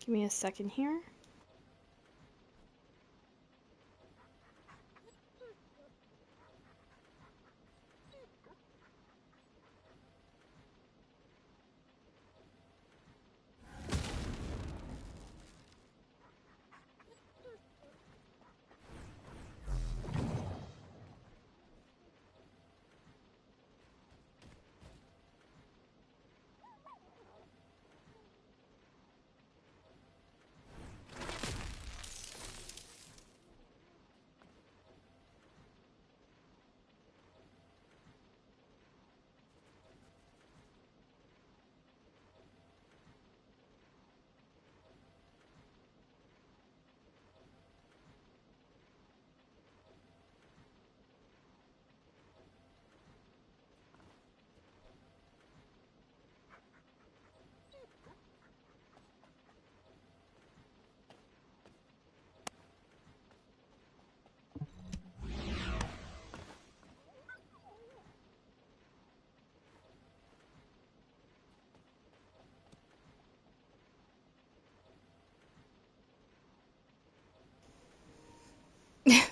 Give me a second here.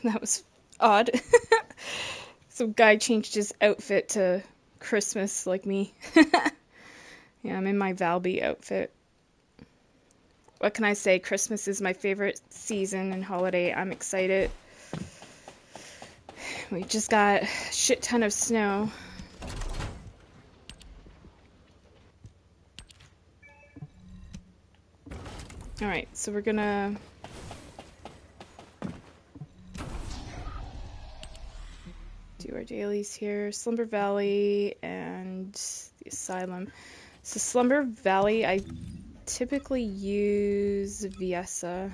That was odd. Some guy changed his outfit to Christmas like me. Yeah, I'm in my Valby outfit. What can I say? Christmas is my favorite season and holiday. I'm excited. We just got a shit ton of snow. Alright, so we're gonna do our dailies here. Slumber Valley and the Asylum. So Slumber Valley, I typically use Viessa.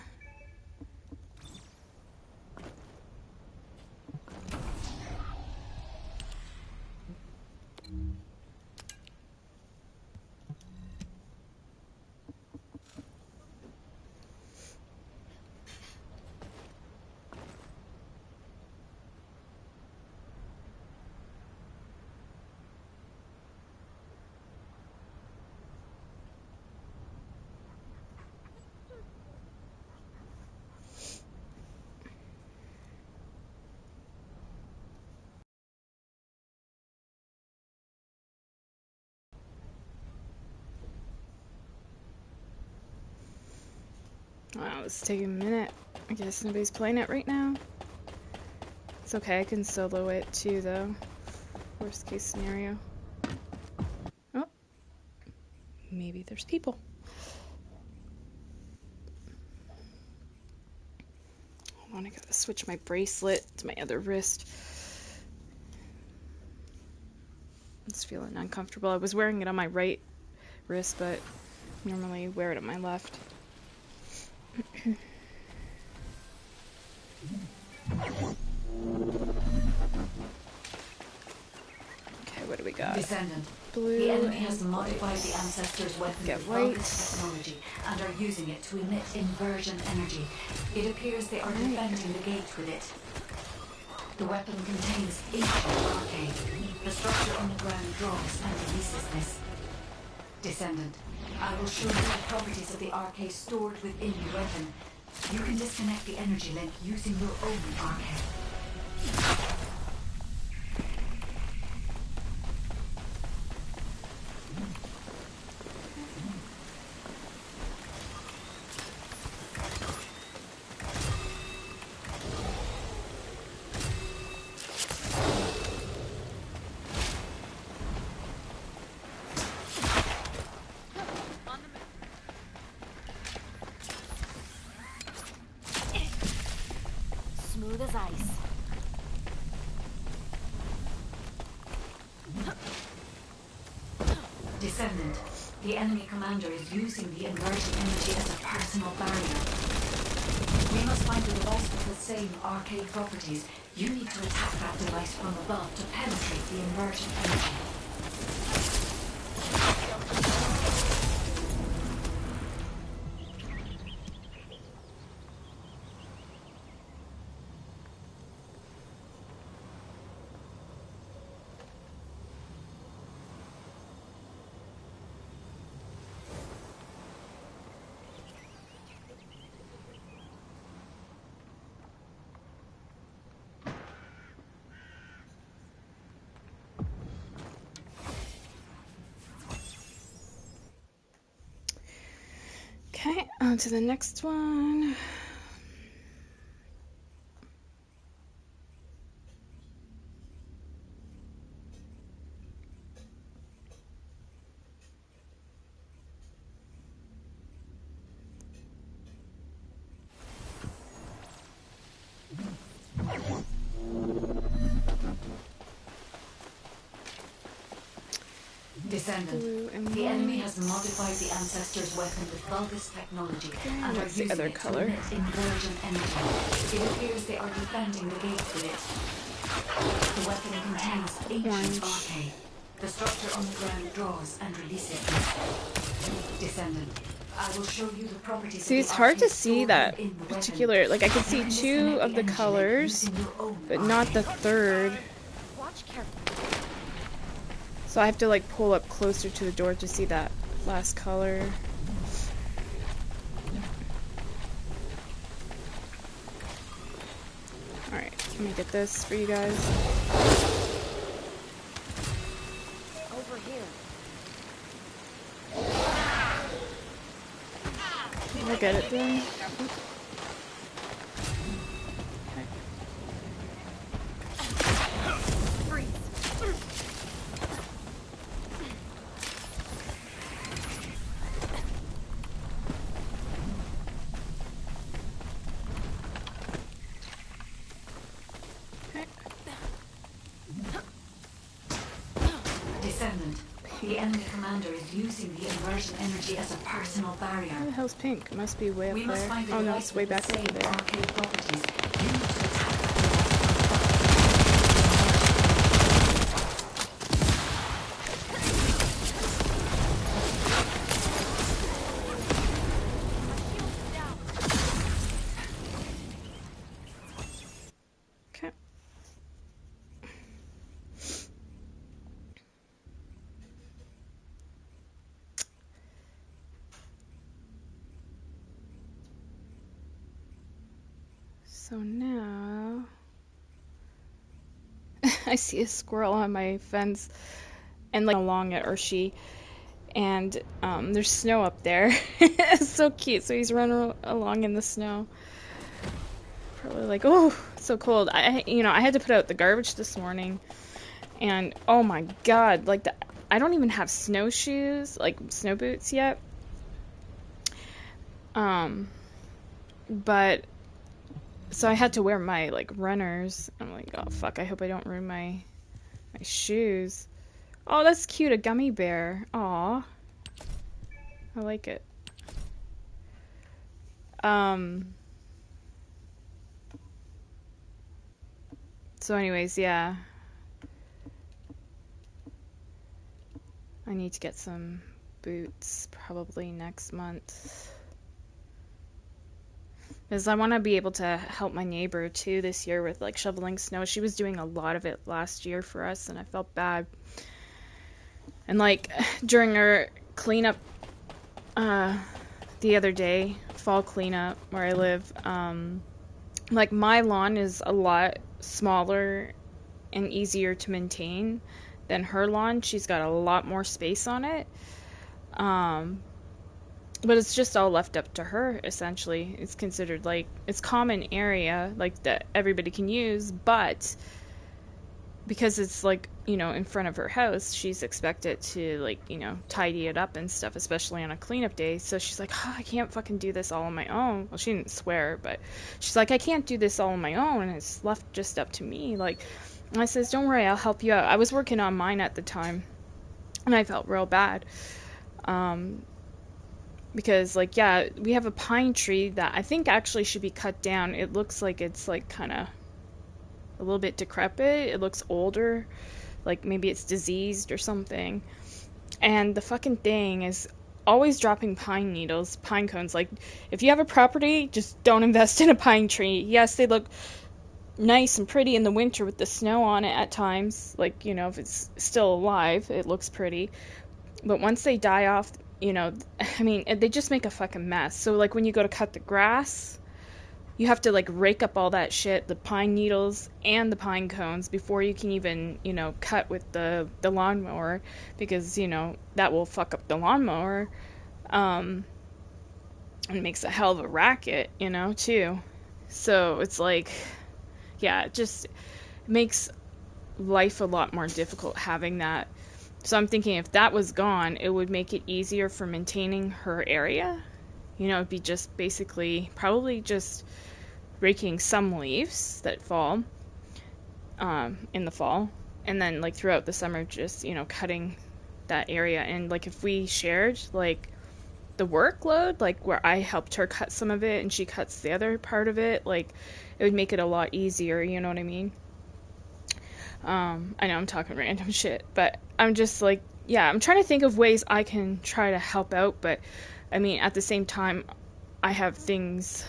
Wow, it's taking a minute. I guess nobody's playing it right now. It's okay, I can solo it too, though. Worst case scenario. Oh, maybe there's people. Hold on, I gotta switch my bracelet to my other wrist. It's feeling uncomfortable. I was wearing it on my right wrist, but I normally wear it on my left. Okay, what do we got? Descendant. Blue. The enemy has modified the ancestors' weapons Get with white. Vulcan technology and are using it to emit inversion energy. It appears they are defending the gate with it. The weapon contains ancient arcane. The structure on the ground draws and releases this. Descendant, I will show you the properties of the arcade stored within the weapon. You can disconnect the energy link using your own arcade. Smooth as ice. Descendant, the enemy commander is using the inversion energy as a personal barrier. We must find a device with the same arcade properties. You need to attack that device from above to penetrate the inversion energy. Okay, on to the next one. Descendant, Blue and the enemy white. has modified the Ancestor's weapon with Vulgus technology Okay, and are what's the using other it to color? emit inversion energy. It appears they are defending the gate with it. The weapon contains ancient Orange. arcade. The structure on the ground draws and releases. Descendant, I will show you the properties See, of it's the hard to arcade see stored that within the weapon. particular, like I could You see can two disconnect of the the energy link colors, using your own but not the arcade. third. Watch carefully. So I have to like pull up closer to the door to see that last color. Alright, let me get this for you guys. Over here. I'll get it then. Freeze. Okay. Descendant, the enemy commander is using the inversion energy as a personal barrier. Where the hell's pink? It must be way up We must there. find a Oh no, device it's way with the back over same there. arcade properties used to attack the Okay. So now I see a squirrel on my fence and like along it, or she, and there's snow up there. It's so cute. So he's running along in the snow. Probably like, oh, so cold. I had to put out the garbage this morning, and oh my God, like I don't even have snowshoes, like snow boots yet. But so I had to wear my like runners. I'm like, oh fuck, I hope I don't ruin my shoes. Oh, that's cute, a gummy bear. Aw, I like it. So anyways, yeah. I need to get some boots probably next month. Because I want to be able to help my neighbor too this year with like shoveling snow. She was doing a lot of it last year for us, and I felt bad. And like during our cleanup the other day, fall cleanup where I live, like my lawn is a lot smaller and easier to maintain than her lawn. She's got a lot more space on it. But it's just all left up to her, essentially. It's considered like it's common area, like that everybody can use, but because it's like, in front of her house, she's expected to like, tidy it up and stuff, especially on a cleanup day. So she's like, oh, I can't fucking do this all on my own. Well, she didn't swear, but she's like, I can't do this all on my own, and it's left just up to me. Like, and I says, don't worry, I'll help you out. I was working on mine at the time, and I felt real bad. Because like, yeah, we have a pine tree that I think actually should be cut down. It looks like it's like kind of a little bit decrepit. It looks older, like maybe it's diseased or something. And the fucking thing is always dropping pine needles, pine cones. Like, if you have a property, just don't invest in a pine tree. Yes, they look nice and pretty in the winter with the snow on it at times. Like, if it's still alive, it looks pretty. But once they die off, I mean, they just make a fucking mess. So, like, when you go to cut the grass, you have to, like, rake up all that shit, the pine needles and the pine cones, before you can even, cut with the lawnmower, because, that will fuck up the lawnmower. and makes a hell of a racket, too. So it's like, yeah, it just makes life a lot more difficult having that. So I'm thinking if that was gone, it would make it easier for maintaining her area. It'd be just basically probably just raking some leaves that fall in the fall, and then like throughout the summer, just cutting that area. And like if we shared like the workload, like where I helped her cut some of it and she cuts the other part of it, like it would make it a lot easier. You know what I mean? I know I'm talking random shit, but I'm just like, yeah, I'm trying to think of ways I can try to help out, but I mean, at the same time, I have things,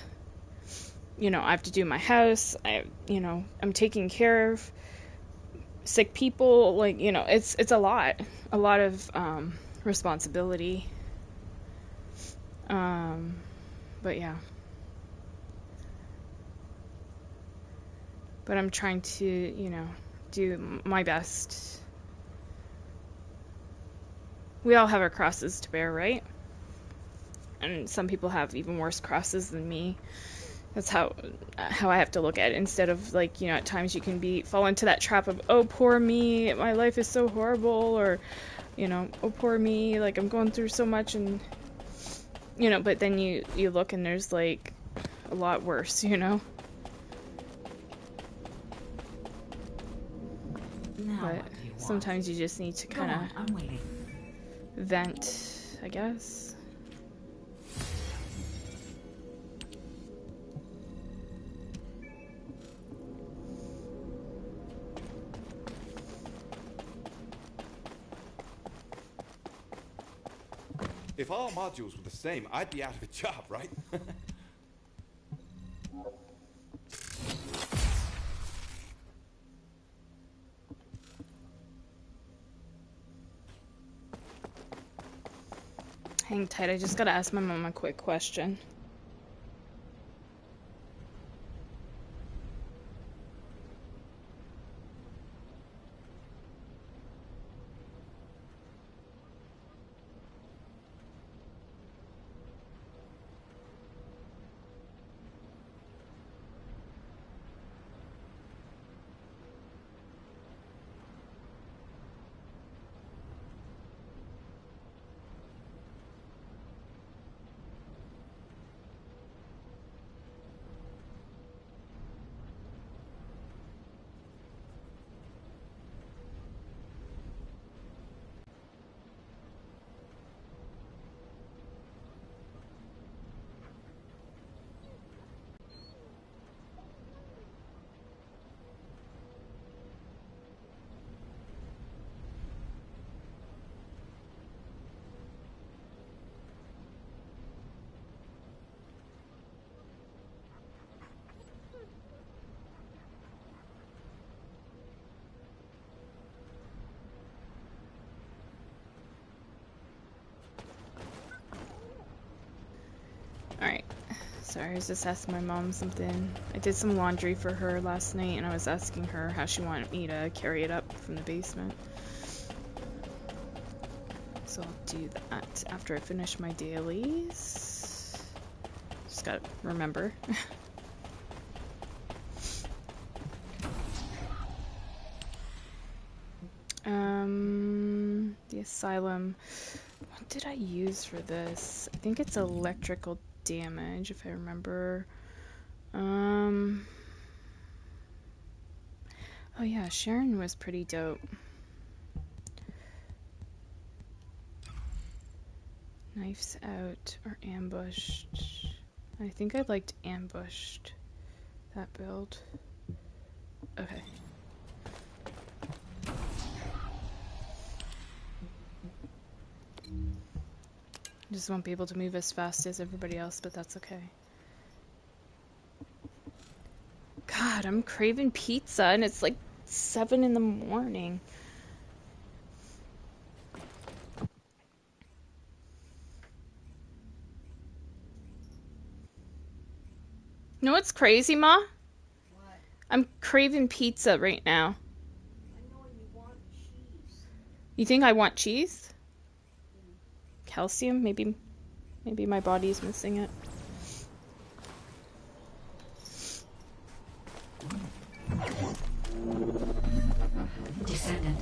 I have to do my house. I'm taking care of sick people. Like, it's a lot of responsibility. Um, but yeah, but I'm trying to, do my best. We all have our crosses to bear, right? And some people have even worse crosses than me. That's how I have to look at it. Instead of like, at times you can fall into that trap of, oh, poor me, my life is so horrible, or oh, poor me, like I'm going through so much. And but then you look and there's like a lot worse. Now But what do you want? sometimes you just need to Go kind on, I'm of waiting. vent, I guess. If all modules were the same, I'd be out of a job, right? Hang tight, I just gotta ask my mom a quick question. Alright. Sorry, I was just asking my mom something. I did some laundry for her last night and I was asking her how she wanted me to carry it up from the basement. So I'll do that after I finish my dailies. Just gotta remember. The asylum. What did I use for this? I think it's electrical damage, if I remember. Oh yeah, Sharon was pretty dope. Knives out or ambushed. I think I liked ambushed, that build. Okay. Just won't be able to move as fast as everybody else, but that's okay. God, I'm craving pizza and it's like 7 in the morning. You know what's crazy, Ma? What? I'm craving pizza right now. I know you want cheese. You think I want cheese? Calcium? Maybe Maybe my body's missing it. Descendant,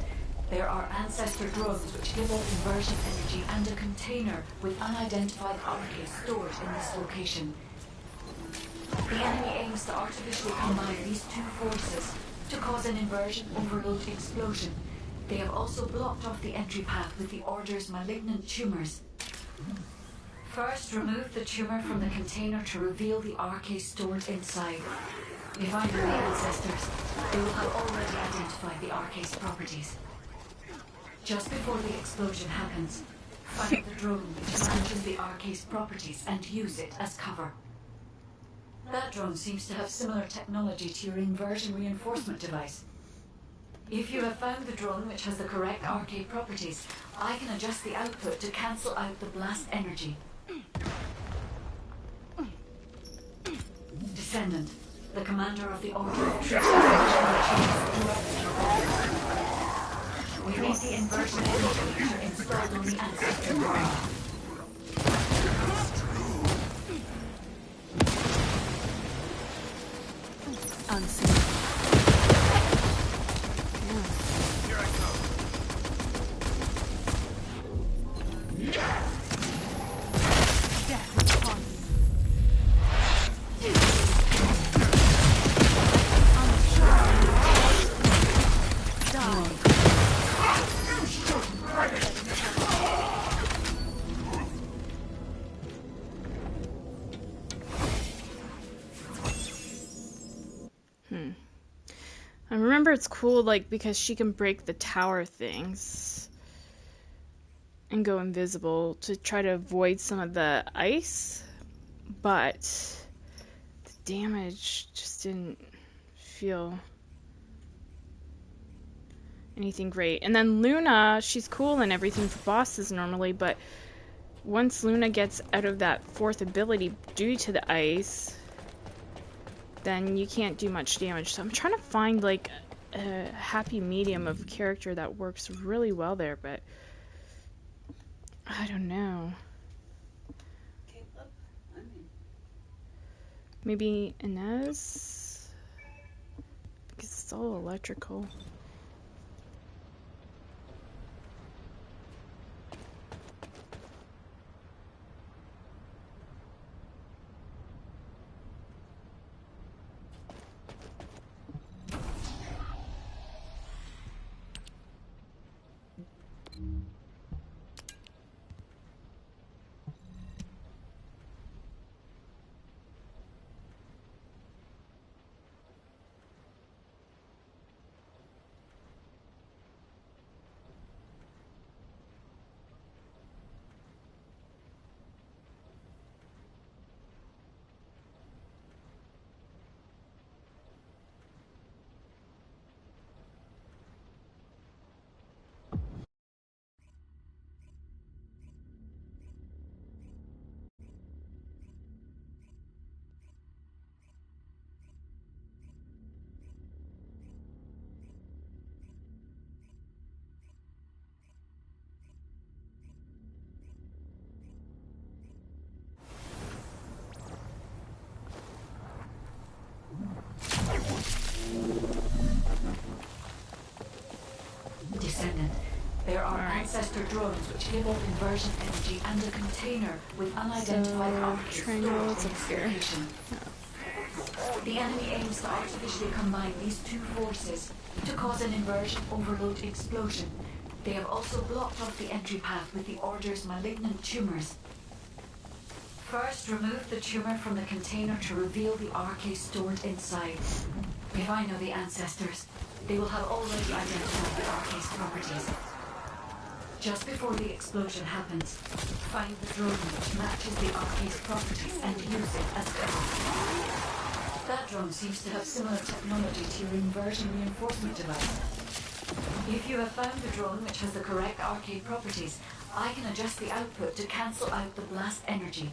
there are ancestor drones which give off inversion energy and a container with unidentified archives stored in this location. The enemy aims to artificially combine these two forces to cause an inversion overload explosion. They have also blocked off the entry path with the Order's malignant tumors. First, remove the tumor from the container to reveal the archive stored inside. If I know the ancestors, they will have already identified the archive's properties. Just before the explosion happens, find the drone which matches the archive's properties and use it as cover. That drone seems to have similar technology to your inversion reinforcement device. If you have found the drone which has the correct arcade properties, I can adjust the output to cancel out the blast energy. Descendant, the commander of the Order of Troops we need the inversion energy meter installed on the ancestor drone. Unseen. Here I come. Death is upon you. I remember it's cool, like, because she can break the tower things and go invisible to try to avoid some of the ice, but the damage just didn't feel anything great. And then Luna, she's cool and everything for bosses normally, but once Luna gets out of that fourth ability due to the ice, then you can't do much damage. So I'm trying to find like a happy medium of character that works really well there, but I don't know. Caleb, I mean, Maybe Inez? Because it's all electrical. Descendant, there are ancestor drones which give off inversion energy and a container with unidentified So, archives triangle is stored up in here. this location. The enemy aims to artificially combine these two forces to cause an inversion overload explosion. They have also blocked off the entry path with the Order's malignant tumors. First, remove the tumor from the container to reveal the archive stored inside. If I know the ancestors, they will have already identified the archive's properties. Just before the explosion happens, find the drone which matches the archive's properties and use it as cover. That drone seems to have similar technology to your inversion reinforcement device. If you have found the drone which has the correct arcade properties, I can adjust the output to cancel out the blast energy.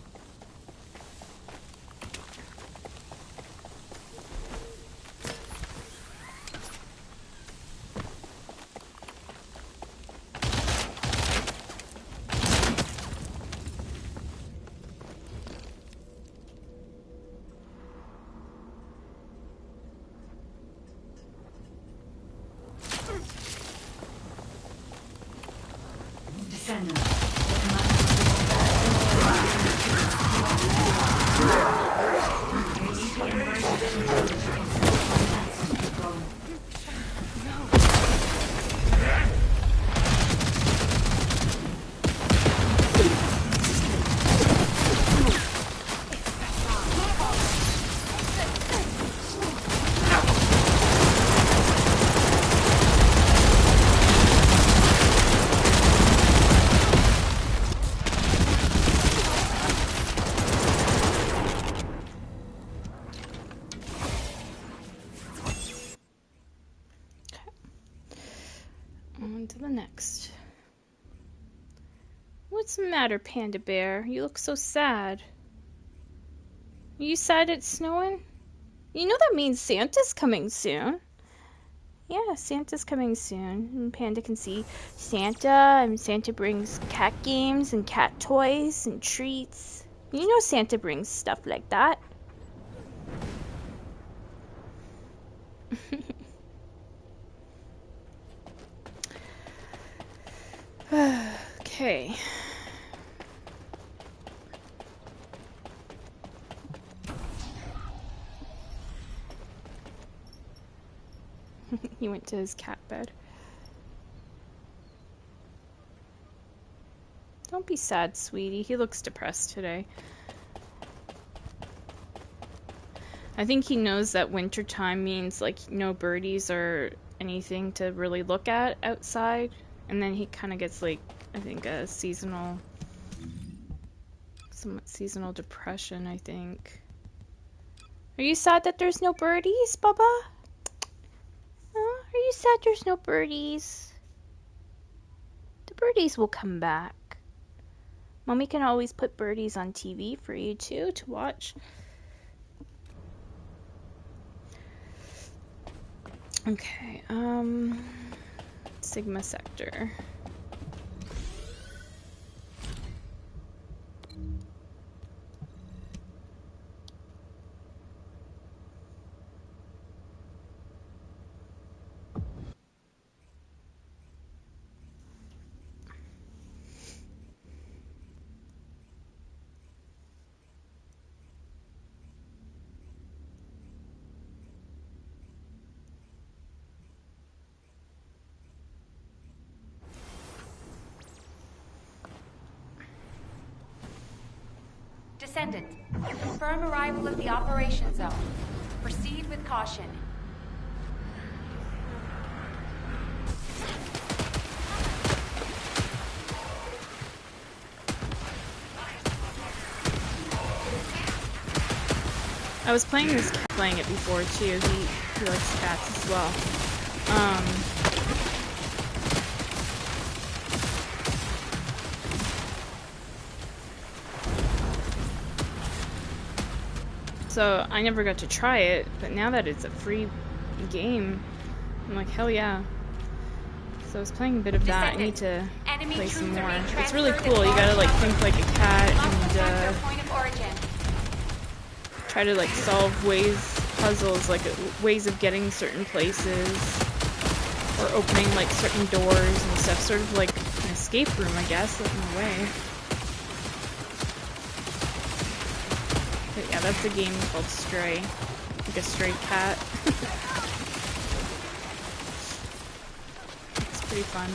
What's the matter, Panda Bear? You look so sad. Are you sad it's snowing? You know that means Santa's coming soon. Yeah, Santa's coming soon. And Panda can see Santa, and Santa brings cat games and cat toys and treats. You know Santa brings stuff like that. Okay. He went to his cat bed. Don't be sad, sweetie. He looks depressed today. I think he knows that winter time means like no birdies or anything to really look at outside. And then he kind of gets like, I think a somewhat seasonal depression, I think. Are you sad that there's no birdies, Bubba? Oh, are you sad there's no birdies? The birdies will come back. Mommy can always put birdies on TV for you too to watch. Okay, Sigma Sector. Descendant, confirm arrival of the operation zone. Proceed with caution. I was playing this cat, playing it before too. He likes cats as well. So I never got to try it, but now that it's a free game, I'm like, hell yeah. So I was playing a bit of that. I need to play some more. It's really cool. You gotta like think like a cat and try to like solve puzzles, like ways of getting certain places or opening like certain doors and stuff. Sort of like an escape room, I guess, in a way. But yeah, that's a game called Stray. Like a stray cat. It's pretty fun.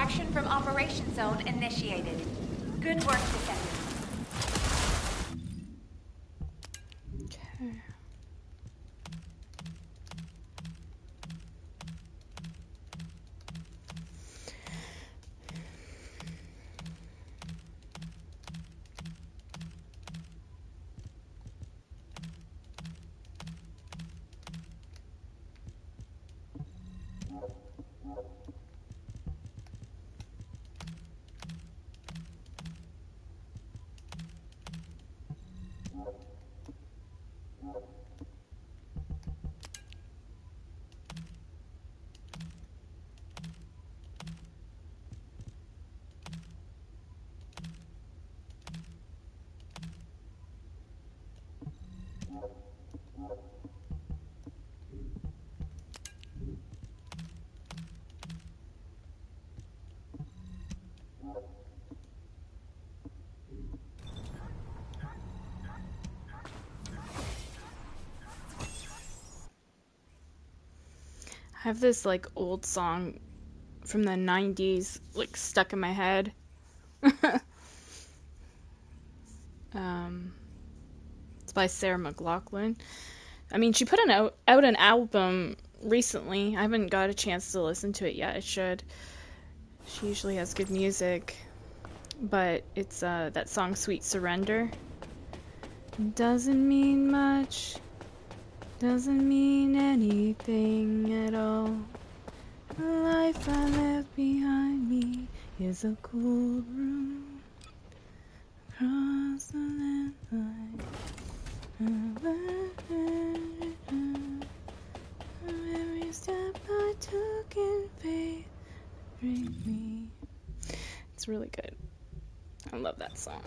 Extraction from Operation Zone initiated. Good work, Descendants. Okay. I have this like old song from the 90s like stuck in my head. It's by Sarah McLachlan. I mean, she put out an album recently. I haven't got a chance to listen to it yet. I should. She usually has good music, but it's that song "Sweet Surrender." Doesn't mean much, doesn't mean anything at all. The life I left behind me is a cold room across the landline. Every step I took in faith bring me. It's really good. I love that song.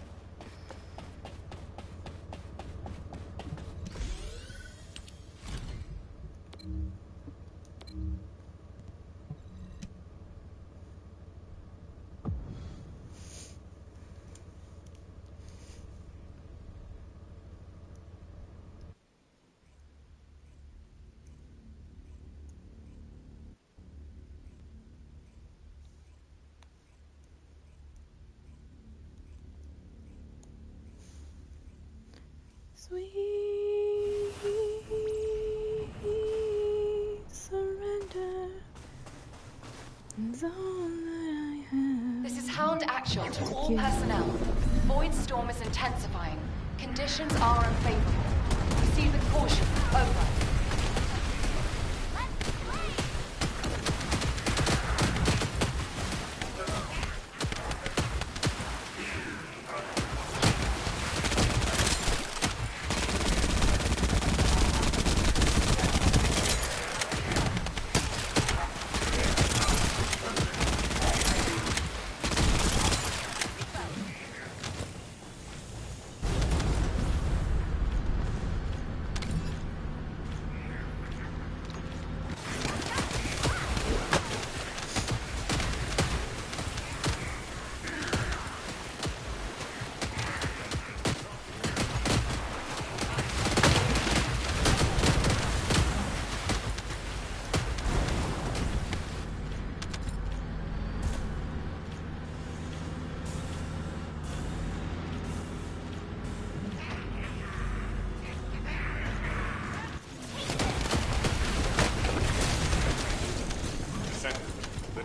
Sweet surrender is all that I have. This is Hound Actual to all personnel. Void storm is intensifying. Conditions are unfavorable. Proceed with caution. Over.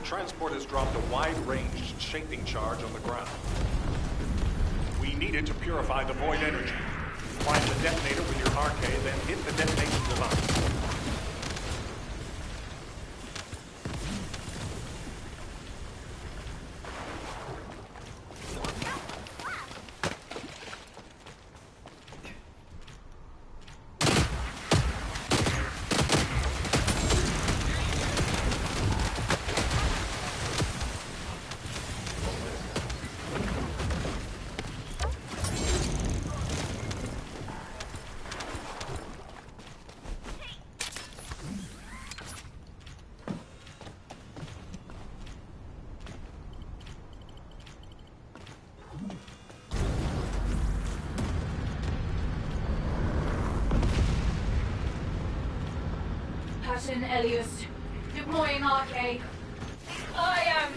Transport has dropped a wide-ranged shaping charge on the ground. We need it to purify the void energy. Find the detonator with your arcade, then hit the detonation device. Captain Elias, deploying arcade. I am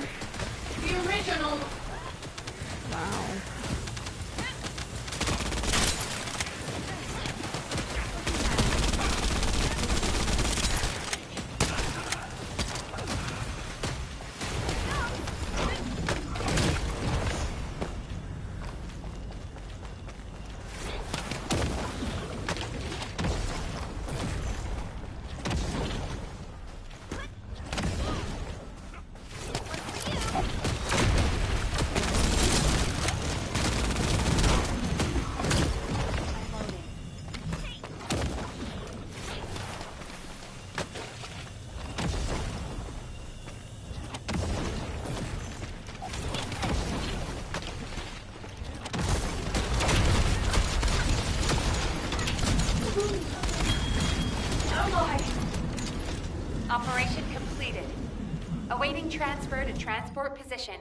transport position.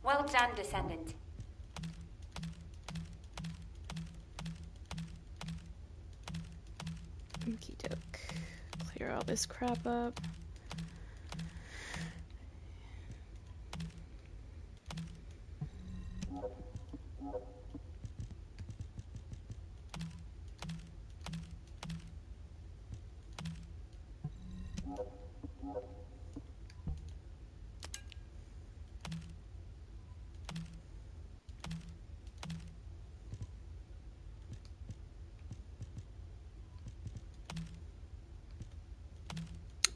Well done, Descendant. Okie doke. Clear all this crap up.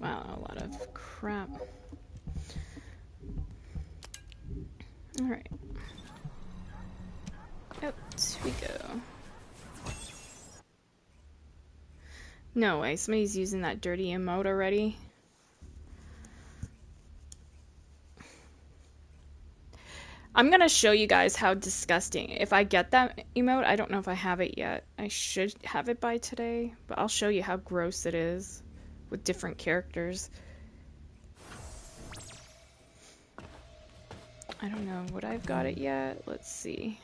Wow, a lot of crap. Alright. Out we go. No way, somebody's using that dirty emote already. I'm gonna show you guys how disgusting. If I get that emote, I don't know if I have it yet. I should have it by today, but I'll show you how gross it is with different characters. I don't know, would I've got it yet? Let's see.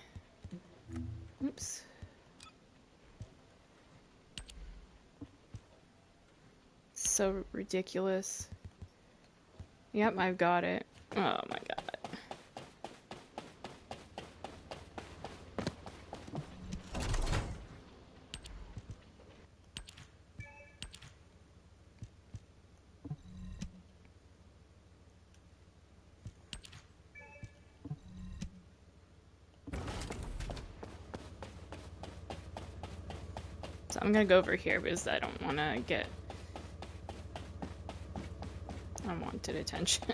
Oops. So ridiculous. Yep, I've got it. Oh my god. So I'm gonna go over here because I don't want to get unwanted attention.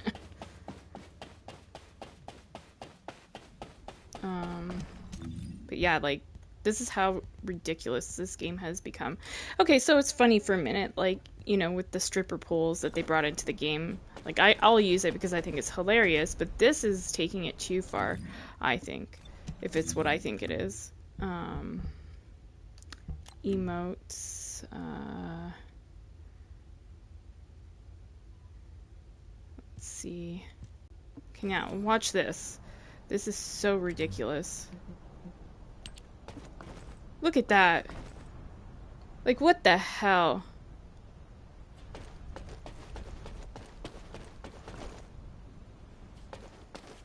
But yeah, like, this is how ridiculous this game has become. Okay, so it's funny for a minute, like, you know, with the stripper poles that they brought into the game. Like, I'll use it because I think it's hilarious, but this is taking it too far, I think, if it's what I think it is. Emotes, let's see. Okay, now, watch this. This is so ridiculous. Look at that. Like, what the hell?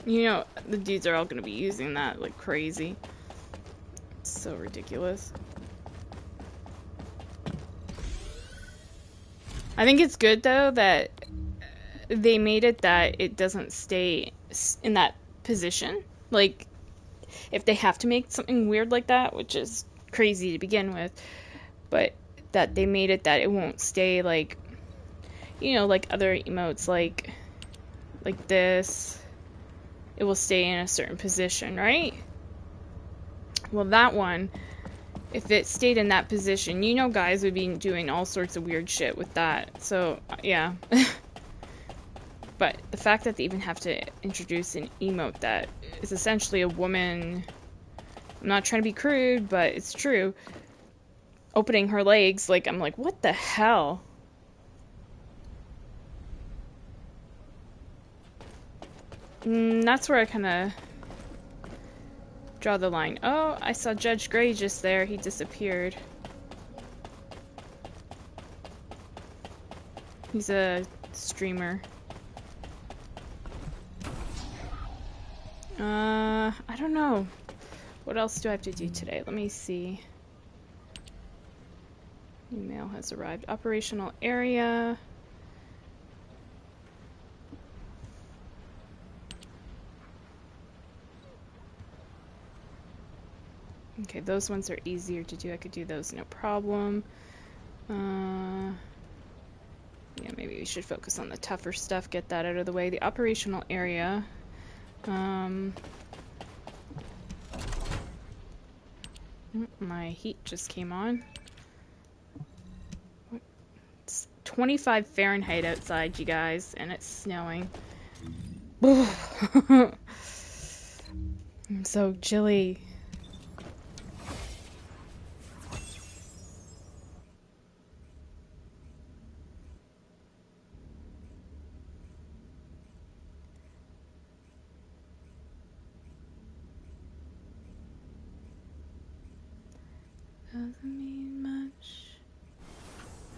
You know, the dudes are all gonna be using that like crazy. It's so ridiculous. I think it's good, though, that they made it that it doesn't stay in that position. Like, if they have to make something weird like that, which is crazy to begin with, but that they made it that it won't stay, like, you know, like other emotes, like this. It will stay in a certain position, right? Well, that one, if it stayed in that position, you know, guys would be doing all sorts of weird shit with that. So, yeah. But the fact that they even have to introduce an emote that is essentially a woman, I'm not trying to be crude, but it's true, opening her legs, like, I'm like, what the hell? That's where I kind of draw the line. Oh, I saw Judge Gray just there. He disappeared. He's a streamer. I don't know. What else do I have to do today? Let me see. Email has arrived. Operational area. Okay, those ones are easier to do. I could do those no problem. Yeah, maybe we should focus on the tougher stuff, get that out of the way. The operational area. My heat just came on. It's 25 Fahrenheit outside, you guys, and it's snowing. I'm so chilly. Doesn't mean much.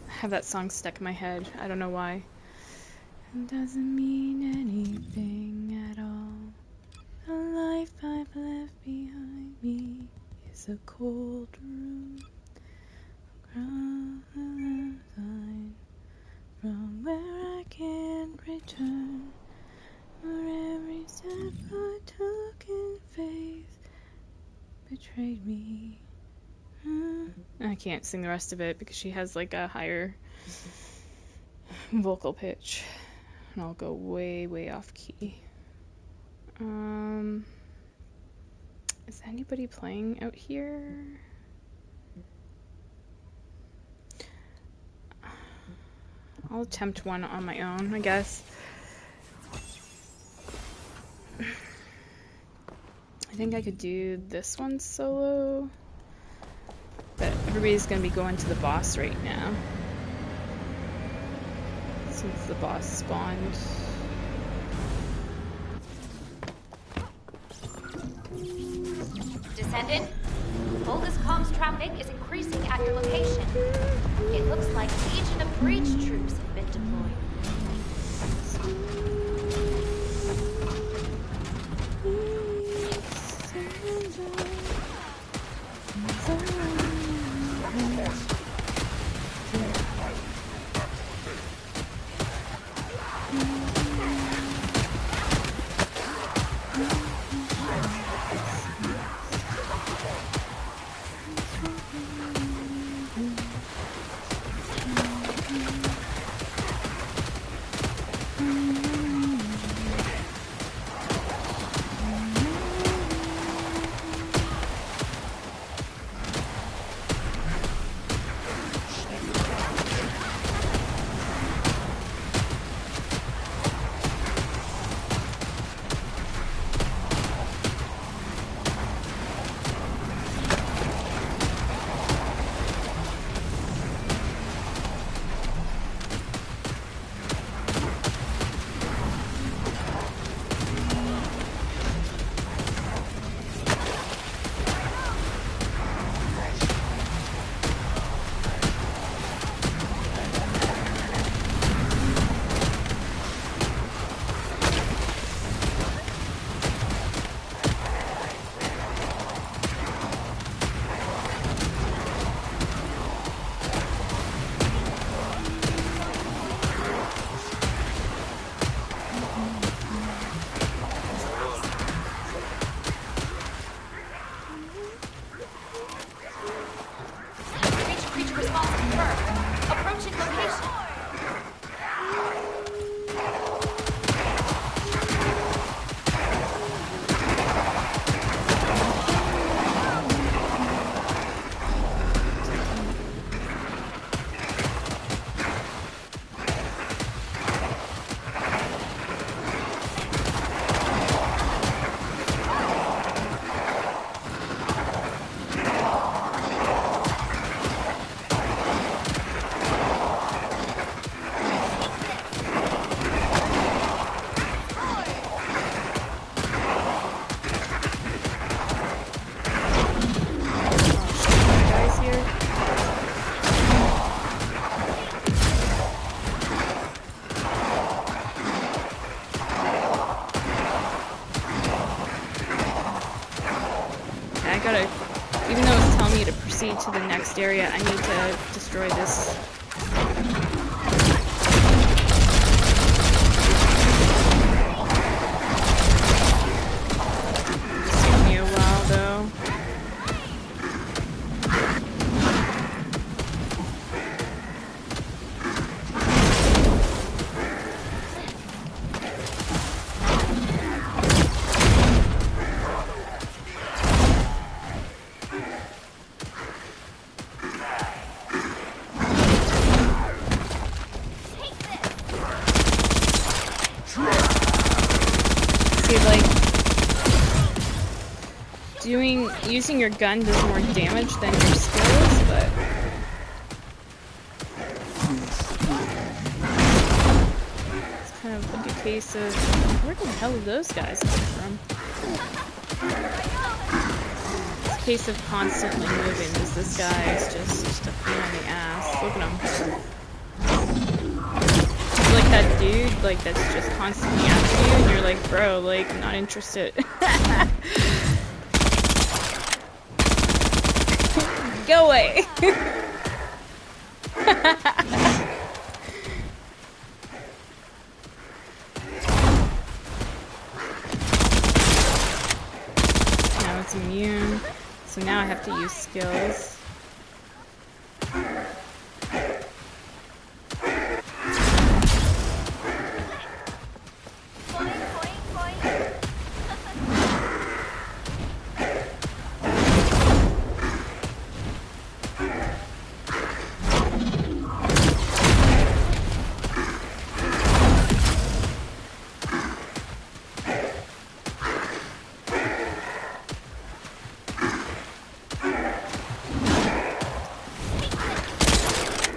I have that song stuck in my head. I don't know why. It doesn't mean anything at all. The life I've left behind me is a cold room across the line from where I can't return. For every step I took in faith betrayed me. I can't sing the rest of it because she has like a higher vocal pitch. And I'll go way, way off key. Is anybody playing out here? I'll attempt one on my own, I guess. I think I could do this one solo. But everybody's gonna be going to the boss right now. Since the boss spawned. Descendant, Volga's comms traffic is increasing at your location. It looks like Legion of Breach troops have been deployed. Breach response confirmed. Approaching location. Guys here. I gotta, even though it's telling me to proceed to the next area, I need to destroy this. It's taking me a while though. See, like, using your gun does more damage than your skills, but it's kind of like a case of where the hell did those guys come from? case of constantly moving, because this guy is just a pain in the ass. Look at him. He's like that dude, like, that's just constantly after you, and you're like, bro, like, I'm not interested. Go away! Now it's immune, so now I have to use skills.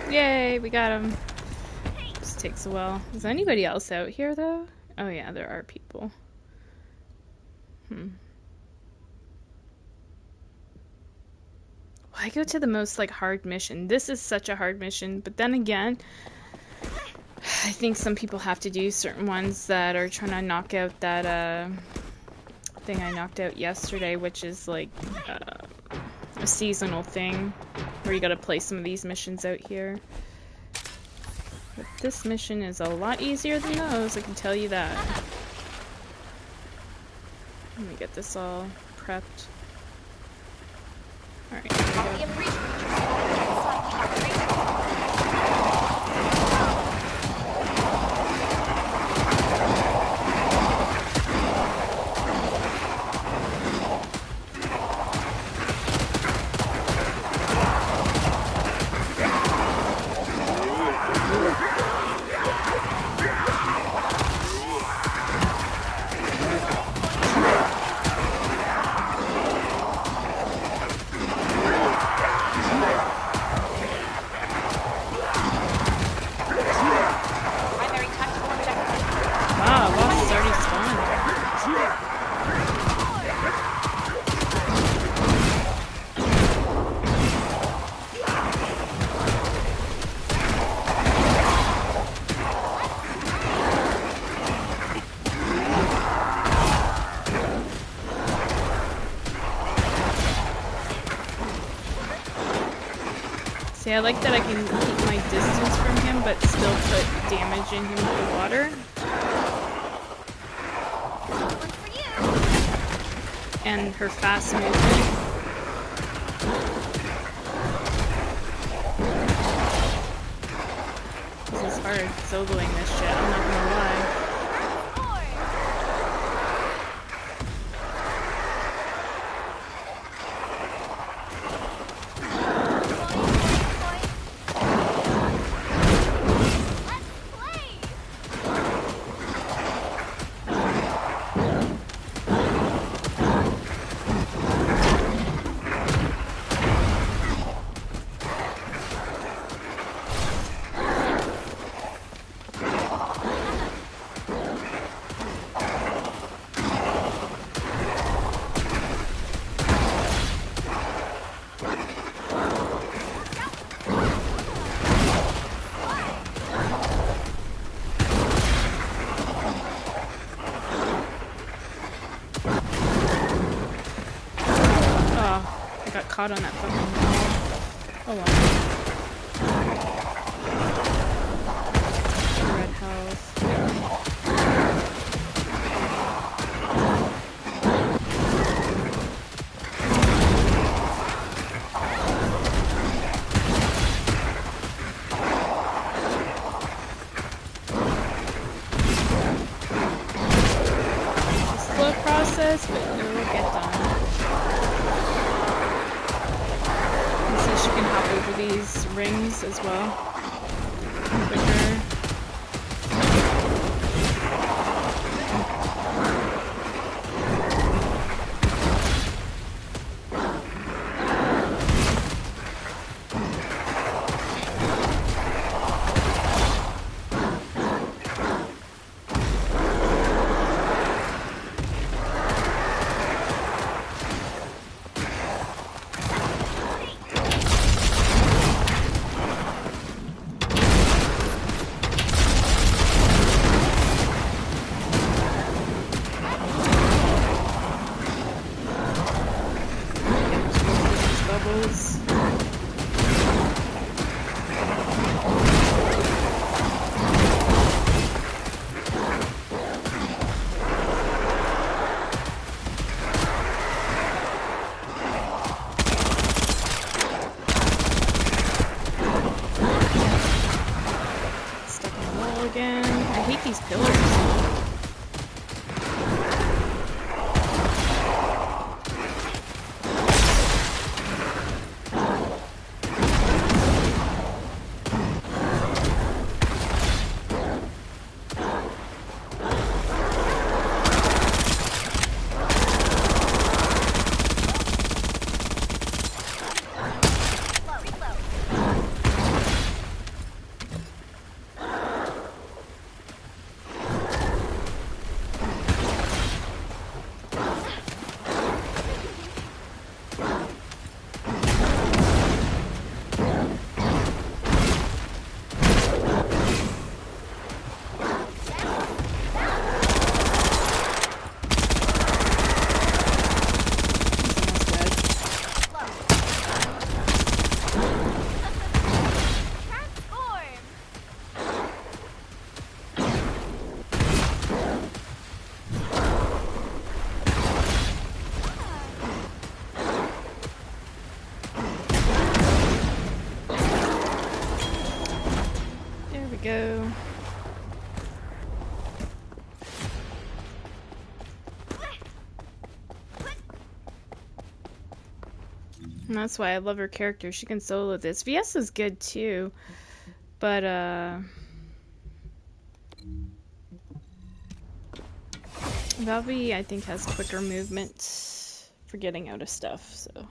Yay, we got him. Just takes a while. Is anybody else out here, though? Oh yeah, there are people. Why go to the most, like, hard mission? This is such a hard mission, but then again, I think some people have to do certain ones that are trying to knock out that, thing I knocked out yesterday, which is, like, a seasonal thing, where you gotta play some of these missions out here. But this mission is a lot easier than those, I can tell you that. Let me get this all prepped. Alright, here we go. See, I like that I can keep my distance from him, but still put damage in him with the water. And her fast movement. This is hard soloing this shit, I'm not gonna lie. Caught on that fucking wall. Oh well. Red health. Slow process, but it will get done. She can hop over these rings as well. Quicker. And that's why I love her character. She can solo this. VS is good too, but Valby I think has quicker movement for getting out of stuff. So.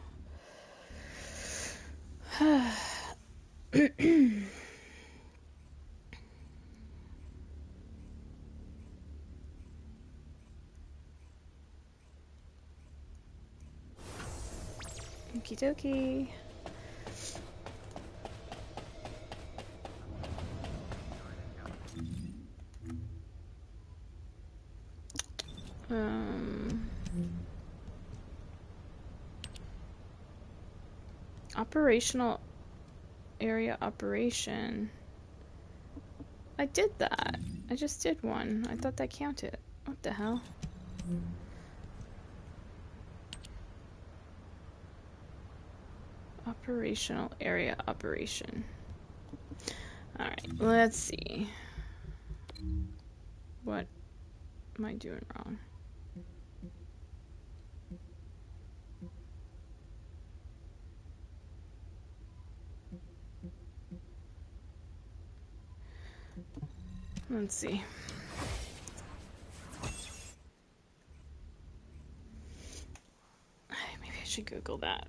Okie dokie. Operational area operation. I did that. I just did one. I thought that counted. What the hell? Operational area operation. Alright, let's see. What am I doing wrong? Let's see. Maybe I should Google that.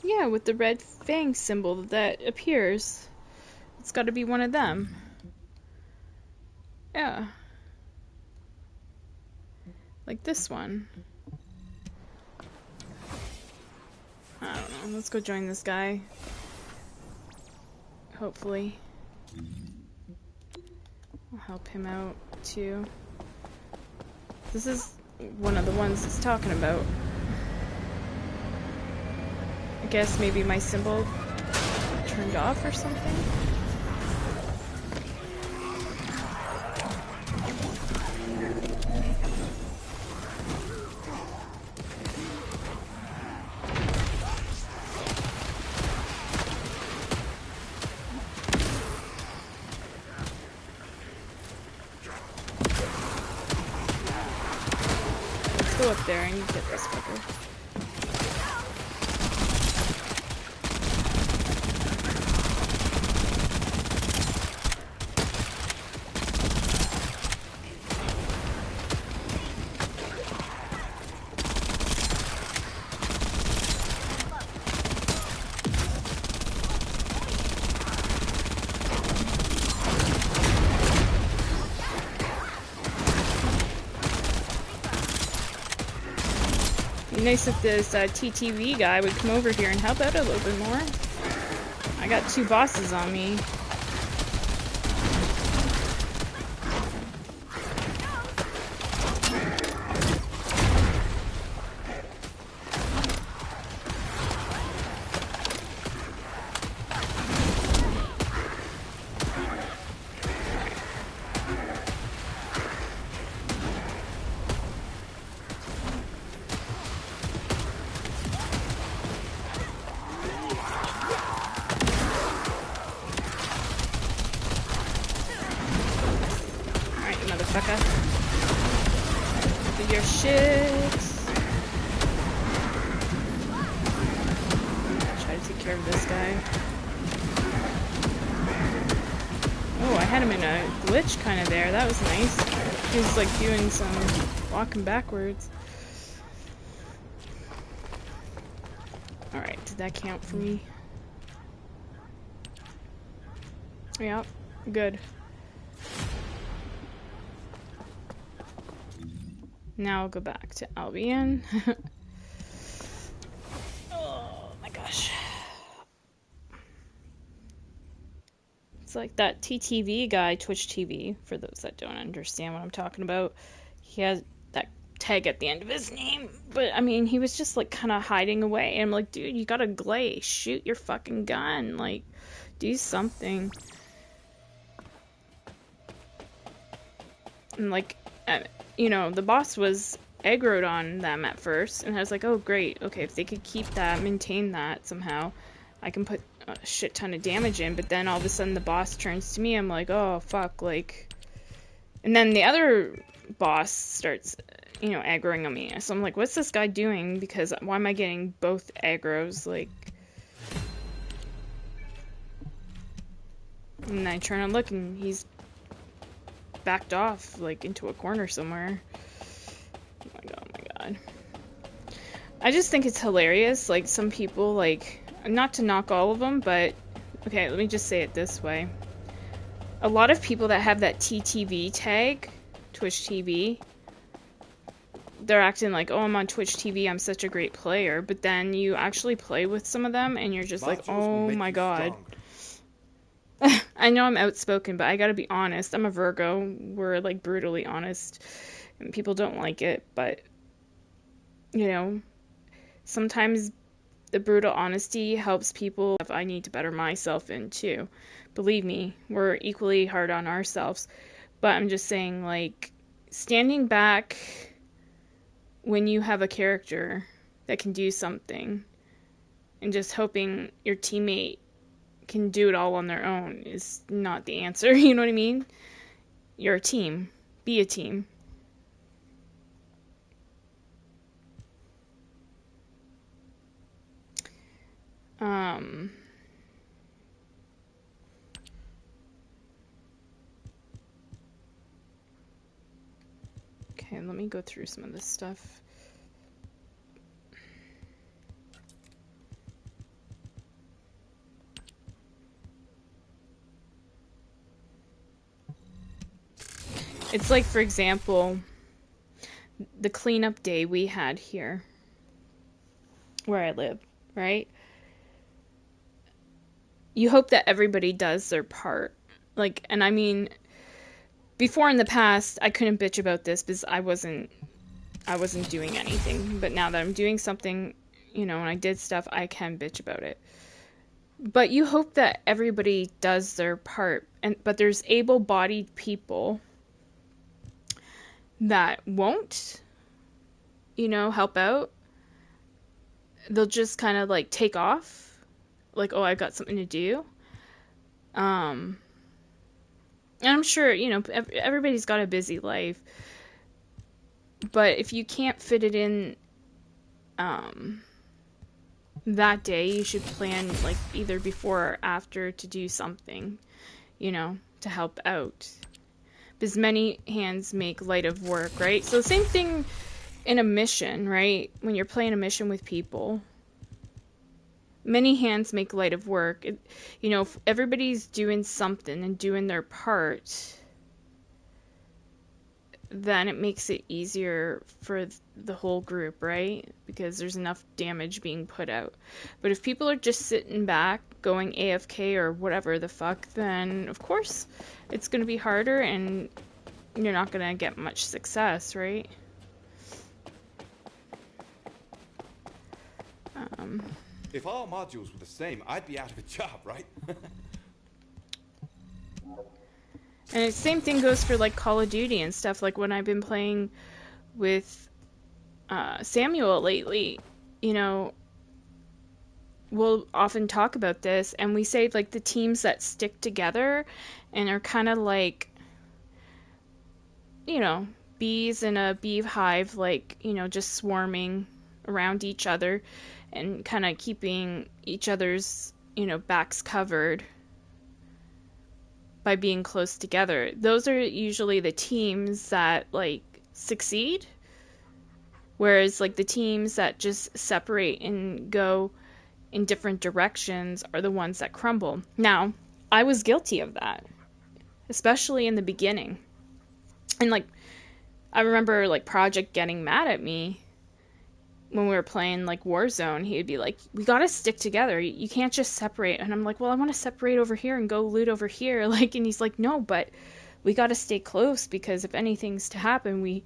Yeah, with the red fang symbol that appears. It's got to be one of them. Yeah. Like this one. I don't know. Let's go join this guy. Hopefully. I'll help him out too. This is one of the ones it's talking about. I guess maybe my symbol turned off or something. Let's go up there and get this fucker. Be nice if this TTV guy would come over here and help out a little bit more. I got two bosses on me. Motherfucker. Do your shit. Try to take care of this guy. Oh, I had him in a glitch kind of there. That was nice. He was like doing some walking backwards. Alright, did that count for me? Yep, good. Now I'll go back to Albion. Oh my gosh. It's like that TTV guy, Twitch TV, for those that don't understand what I'm talking about. He has that tag at the end of his name. But, I mean, he was just, like, kind of hiding away. And I'm like, dude, you got a glaze. Shoot your fucking gun. Like, do something. And, like, you know, the boss was aggroed on them at first, and I was like, oh great, okay, if they could keep that, maintain that somehow, I can put a shit ton of damage in, but then all of a sudden the boss turns to me, I'm like, oh fuck, like, and then the other boss starts, you know, aggroing on me. So I'm like, what's this guy doing? Because why am I getting both aggros? Like, and I turn and look, and he's backed off, like, into a corner somewhere. Oh my god, oh my god. I just think it's hilarious. Like, some people, like, not to knock all of them, but, okay, let me just say it this way. A lot of people that have that TTV tag, Twitch TV, they're acting like, oh, I'm on Twitch TV, I'm such a great player, but then you actually play with some of them, and you're just like, oh my god. I know I'm outspoken, but I gotta be honest. I'm a Virgo. We're, like, brutally honest, and people don't like it, but, you know, sometimes the brutal honesty helps people. If I need to better myself in too. Believe me, we're equally hard on ourselves. But I'm just saying, like, standing back when you have a character that can do something and just hoping your teammate can do it all on their own is not the answer. You know what I mean? You're a team. Be a team. Okay, let me go through some of this stuff. It's like, for example, the cleanup day we had here where I live, right? You hope that everybody does their part. Like, and I mean, before in the past, I couldn't bitch about this because I wasn't doing anything. But now that I'm doing something, you know, and I did stuff, I can bitch about it. But you hope that everybody does their part. But there's able-bodied people that won't, you know, help out. They'll just kind of, like, take off. Like, oh, I've got something to do. And I'm sure, you know, everybody's got a busy life. But if you can't fit it in that day, you should plan, like, either before or after to do something, you know, to help out. Because many hands make light of work, right? So same thing in a mission, right? When you're playing a mission with people, many hands make light of work. You know, if everybody's doing something and doing their part, then it makes it easier for the whole group, right? Because there's enough damage being put out. But if people are just sitting back, going AFK or whatever the fuck, then of course it's going to be harder and you're not going to get much success, right? If all modules were the same, I'd be out of a job, right? And the same thing goes for, like, Call of Duty and stuff. Like, when I've been playing with Samuel lately, you know, we'll often talk about this, and we say, like, the teams that stick together and are kind of like, you know, bees in a beehive, like, you know, just swarming around each other and kind of keeping each other's, you know, backs covered by being close together. Those are usually the teams that, like, succeed, whereas, like, the teams that just separate and go in different directions are the ones that crumble. Now, I was guilty of that, especially in the beginning. And, like, I remember, like, Project getting mad at me when we were playing, like, Warzone. He'd be like, we gotta stick together. You can't just separate. And I'm like, well, I want to separate over here and go loot over here. Like, and he's like, no, but we gotta stay close because if anything's to happen, we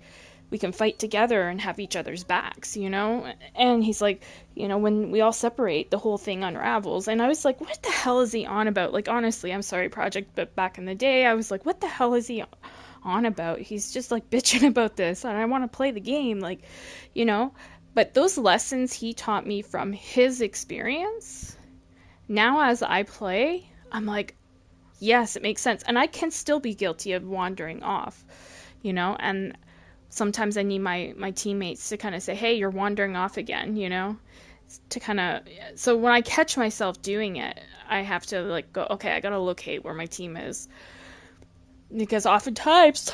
can fight together and have each other's backs, you know? And he's like, you know, when we all separate, the whole thing unravels. And I was like, what the hell is he on about? Like, honestly, I'm sorry, Project, but back in the day, I was like, what the hell is he on about? He's just, like, bitching about this, and I want to play the game, like, you know? But those lessons he taught me from his experience Now as I play, I'm like, yes, it makes sense. And I can still be guilty of wandering off, you know? And sometimes I need my teammates to kind of say, hey, you're wandering off again, you know? To kind of, so when I catch myself doing it, I have to like go, okay, I gotta locate where my team is. Because oftentimes,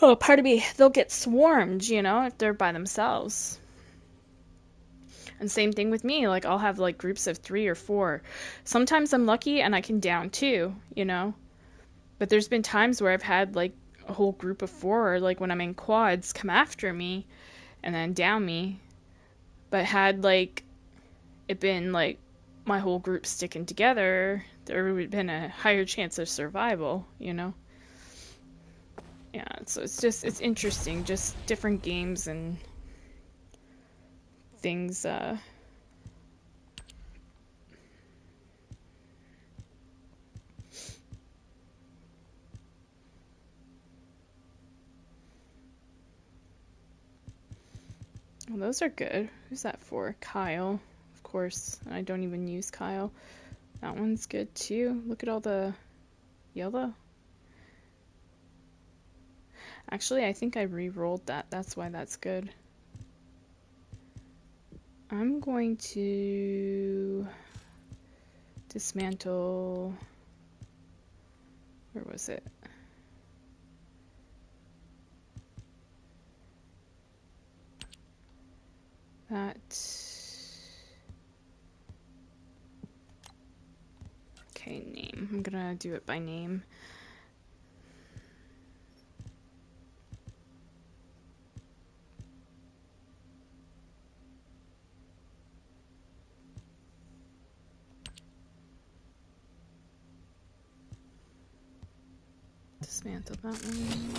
oh, pardon me, they'll get swarmed, you know, if they're by themselves. And same thing with me, like I'll have like groups of 3 or 4. Sometimes I'm lucky and I can down 2, you know? But there's been times where I've had like a whole group of 4, or like when I'm in quads, come after me and then down me. But had like it been like my whole group sticking together, there would have been a higher chance of survival, you know? Yeah, so it's interesting, just different games and things. Well, those are good. Who's that for? Kyle, of course. I don't even use Kyle. That one's good too. Look at all the yellow. Actually, I think I re-rolled that. That's why that's good. I'm going to dismantle. Where was it? That. Okay, name. I'm gonna do it by name. Dismantle that one.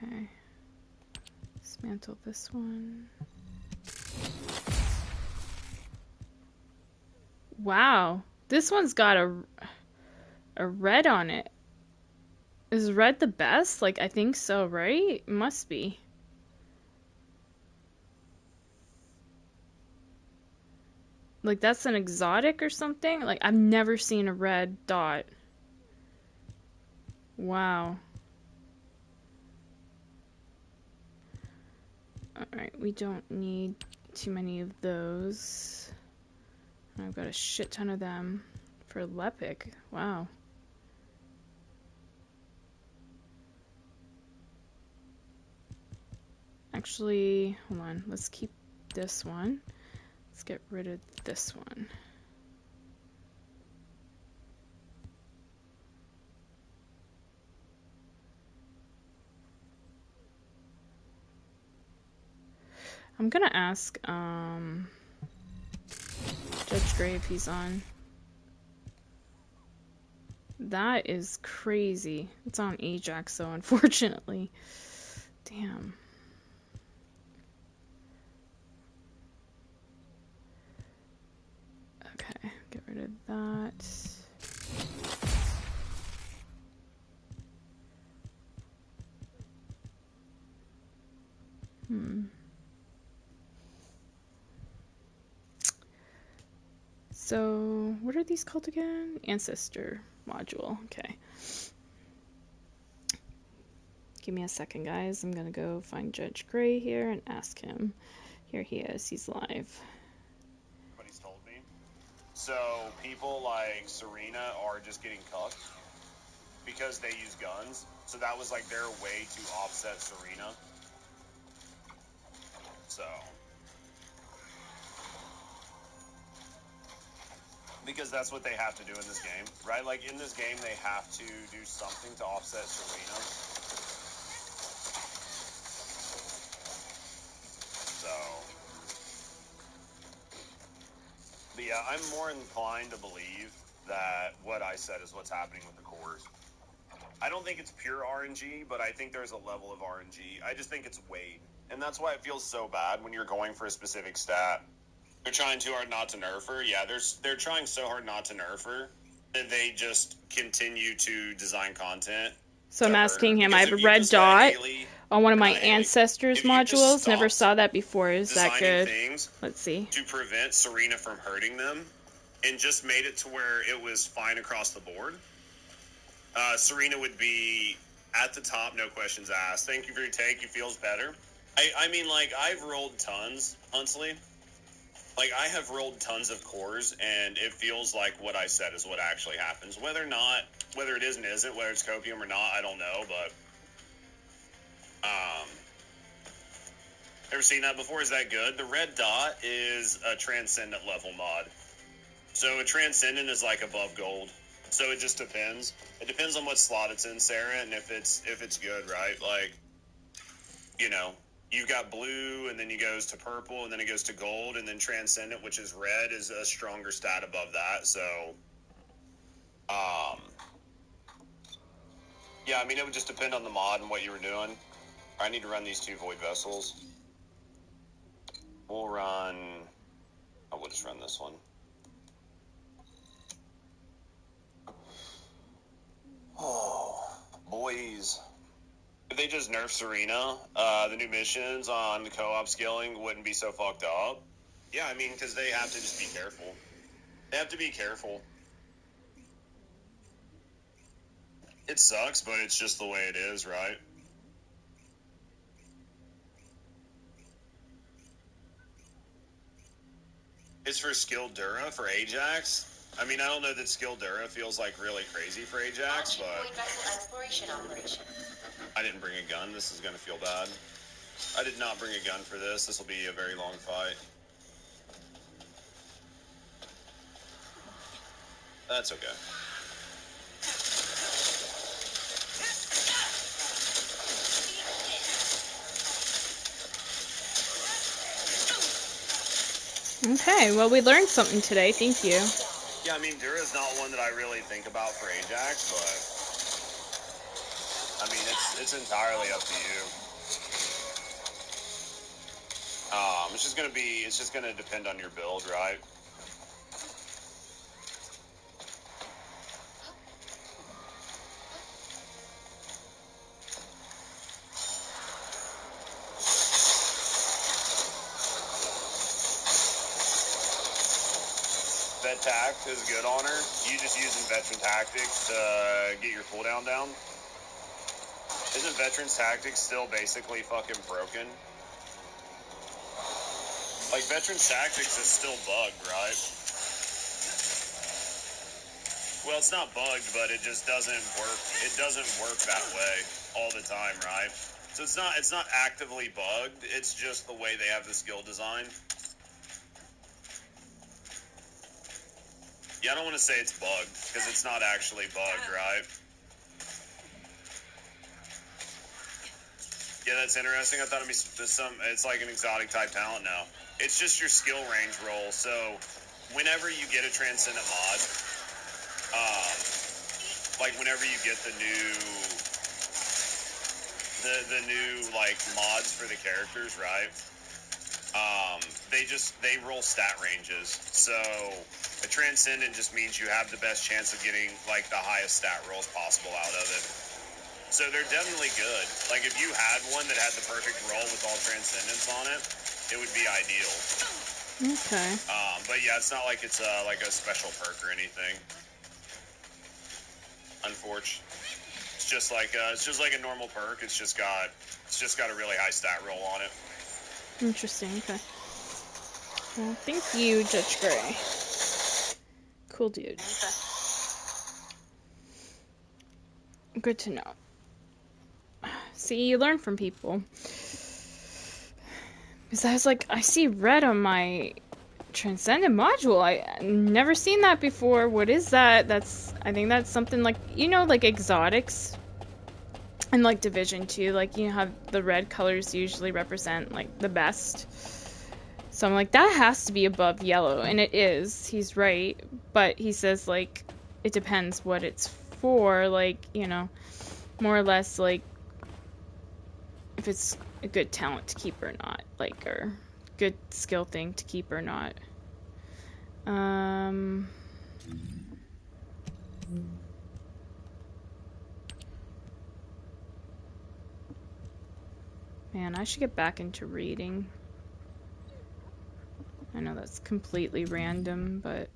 Okay. Dismantle this one. Wow. This one's got a red on it. Is red the best? Like, I think so, right? It must be. Like, that's an exotic or something? Like, I've never seen a red dot. Wow. Alright, we don't need too many of those. I've got a shit ton of them for Lepic. Wow. Actually, hold on. Let's keep this one. Let's get rid of this one. I'm gonna ask Judge Gray if he's on. That is crazy. It's on Ajax, so unfortunately. Damn. Okay, get rid of that. So, what are these called again? Ancestor module. Okay. Give me a second, guys. I'm gonna go find Judge Gray here and ask him. Here he is. He's live. Everybody's told me. So people like Serena are just getting cucked because they use guns. So that was like their way to offset Serena. So because that's what they have to do in this game, right? Like in this game, they have to do something to offset Serena. So, but yeah, I'm more inclined to believe that what I said is what's happening with the cores. I don't think it's pure RNG, but I think there's a level of RNG. I just think it's weighed. And that's why it feels so bad when you're going for a specific stat. They're trying too hard not to nerf her. Yeah, they're trying so hard not to nerf her that they just continue to design content. So I'm asking him, I Because have a if you red just let dot Haley, on one of or my not Haley, ancestors if you just modules. Never stopped saw that before. Is that designing good? things Let's see. to prevent Serena from hurting them, and just made it to where it was fine across the board, Serena would be at the top, no questions asked. Thank you for your take. You feels better. I mean, like, I've rolled tons, Huntsley. Like, I have rolled tons of cores, and it feels like what I said is what actually happens. Whether it is and isn't, whether it's copium or not, I don't know, but, ever seen that before? Is that good? The red dot is a transcendent level mod. So a transcendent is like above gold. So it just depends. It depends on what slot it's in, Sarah, and if it's good, right? Like, you know, you've got blue, and then it goes to purple, and then it goes to gold, and then transcendent, which is red, is a stronger stat above that. So, yeah, I mean, it would just depend on the mod and what you were doing. I need to run these 2 void vessels. We'll just run this one. Oh, boys. If they just nerf Serena, the new missions on the co-op skilling wouldn't be so fucked up. Yeah, I mean, because they have to just be careful. They have to be careful. It sucks, but it's just the way it is, right? It's for Skill Dura for Ajax. I mean, I don't know that Skill Dura feels like really crazy for Ajax, but Exploration operation. I didn't bring a gun. This is going to feel bad. I did not bring a gun for this. This will be a very long fight. That's okay. Okay, well, we learned something today. Thank you. Yeah, I mean, Dura's not one that I really think about for Ajax, but I mean, it's entirely up to you. It's just gonna depend on your build, right? Vet tact is good on her. You just using veteran tactics to get your cooldown down. Isn't veteran's tactics still basically fucking broken? Like, veteran's tactics is still bugged, right? Well, it's not bugged, but it just doesn't work. It doesn't work that way all the time, right? So it's not actively bugged. It's just the way they have the skill design. Yeah, I don't want to say it's bugged, because it's not actually bugged, right? Yeah, that's interesting. I thought it'd be it's like an exotic type talent now. It's just your skill range roll. So whenever you get a transcendent mod, like whenever you get the new like mods for the characters, right? They roll stat ranges. So a transcendent just means you have the best chance of getting like the highest stat rolls possible out of it. So they're definitely good. Like, if you had one that had the perfect roll with all transcendence on it, it would be ideal. Okay. But yeah, it's not like it's like a special perk or anything. Unfortunately, it's just like a normal perk. It's just got a really high stat roll on it. Interesting. Okay. Well, thank you, Judge Gray. Cool dude. Good to know. See, you learn from people. Because I was like, I see red on my Transcendent module. I never seen that before. What is that? I think that's something like, you know, like exotics. And like Division 2, like, you have the red colors usually represent like the best. So I'm like, that has to be above yellow. And it is. He's right. But he says, like, it depends what it's for. Like, you know, more or less like if it's a good talent to keep or not, like, or good skill thing to keep or not. Man, I should get back into reading. I know that's completely random, but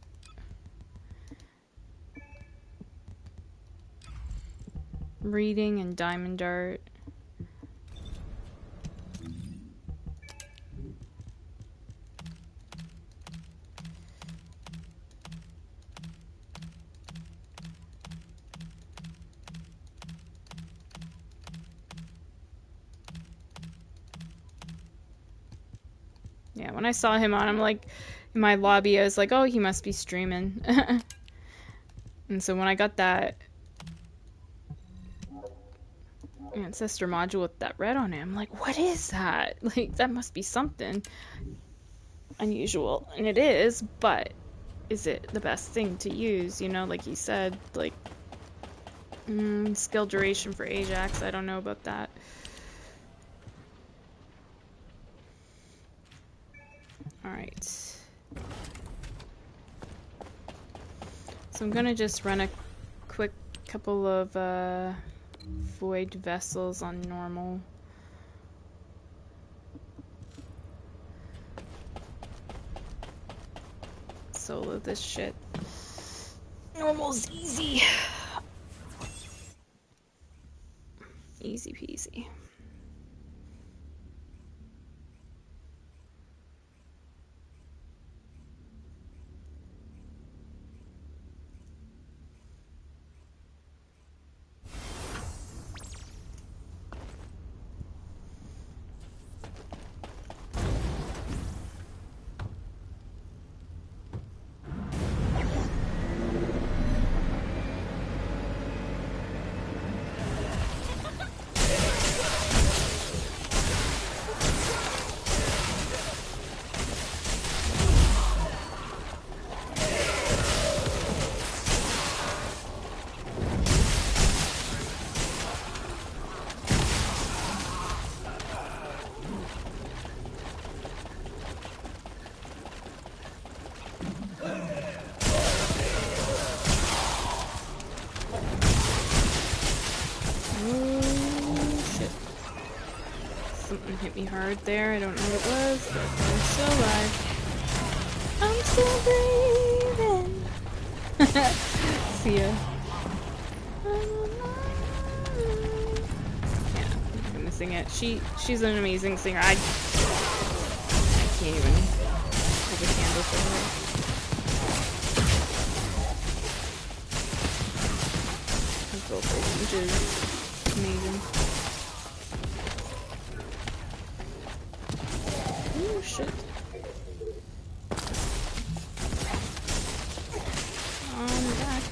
reading and Diamond Dart. Yeah, when I saw him on, I'm like, in my lobby, I was like, oh, he must be streaming. And so when I got that ancestor module with that red on it, I'm like, what is that? Like, that must be something unusual. And it is, but is it the best thing to use? You know, like you said, like, skill duration for Ajax, I don't know about that. Alright. So I'm gonna just run a quick couple of void vessels on normal. Solo this shit. Normal's easy. Easy peasy. Something hit me hard there. I don't know what it was, but I'm still alive. I'm still breathing. See ya. Yeah, I'm gonna sing it. She's an amazing singer. I can't even hold a candle for her. Her vocal range is amazing. Oh shit. On the back.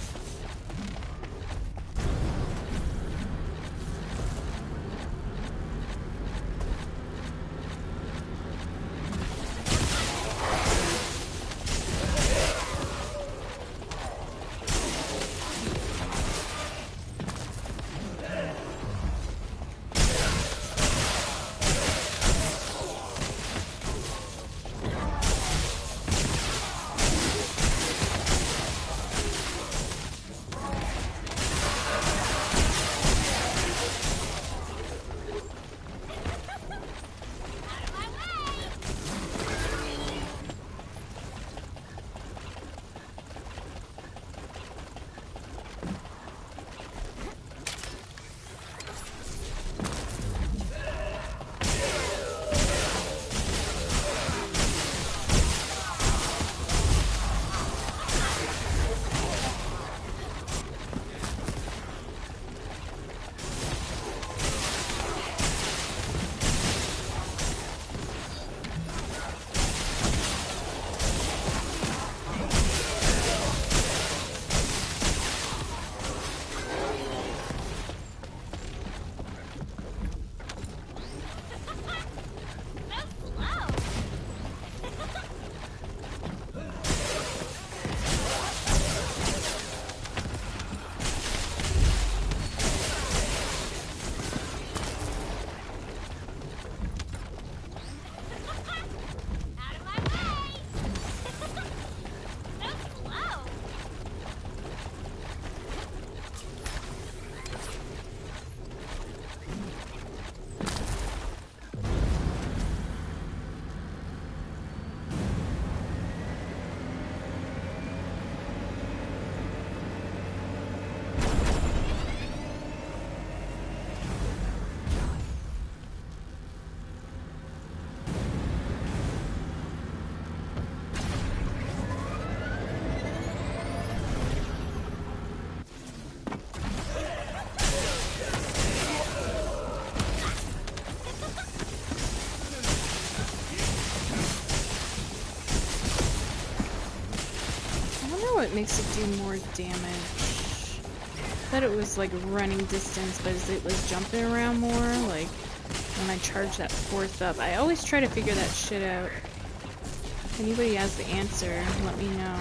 what makes it do more damage. I thought it was like running distance, but as it was jumping around more, like when I charge that fourth up. I always try to figure that shit out. If anybody has the answer, let me know.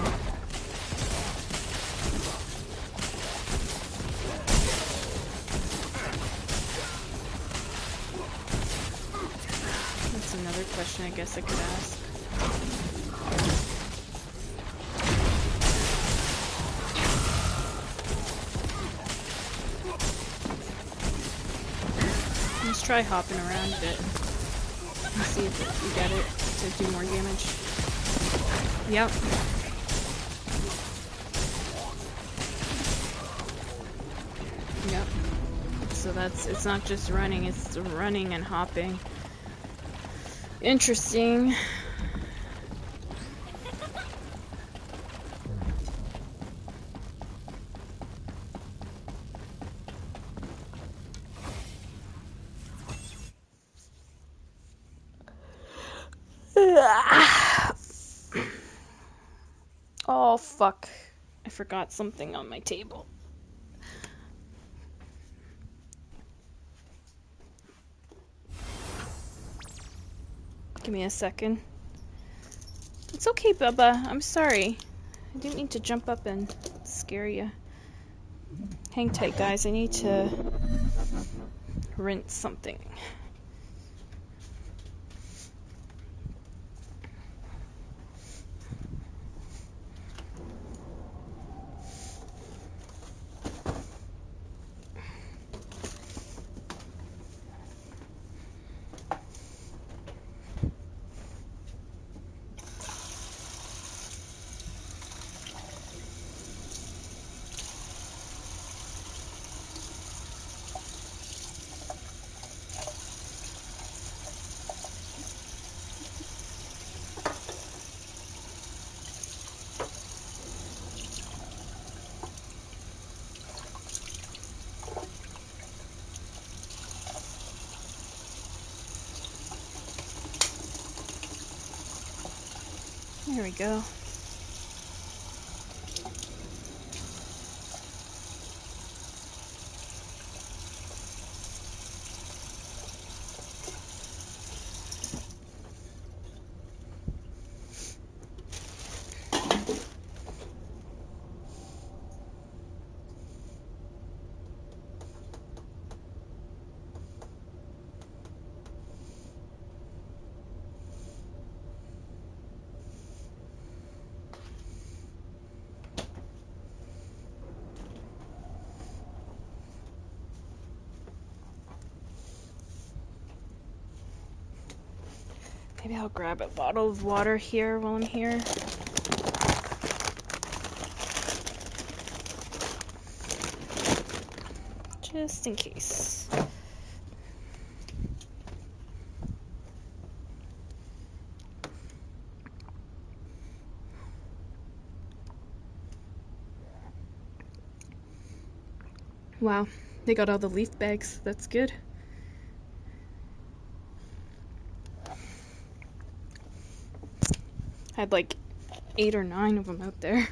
That's another question I guess I could ask. Let's try hopping around a bit and see if we get it to do more damage. Yep. Yep. So it's not just running, it's running and hopping. Interesting. Oh, fuck. I forgot something on my table. Give me a second. It's okay, Bubba. I'm sorry. I didn't mean to jump up and scare you. Hang tight, guys. I need to rinse something. There we go. Maybe I'll grab a bottle of water here while I'm here. Just in case. Wow, they got all the leaf bags. That's good. I had like 8 or 9 of them out there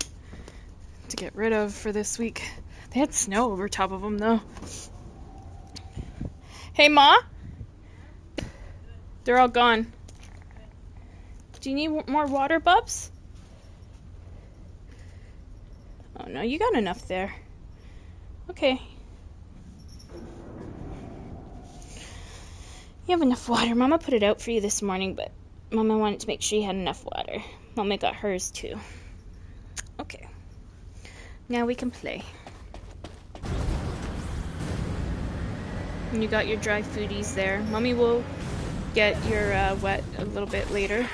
to get rid of for this week. They had snow over top of them though. Hey, Ma? They're all gone. Do you need more water, Bubs? Oh no, you got enough there. Okay. You have enough water. Mama put it out for you this morning, but Mama wanted to make sure you had enough water. Mama got hers too. Okay. Now we can play. And you got your dry foodies there. Mommy will get your wet a little bit later.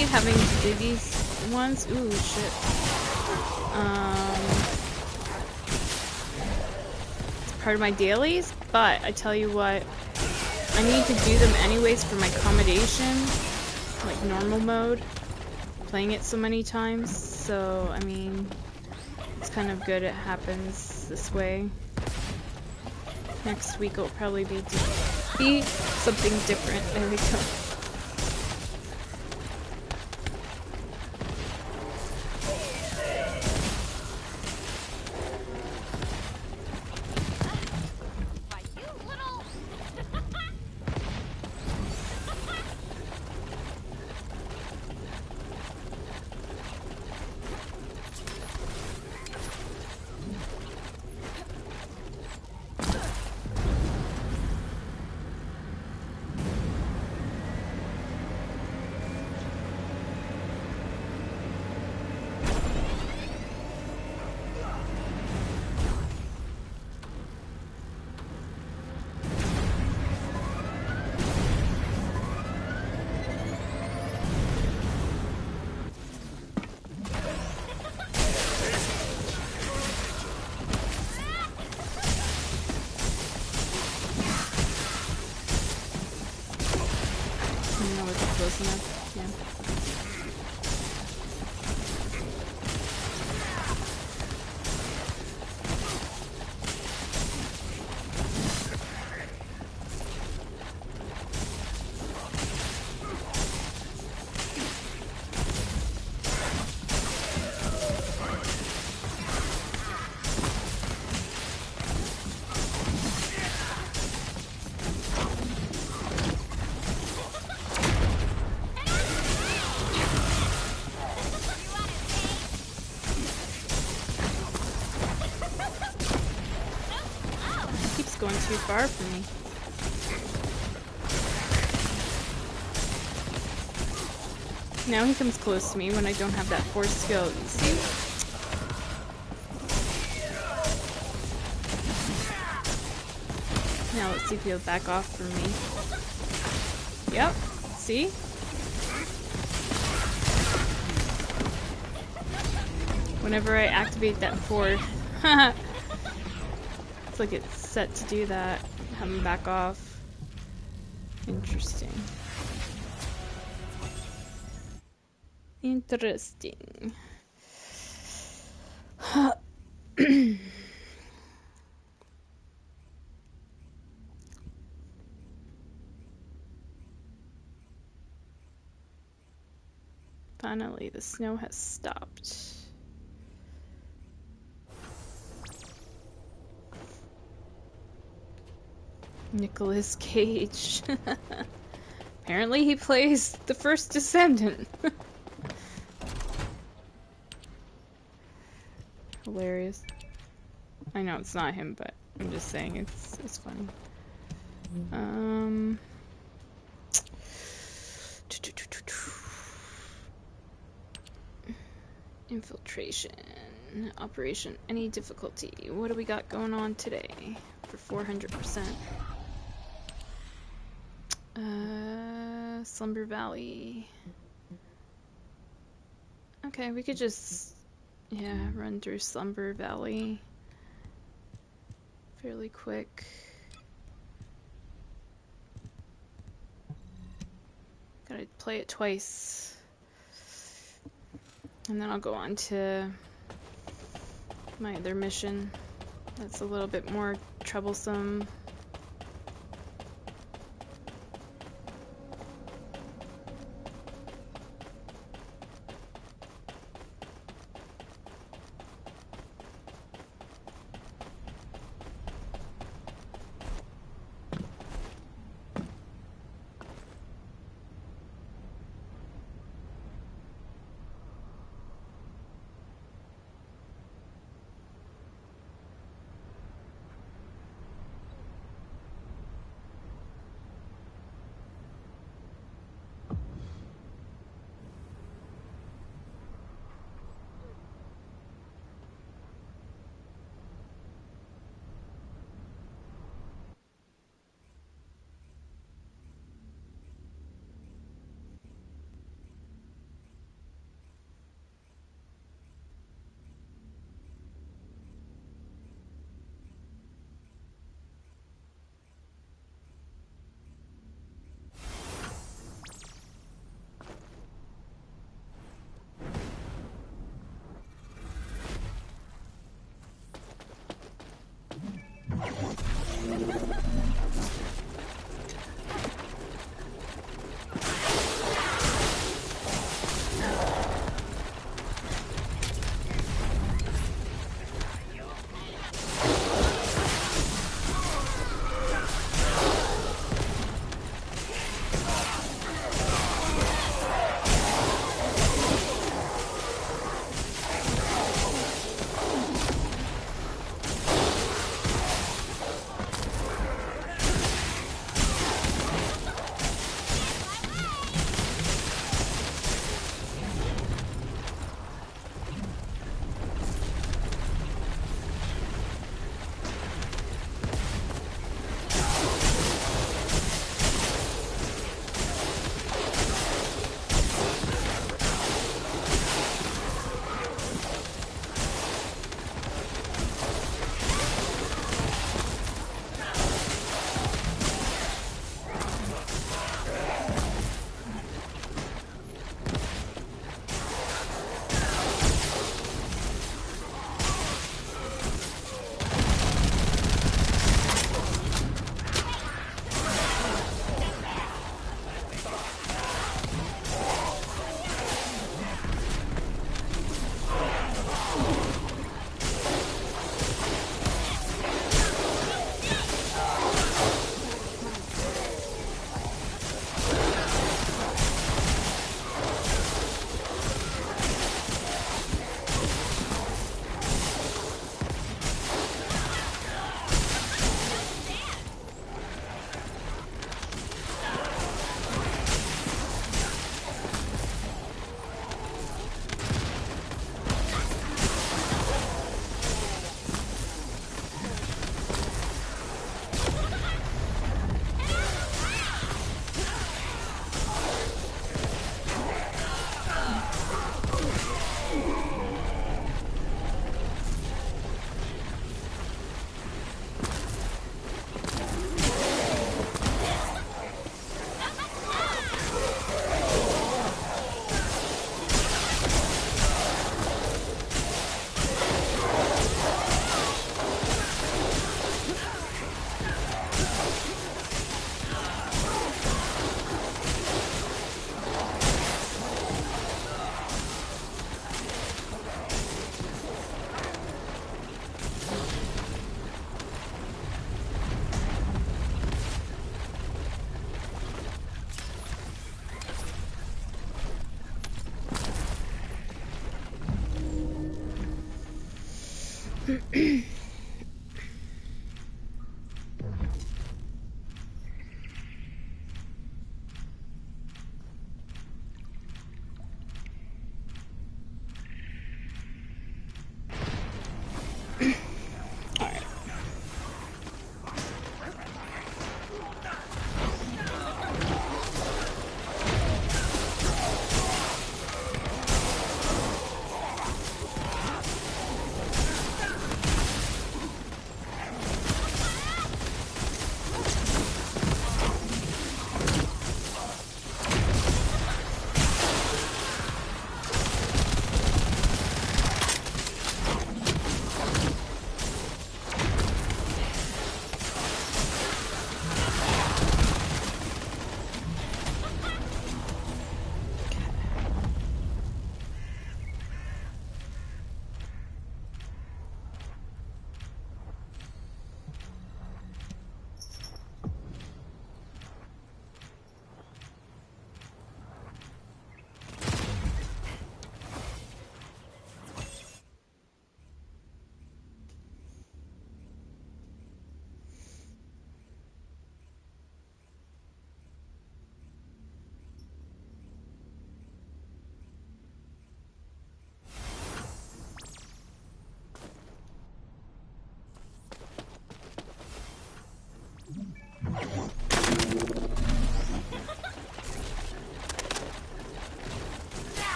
hate having to do these ones. Ooh, shit. It's part of my dailies, but I tell you what, I need to do them anyways for my accommodation, like normal mode, playing it so many times, so, I mean, it's kind of good it happens this way. Next week will probably be something different. There we go. Close enough, yeah. Going too far for me. Now he comes close to me when I don't have that force skill, you see? Now let's see if he'll back off from me. Yep, see? Whenever I activate that force, it's like it's set to do that. Have him back off. Interesting. Interesting. Finally, the snow has stopped. Nicolas Cage. Apparently he plays the first Descendant. Hilarious. I know it's not him, but I'm just saying it's funny. Infiltration. Operation. Any difficulty. What do we got going on today for 400%? Slumber Valley. Okay, we could just, yeah, run through Slumber Valley fairly quick. Gotta play it twice. And then I'll go on to my other mission. That's a little bit more troublesome.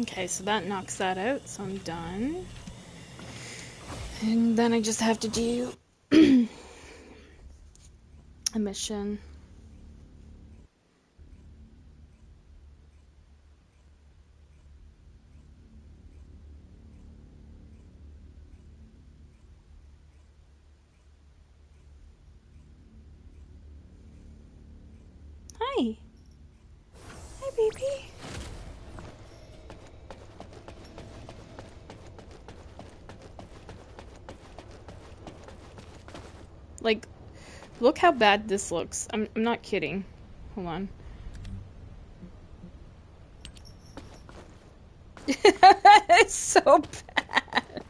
Okay, so that knocks that out, so I'm done. And then I just have to do a mission. Hi. Hi, baby. Like, look how bad this looks. I'm not kidding. Hold on. It's so bad.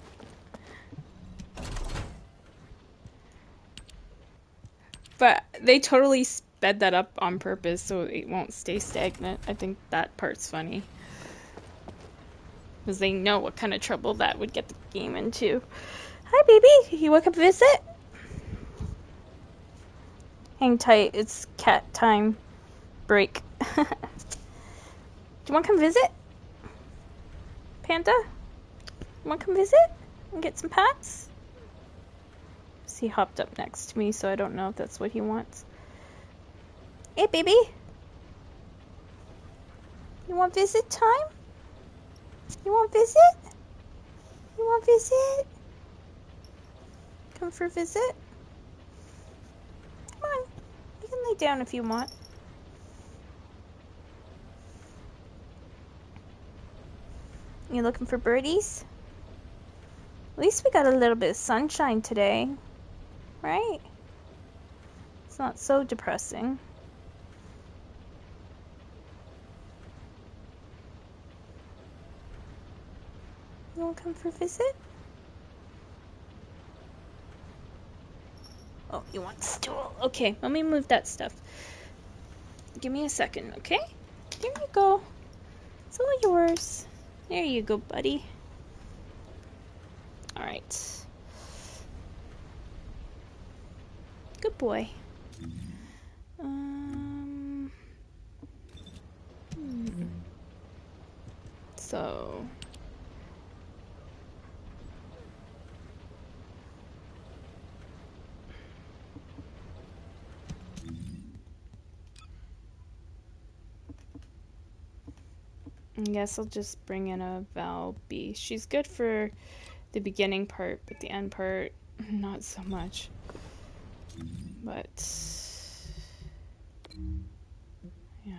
But they totally sped that up on purpose so it won't stay stagnant. I think that part's funny. Because they know what kind of trouble that would get the game into. Hi, baby. You want to come visit? Hang tight. It's cat time break. Do you want to come visit? Panda? You want to come visit and get some pats? He hopped up next to me, so I don't know if that's what he wants. Hey, baby. You want visit time? You want visit? You want visit? Come for a visit? Come on. You can lay down if you want. You looking for birdies? At least we got a little bit of sunshine today, right? It's not so depressing. You want to come for a visit? Oh, you want stool? Okay, let me move that stuff. Give me a second, okay? Here you go. It's all yours. There you go, buddy. Alright. Good boy. So... I guess I'll just bring in a Val B. She's good for the beginning part, but the end part, not so much. But... yeah.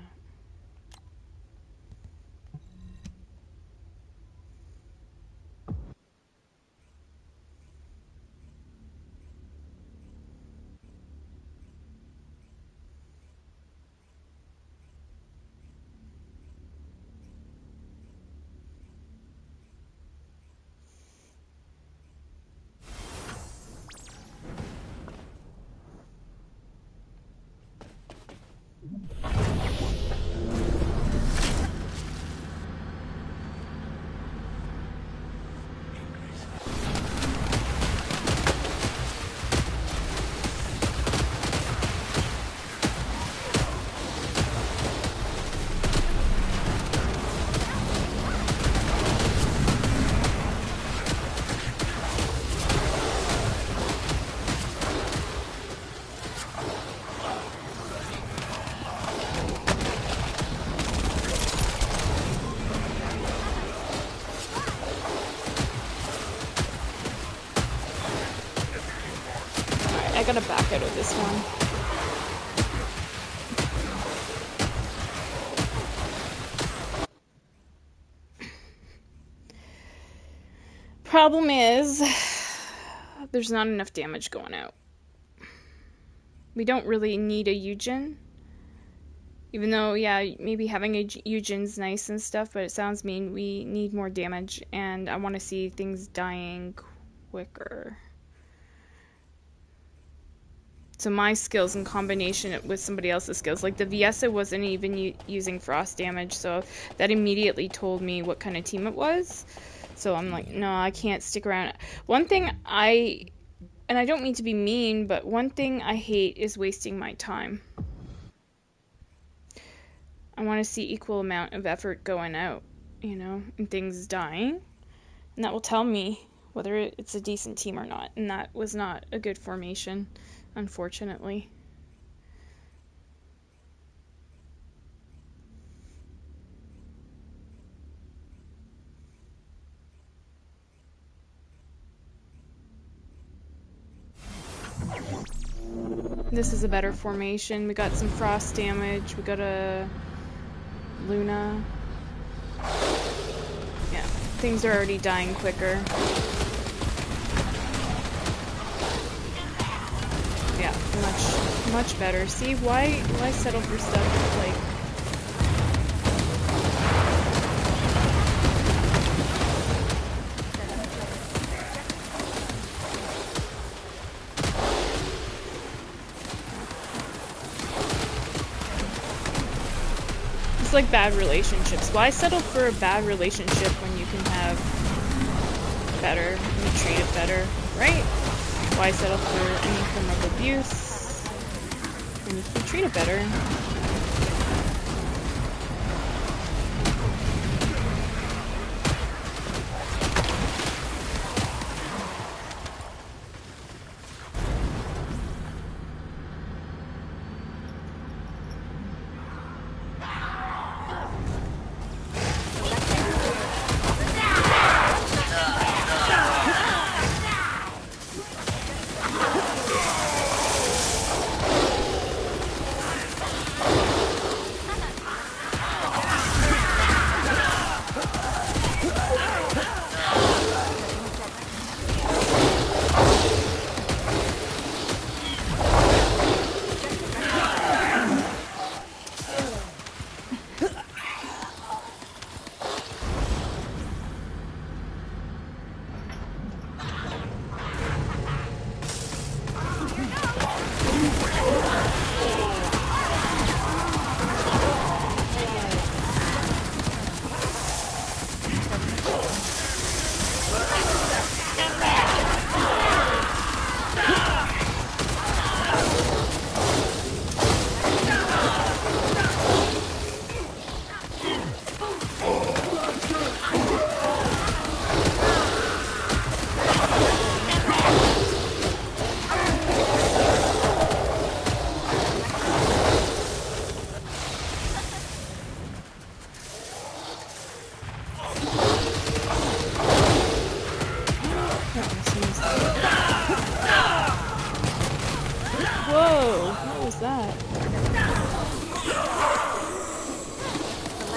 Alright, I gotta back out of this one. Problem is, there's not enough damage going out. We don't really need a Eugen. Even though, yeah, maybe having a Eugen's nice and stuff, but it sounds mean. We need more damage, and I want to see things dying quicker. So my skills in combination with somebody else's skills, like the Viessa wasn't even using frost damage, so that immediately told me what kind of team it was. So I'm like, no, I can't stick around. One thing and I don't mean to be mean, but one thing I hate is wasting my time. I want to see equal amount of effort going out. you know, and things dying. And that will tell me whether it's a decent team or not. And that was not a good formation, unfortunately. This is a better formation. We got some frost damage. We got a Luna. Yeah, things are already dying quicker. Yeah, much better. See, why settle for stuff like... It's like bad relationships. Why settle for a bad relationship when you can have better, and you treat it better, right? Why settle for any form of abuse when you can treat it better? Whoa, what was that?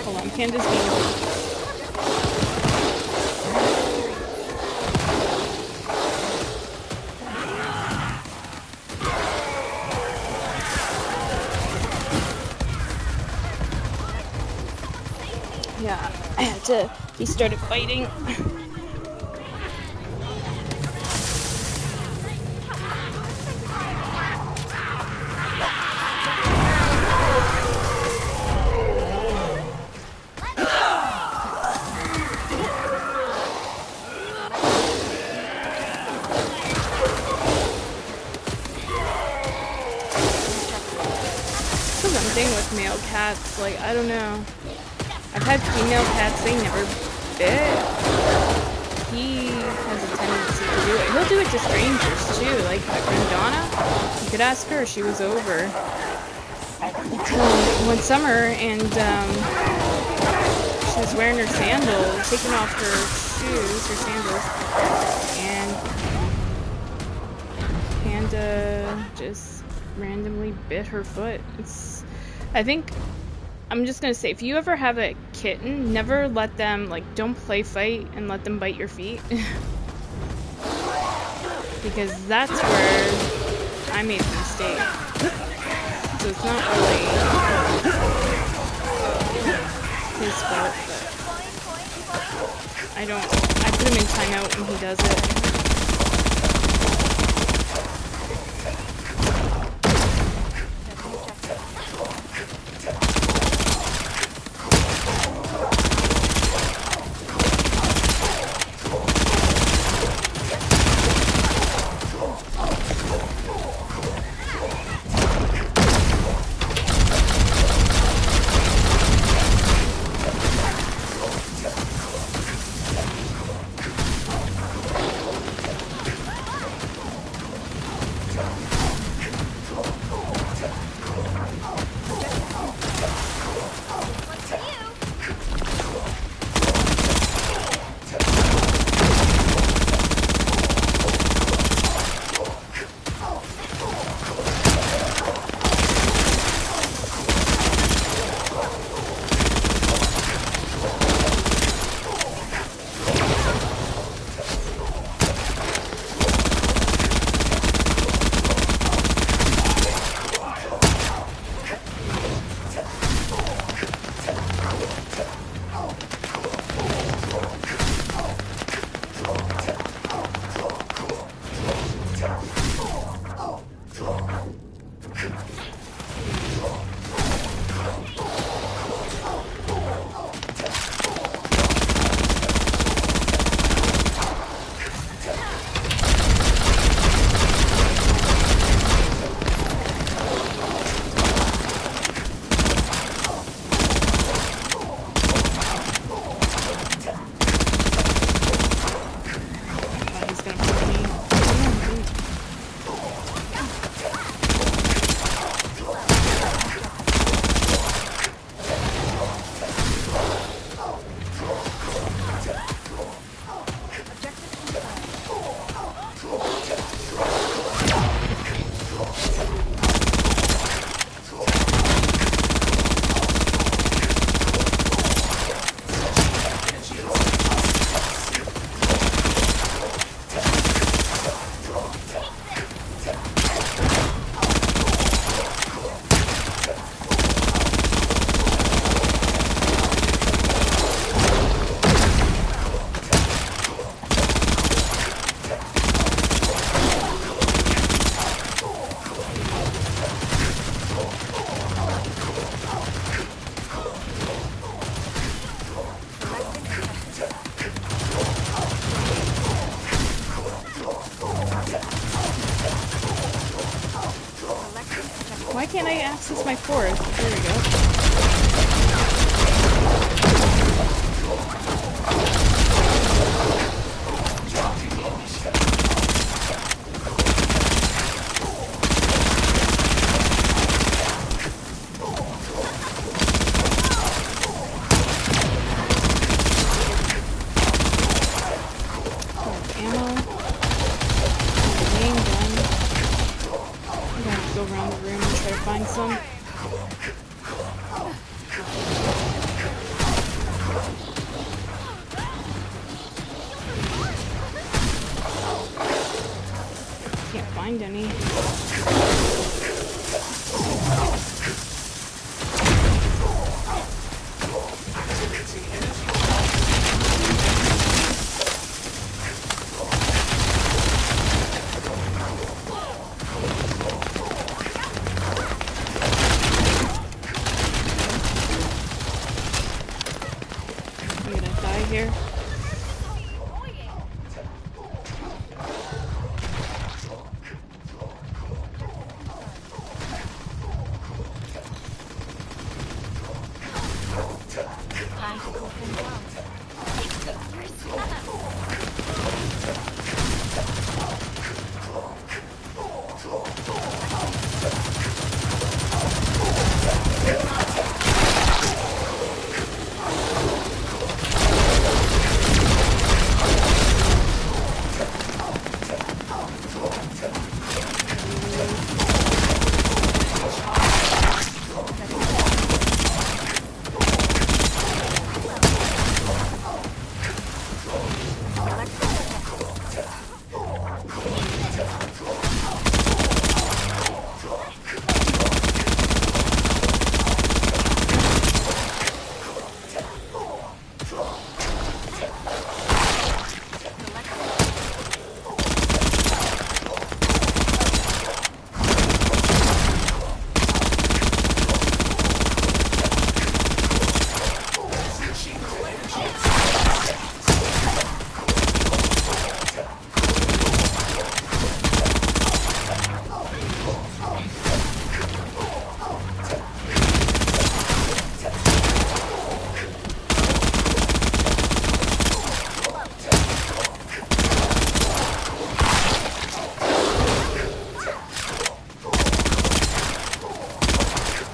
Hold on, Panda's being... Yeah, I had to... He started fighting. That's one thing with male cats, like, I don't know. I've had female cats, they never bit. He has a tendency to do it. He'll do it to strangers, too. Like, my friend Donna, you could ask her, she was over one summer, and, she was wearing her sandals, taking off her shoes, her sandals, and Panda just randomly bit her foot. I think, I'm just gonna say, if you ever have a kitten, never let them, like, don't play fight and let them bite your feet. Because that's where I made a mistake. So it's not really his fault, but I put him in timeout when he does it. can't I access my fourth? There we go. Ammo. Main gun. I'm gonna have to go around the room and try to find some. Can't find any. I'm gonna die here.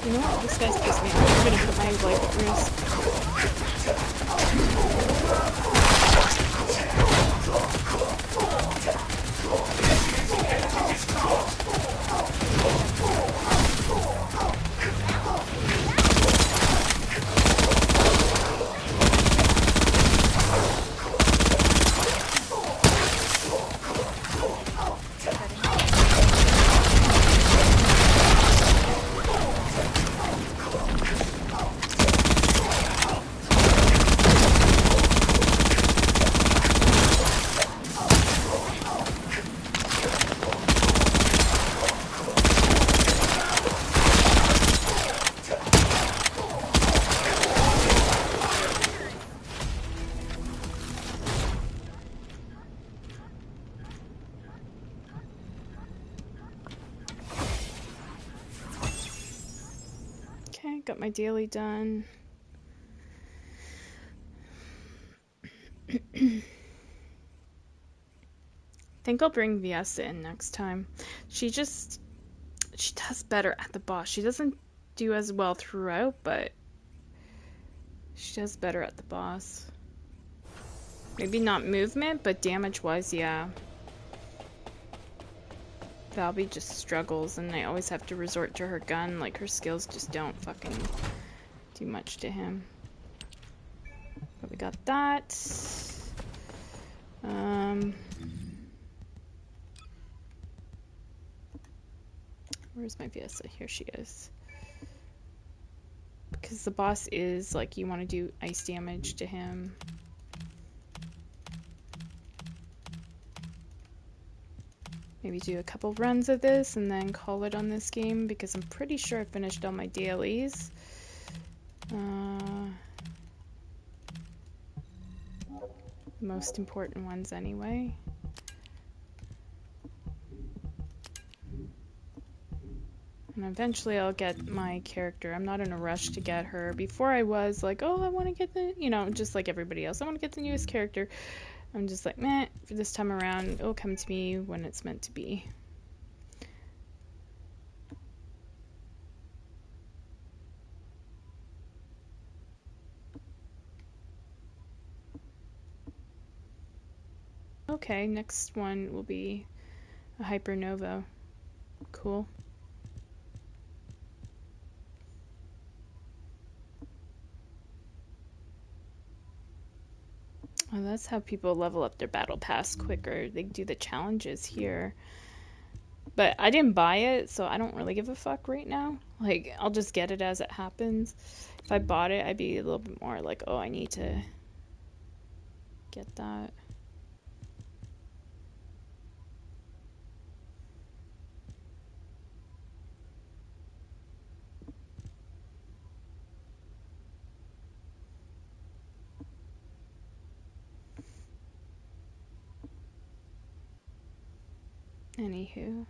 You know what? This guy's pissed me off. I'm gonna put my life at risk. Okay, got my daily done. Think I'll bring Viesta in next time. She does better at the boss. She doesn't do as well throughout, but she does better at the boss. Maybe not movement, but damage-wise, yeah. Valby just struggles, and I always have to resort to her gun. Like, her skills just don't fucking do much to him. But we got that. Where's my Viesta? Here she is. Because the boss is, like, you want to do ice damage to him. Maybe do a couple runs of this and then call it on this game, because I'm pretty sure I finished all my dailies. Most important ones anyway. And eventually I'll get my character. I'm not in a rush to get her. Before I was like, oh, I want to get the, you know, just like everybody else, I want to get the newest character. I'm just like, meh, for this time around, it'll come to me when it's meant to be. Okay, next one will be a hypernova. Cool. Well, that's how people level up their battle pass quicker. They do the challenges here. But I didn't buy it, so I don't really give a fuck right now. Like, I'll just get it as it happens. If I bought it, I'd be a little bit more like, oh, I need to get that. Anywho.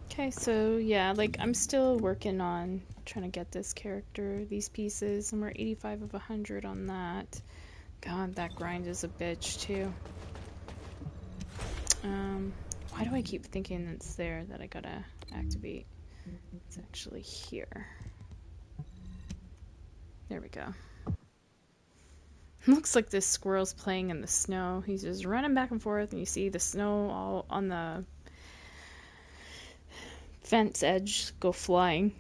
Okay, so yeah, like I'm still working on trying to get this character, these pieces, and we're 85 of 100 on that. God, that grind is a bitch too. Why do I keep thinking it's there that I gotta activate? It's actually here. There we go. Looks like this squirrel's playing in the snow. He's just running back and forth, and you see the snow all on the fence edge go flying.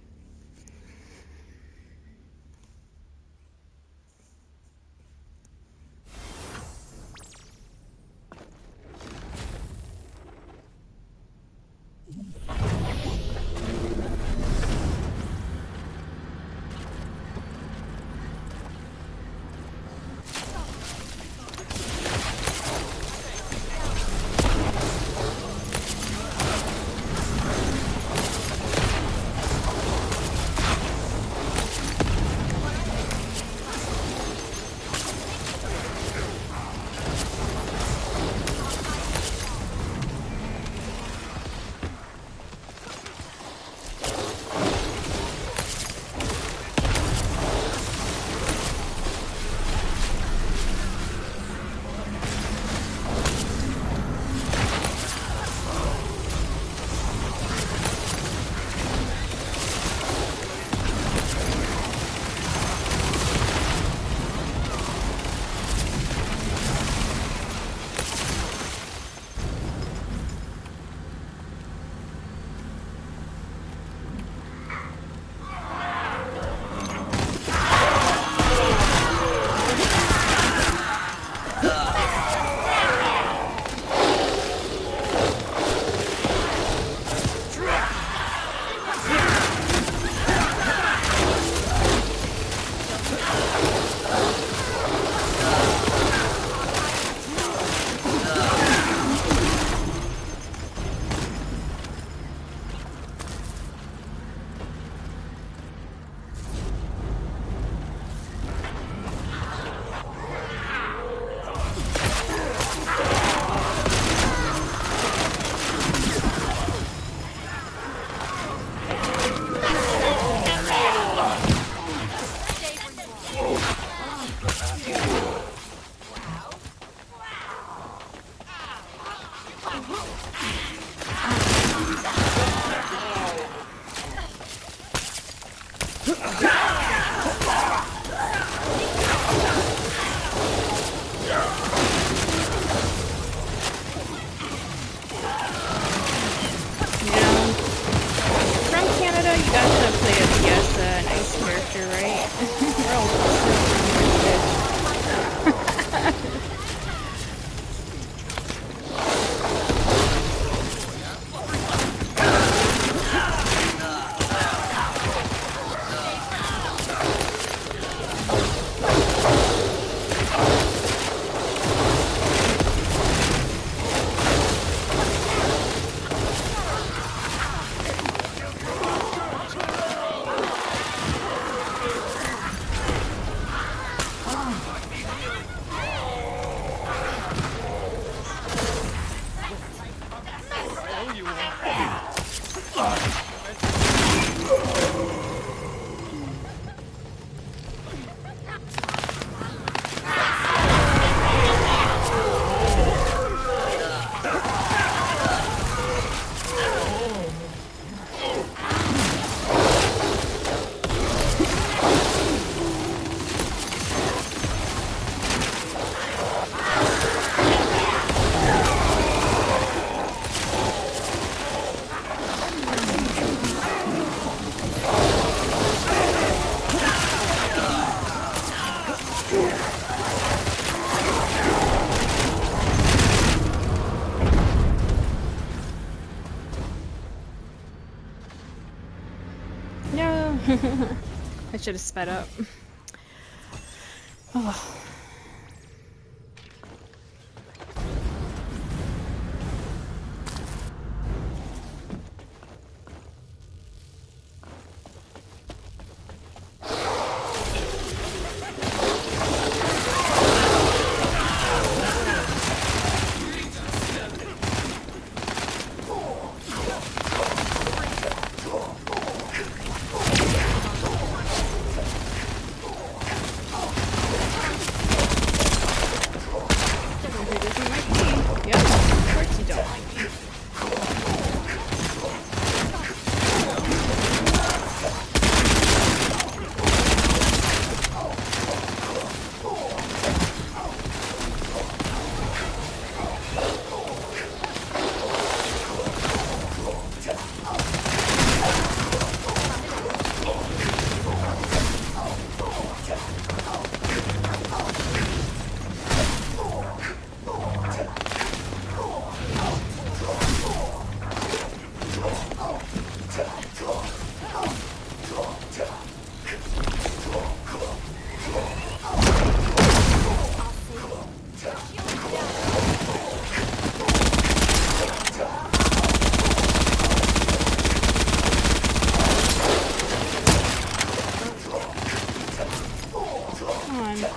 should have sped up. Oh.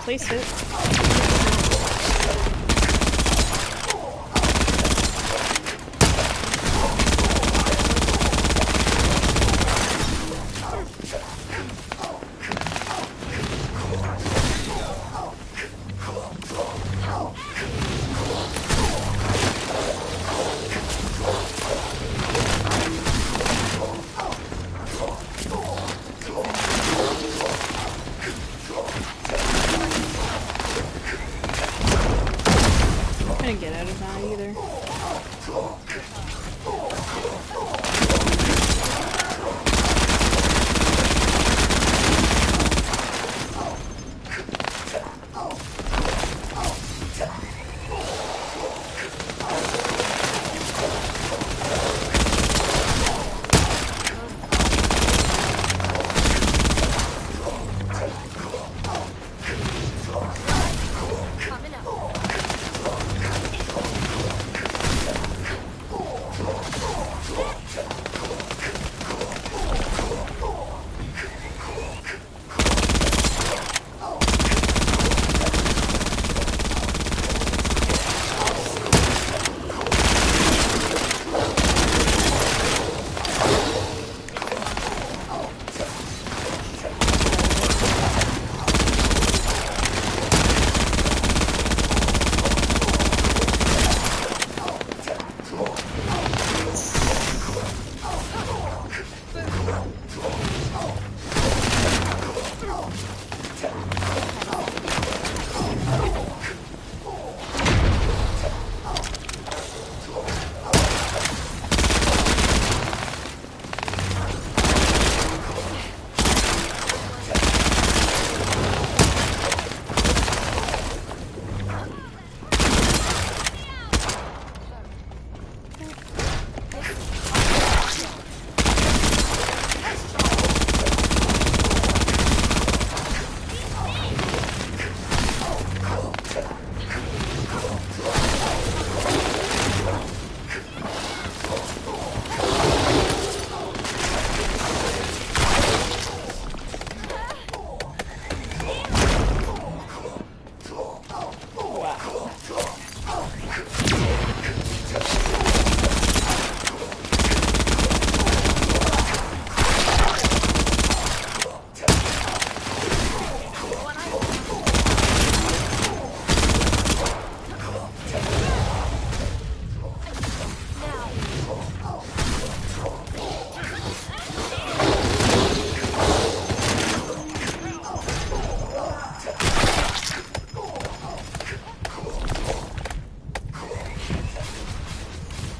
Place it. I didn't get out of that either.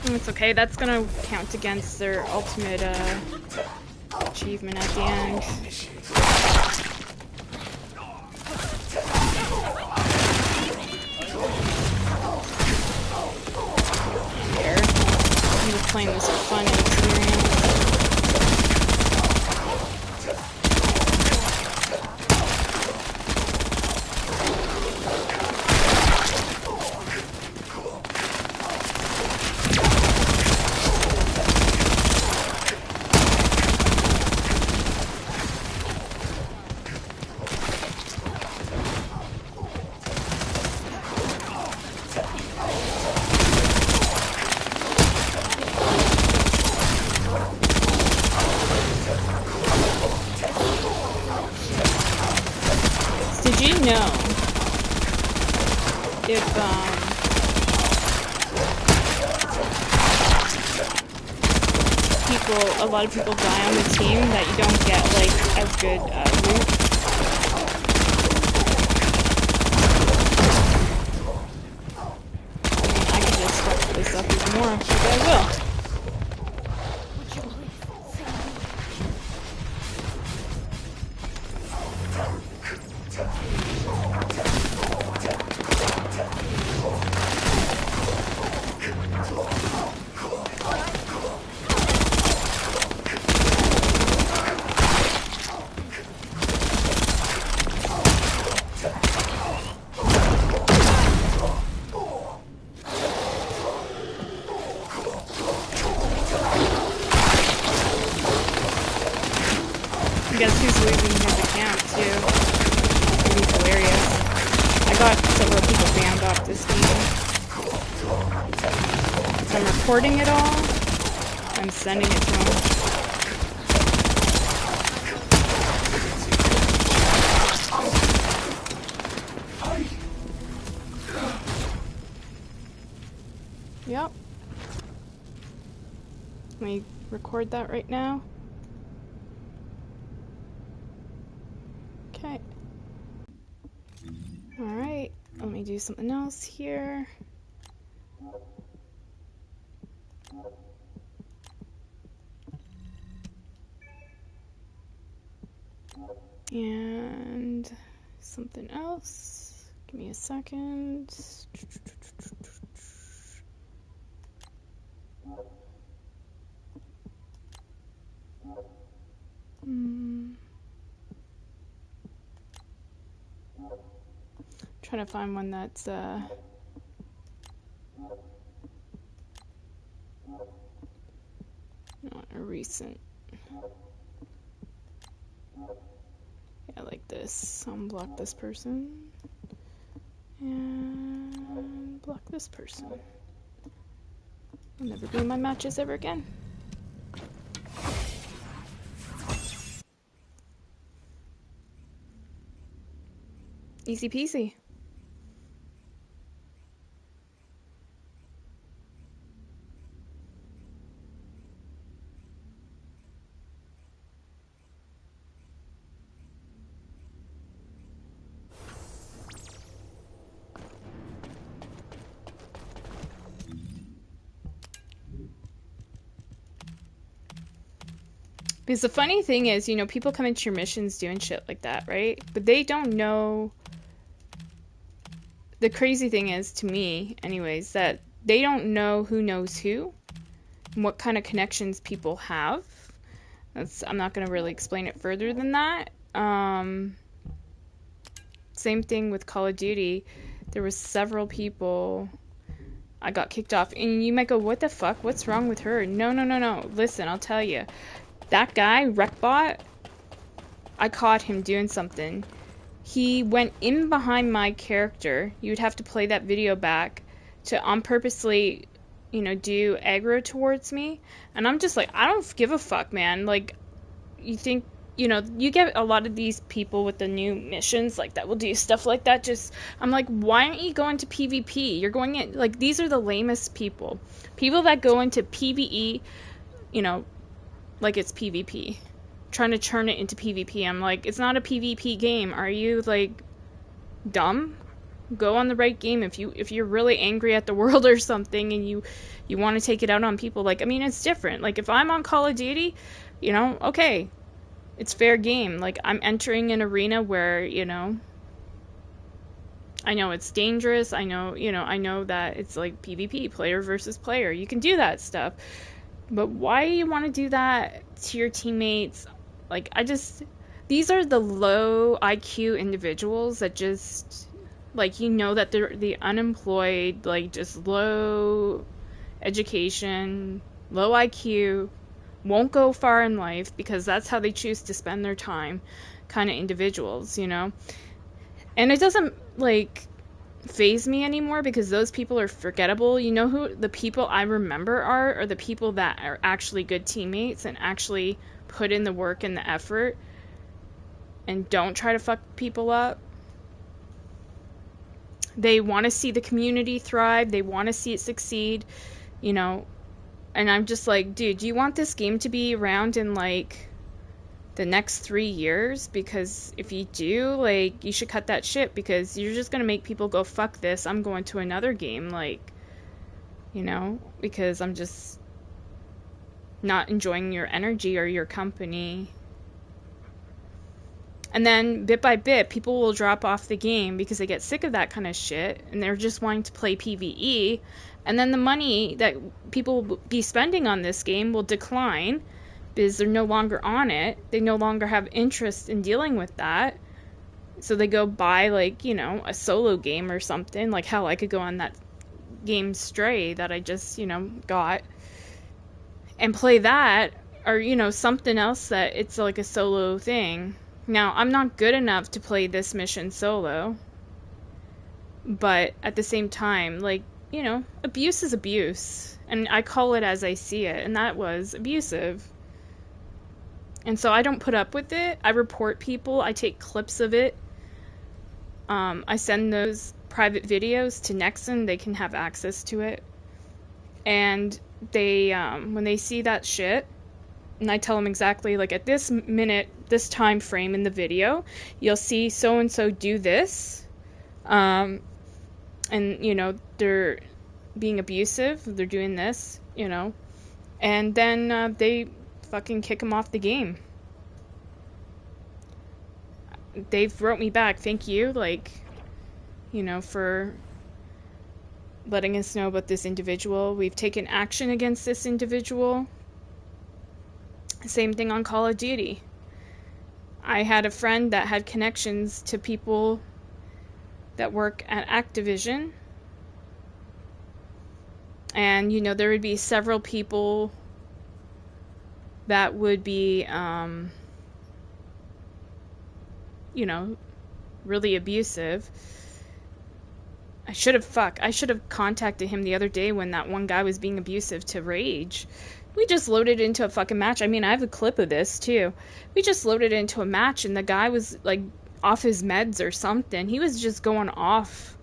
It's okay, that's gonna count against their ultimate achievement at the end. Here. I'm just playing this for fun and experience. know if a lot of people die on the team that you don't get like as good loot. I could just fuck this up even more, but I will. Guess who's losing his account too? Pretty hilarious. I got several people banned off this game. I'm recording it all. I'm sending it to them. Yep. Let me record that right now. Okay. Alright, let me do something else here. And something else. Give me a second. Trying to find one that's not a recent. Yeah, like this. Unblock this person. And block this person. I'll never be in my matches ever again. Easy peasy. Because the funny thing is, you know, people come into your missions doing shit like that, right? But they don't know. The crazy thing is, to me, anyways, that they don't know who knows who and what kind of connections people have. I'm not going to really explain it further than that. Same thing with Call of Duty. There was several people I got kicked off. And you might go, what the fuck? What's wrong with her? No. Listen, I'll tell you. That guy, Wreckbot, I caught him doing something. He went in behind my character. You would have to play that video back to purposely, you know, do aggro towards me. And I'm just like, I don't give a fuck, man. Like, you think, you know, you get a lot of these people with the new missions, like, that will do stuff like that. Just, I'm like, why aren't you going to PvP? You're going in, like, these are the lamest people. People that go into PvE, you know, like it's PvP. Trying to turn it into PvP. I'm like, it's not a PvP game. Are you, like, dumb? Go on the right game. If you're really angry at the world or something and you want to take it out on people, like, I mean, it's different. Like, if I'm on Call of Duty, you know, okay, it's fair game. Like, I'm entering an arena where, you know, I know it's dangerous. I know, you know, I know that it's like PvP, player versus player. You can do that stuff. But why you want to do that to your teammates? Like, these are the low IQ individuals that just, like, you know that they're the unemployed, like, just low education, low IQ, won't go far in life because that's how they choose to spend their time kind of individuals, you know? And it doesn't, like, phase me anymore because those people are forgettable. You know who the people I remember are the people that are actually good teammates and actually put in the work and the effort and don't try to fuck people up. They want to see the community thrive. They want to see it succeed, you know. And I'm just like, dude, do you want this game to be around in like the next 3 years? Because if you do, like, you should cut that shit, because you're just gonna make people go, fuck this, I'm going to another game, like, you know, because I'm just not enjoying your energy or your company. And then bit by bit, people will drop off the game because they get sick of that kind of shit and they're just wanting to play PvE. And then the money that people will be spending on this game will decline because they're no longer on it. They no longer have interest in dealing with that. So they go buy, like, you know, a solo game or something. Like, hell, I could go on that game Stray that I just, you know, got and play that, or, you know, something else that it's like a solo thing. Now, I'm not good enough to play this mission solo, but at the same time, like, you know, abuse is abuse, and I call it as I see it, and that was abusive. And so I don't put up with it. I report people. I take clips of it. I send those private videos to Nexon. They can have access to it. And they, when they see that shit, and I tell them exactly, like, at this minute, this time frame in the video, you'll see so-and-so do this. And, you know, they're being abusive. They're doing this, you know. And then they fucking kick them off the game. They've wrote me back, thank you, like, you know, for letting us know about this individual. We've taken action against this individual. Same thing on Call of Duty. I had a friend that had connections to people that work at Activision. And, you know, there would be several people that would be, you know, really abusive. I should have contacted him the other day when that one guy was being abusive to Rage. We just loaded into a fucking match. I mean, I have a clip of this too. We just loaded into a match and the guy was like off his meds or something. He was just going off,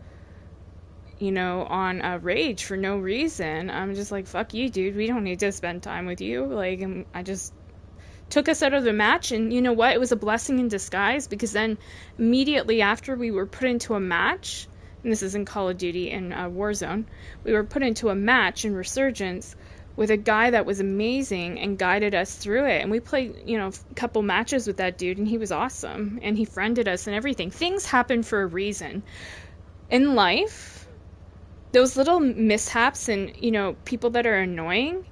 you know, on Rage for no reason. I'm just like, fuck you, dude. We don't need to spend time with you. Like, and I just took us out of the match, and you know what? It was a blessing in disguise, because then immediately after we were put into a match, and this is in Call of Duty and Warzone, we were put into a match in Resurgence with a guy that was amazing and guided us through it. And we played, you know, a couple matches with that dude, and he was awesome, and he friended us and everything. Things happen for a reason. In life, those little mishaps and, you know, people that are annoying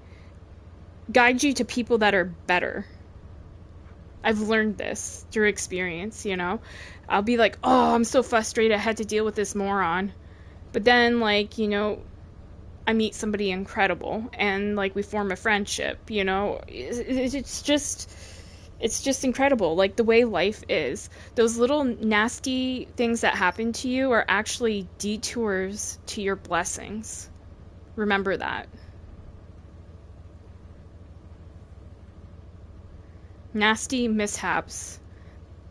guide you to people that are better. I've learned this through experience, you know. I'll be like, oh, I'm so frustrated, I had to deal with this moron. But then, like, you know, I meet somebody incredible, and, like, we form a friendship, you know. It's just incredible, like, the way life is. Those little nasty things that happen to you are actually detours to your blessings. Remember that. Nasty mishaps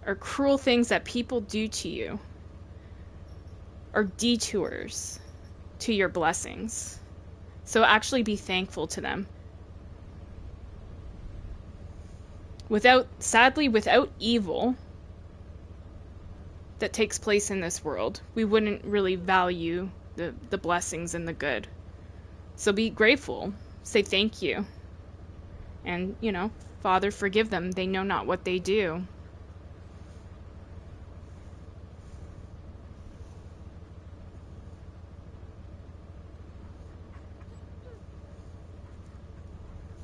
or cruel things that people do to you are detours to your blessings. So actually be thankful to them. Sadly, without evil that takes place in this world, we wouldn't really value the blessings and the good. So be grateful. Say thank you. And, you know, Father, forgive them. They know not what they do.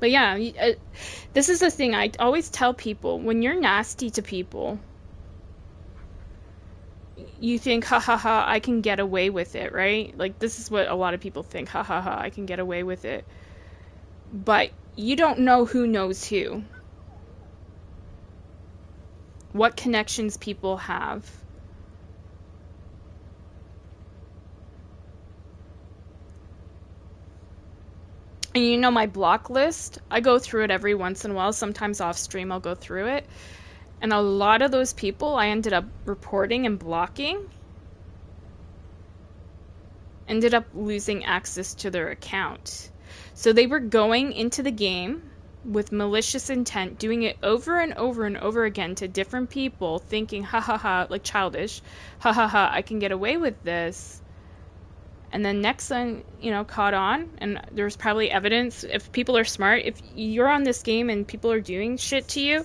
But yeah, this is the thing I always tell people. When you're nasty to people, you think, ha ha ha, I can get away with it, right? Like, this is what a lot of people think, ha ha ha, I can get away with it. But you don't know who knows who. What connections people have. And you know my block list? I go through it every once in a while. Sometimes off stream I'll go through it. And a lot of those people I ended up reporting and blocking. ended up losing access to their account. So they were going into the game with malicious intent, doing it over and over and over again to different people, thinking, ha ha ha, like childish, ha ha ha, I can get away with this. And then Nexon, you know, caught on, and there's probably evidence. If people are smart, if you're on this game and people are doing shit to you,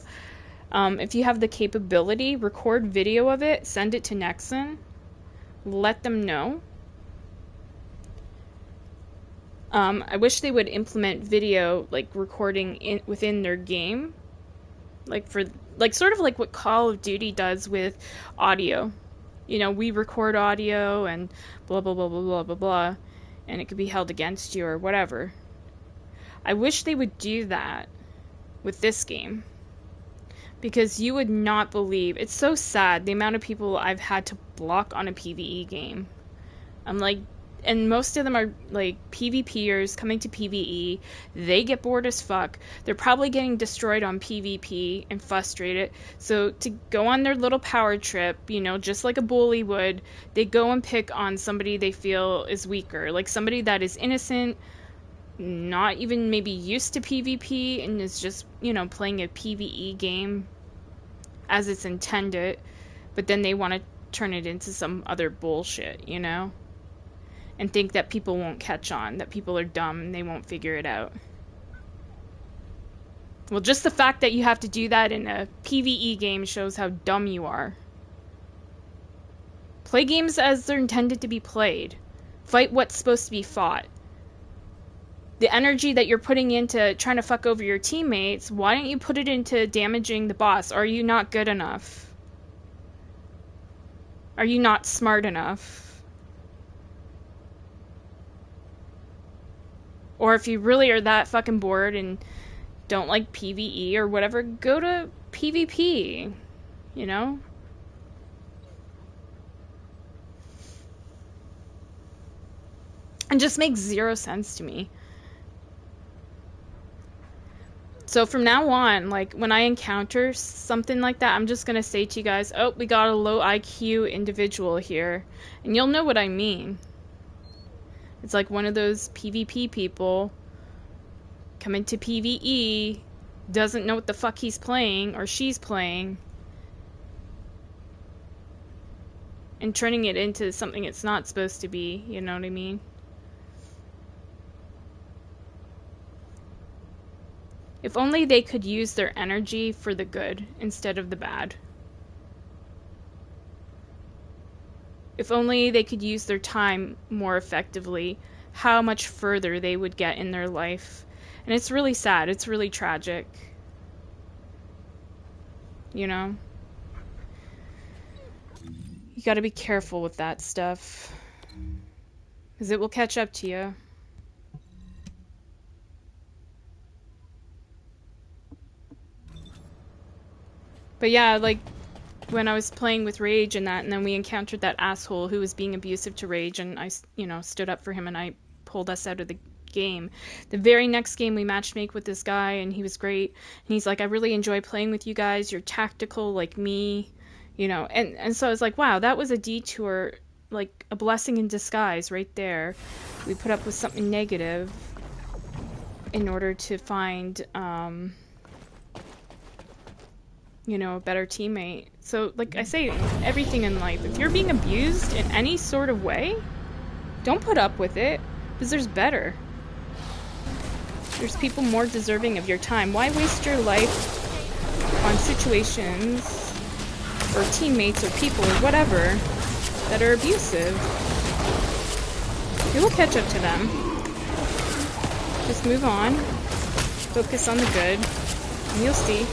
if you have the capability, record video of it, send it to Nexon, let them know. I wish they would implement video, like recording within their game, like sort of like what Call of Duty does with audio. You know, we record audio and blah blah blah blah blah blah blah, and it could be held against you or whatever. I wish they would do that with this game, because you would not believe. It's so sad the amount of people I've had to block on a PvE game. I'm like, and most of them are like PvPers coming to PvE. They get bored as fuck. They're probably getting destroyed on PvP and frustrated. So to go on their little power trip, you know, just like a bully would, they go and pick on somebody they feel is weaker, like somebody that is innocent, not even maybe used to PvP, and is just, you know, playing a PvE game as it's intended, but then they want to turn it into some other bullshit, you know? And think that people won't catch on, that people are dumb and they won't figure it out. Well, just the fact that you have to do that in a PvE game shows how dumb you are. Play games as they're intended to be played. Fight what's supposed to be fought. The energy that you're putting into trying to fuck over your teammates, why don't you put it into damaging the boss? Are you not good enough? Are you not smart enough? Or if you really are that fucking bored and don't like PvE or whatever, go to PvP, you know? It just makes zero sense to me. So from now on, like, when I encounter something like that, I'm just gonna say to you guys, oh, we got a low IQ individual here. And you'll know what I mean. It's like one of those PvP people coming to PvE, doesn't know what the fuck he's playing or she's playing, and turning it into something it's not supposed to be, you know what I mean? If only they could use their energy for the good instead of the bad. If only they could use their time more effectively, how much further they would get in their life. And it's really sad. It's really tragic. You know? You gotta be careful with that stuff, because it will catch up to you. But yeah, like, when I was playing with Rage and that, and then we encountered that asshole who was being abusive to Rage, and I, you know, stood up for him and I pulled us out of the game. The very next game we matchmake with this guy, and he was great. And he's like, I really enjoy playing with you guys. You're tactical like me, you know. And so I was like, wow, that was a detour, like a blessing in disguise right there. We put up with something negative in order to find, you know, a better teammate. So, like I say, everything in life, if you're being abused in any sort of way, don't put up with it, because there's better. There's people more deserving of your time. Why waste your life on situations or teammates or people or whatever that are abusive? It will catch up to them. Just move on. Focus on the good, and you'll see.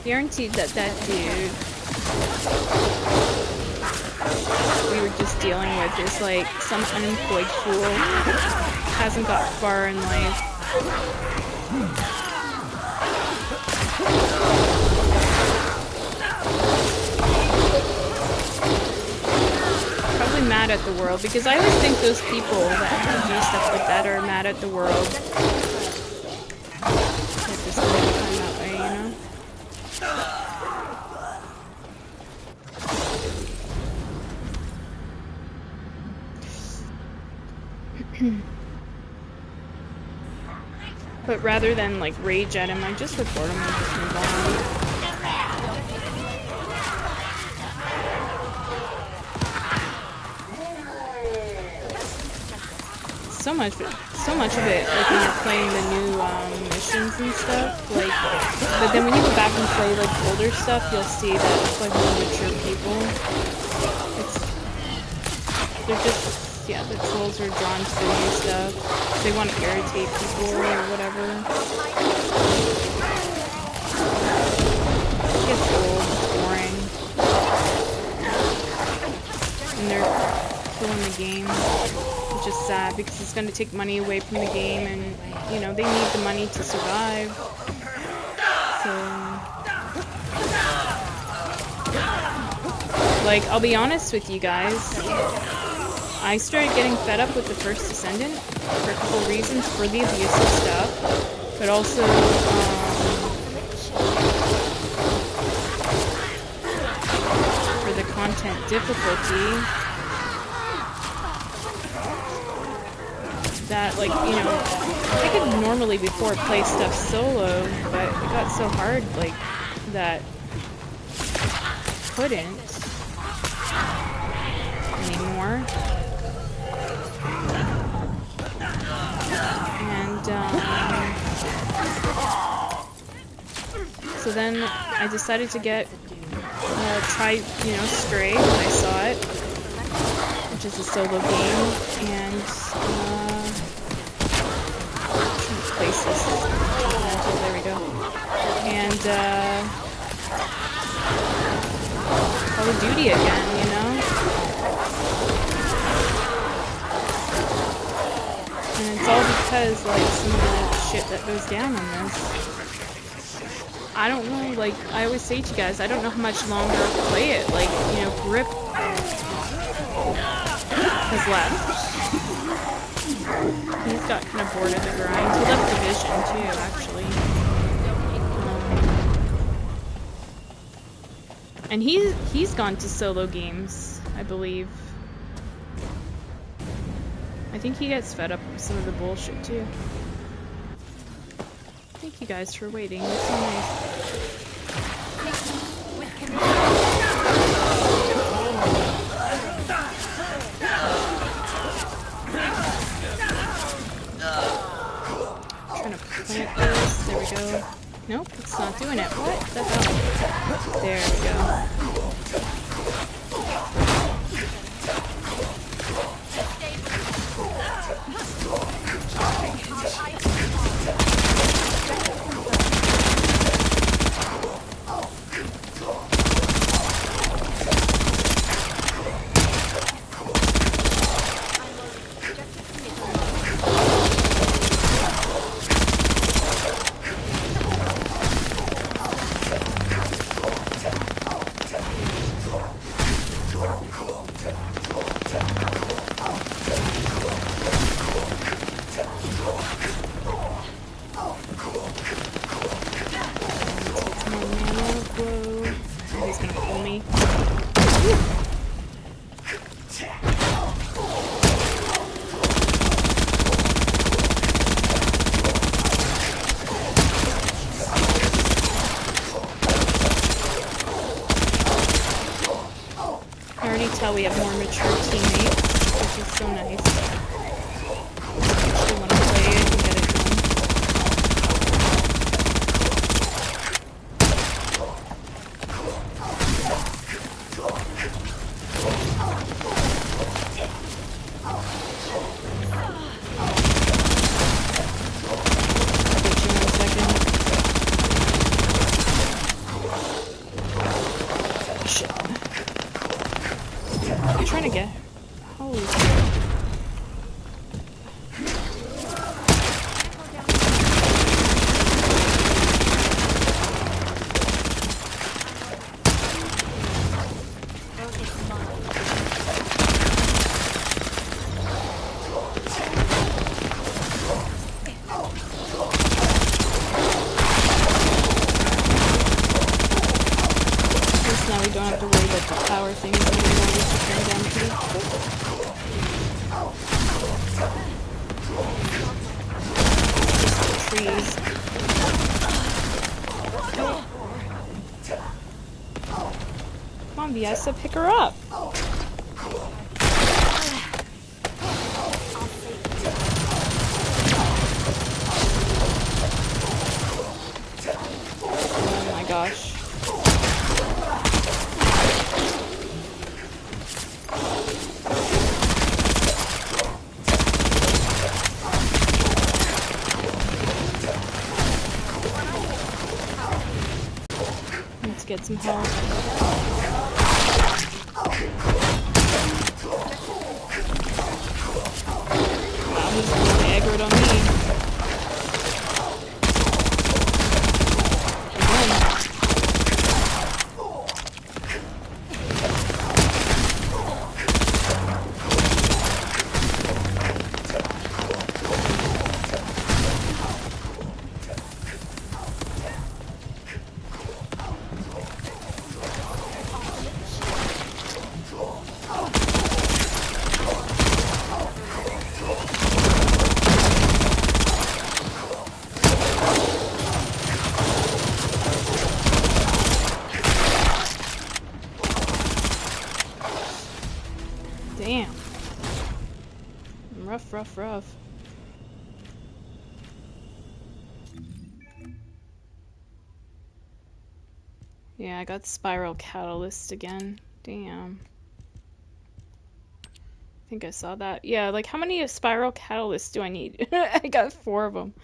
Guaranteed that dude we were just dealing with is like some unemployed fool, hasn't got far in life. Probably mad at the world, because I always think those people that do stuff like that are mad at the world. That just live time that way, you know? But rather than like rage at him, I just report him and just move on. So much of it, like when you're playing the new missions and stuff, like, but then when you go back and play like older stuff, you'll see that it's like more mature people. They're just, yeah, the trolls are drawn to the new stuff. They want to irritate people or whatever. It gets old, it's boring. And they're killing the game, which is sad because it's going to take money away from the game, and, you know, they need the money to survive. So, like, I'll be honest with you guys. I started getting fed up with the First Descendant for a couple reasons, for the abusive stuff, but also for the content difficulty. That, like, you know, I could normally before play stuff solo, but it got so hard, like, that I couldn't anymore. And, so then I decided to try, you know, Stray when I saw it, which is a solo game, and, trying to place this. Oh, there we go. And, Call of Duty again, you know? And it's all because, like, some of the shit that goes down on this. I don't know, like, I always say to you guys, I don't know how much longer I'll play it. Like, you know, Grip has left. He's got kind of bored of the grind. He left Division, too, actually. And he's gone to solo games, I believe. I think he gets fed up with some of the bullshit, too. Thank you guys for waiting. It's so nice. Trying to plant this. There we go. Nope, it's not doing it. What the hell? There we go. We have more mature teammates, which is so nice. Actually want to play it and get it done. I'll get you in a second. power things that we managed to turn down pretty quick. Trees. Come on, Viesa, pick her up. Oh my gosh. Let's get some help. Wow, he's really aggroed on me. Damn. Rough, rough, rough. Yeah, I got Spiral Catalyst again. Damn. I think I saw that. Yeah, like how many Spiral Catalysts do I need? I got 4 of them.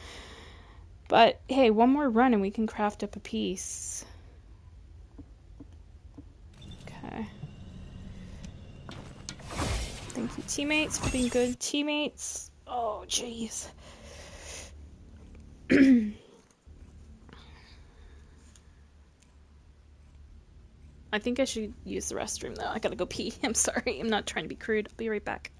But hey, one more run and we can craft up a piece. Okay. Thank you, teammates, for being good teammates. Oh, jeez. I think I should use the restroom, though. I gotta go pee. I'm sorry. I'm not trying to be crude. I'll be right back.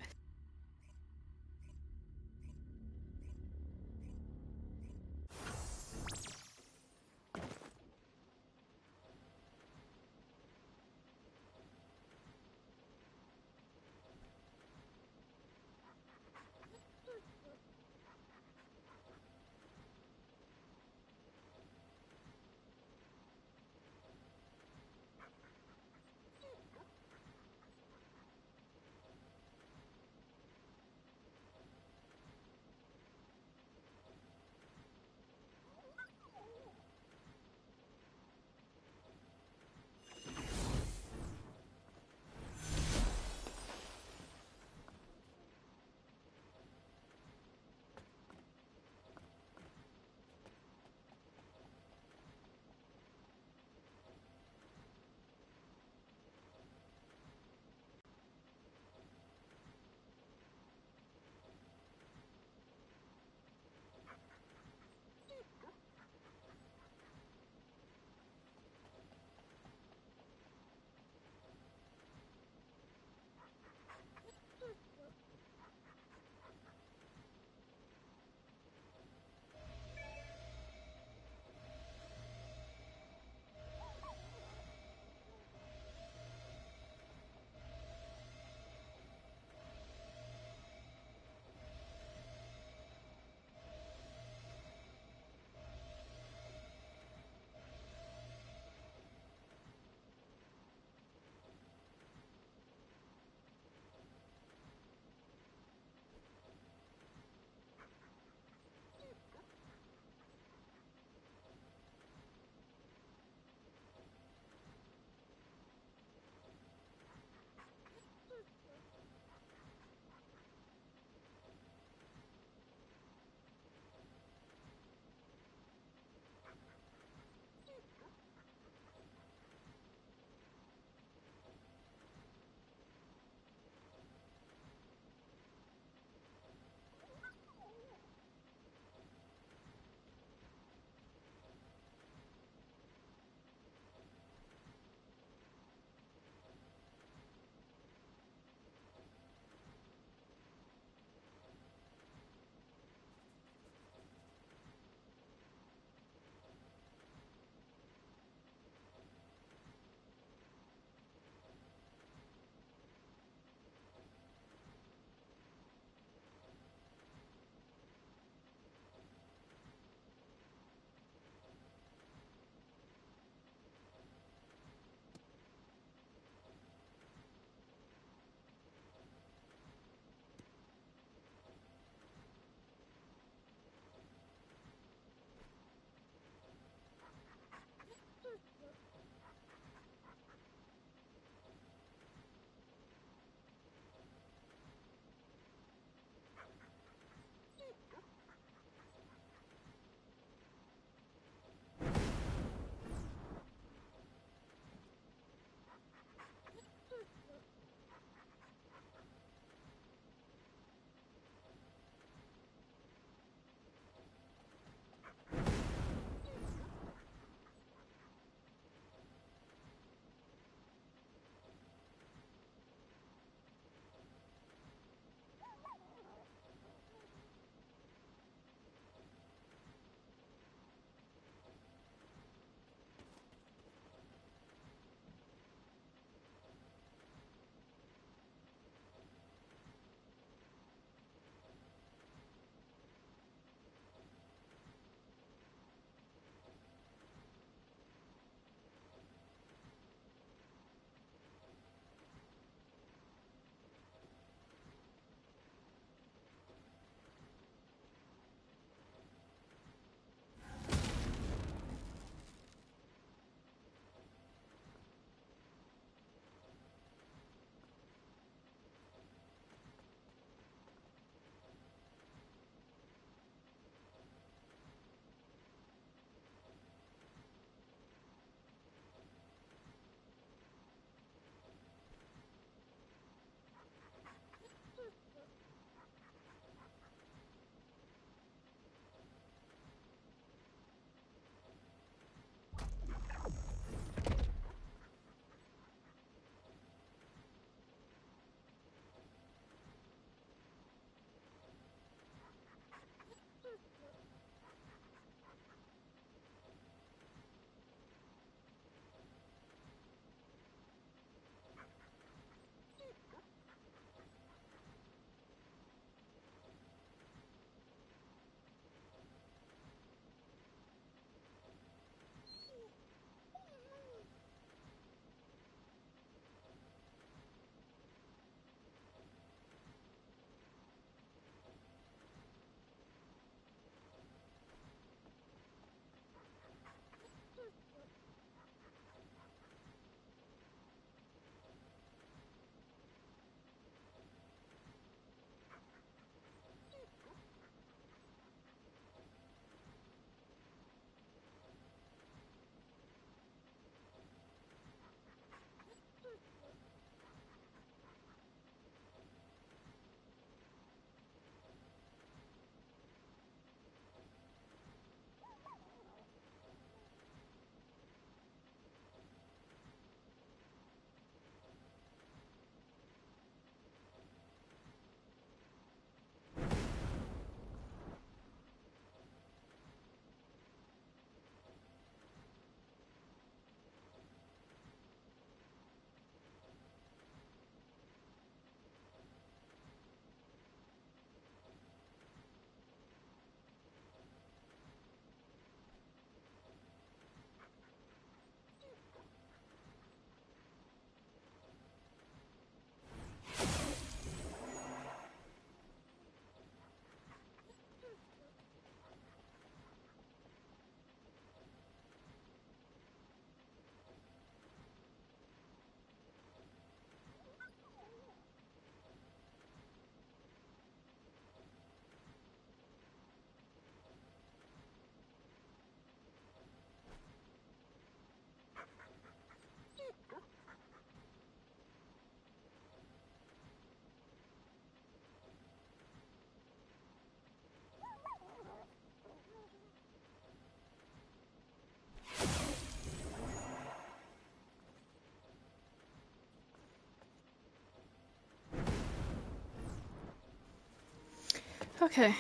Okay.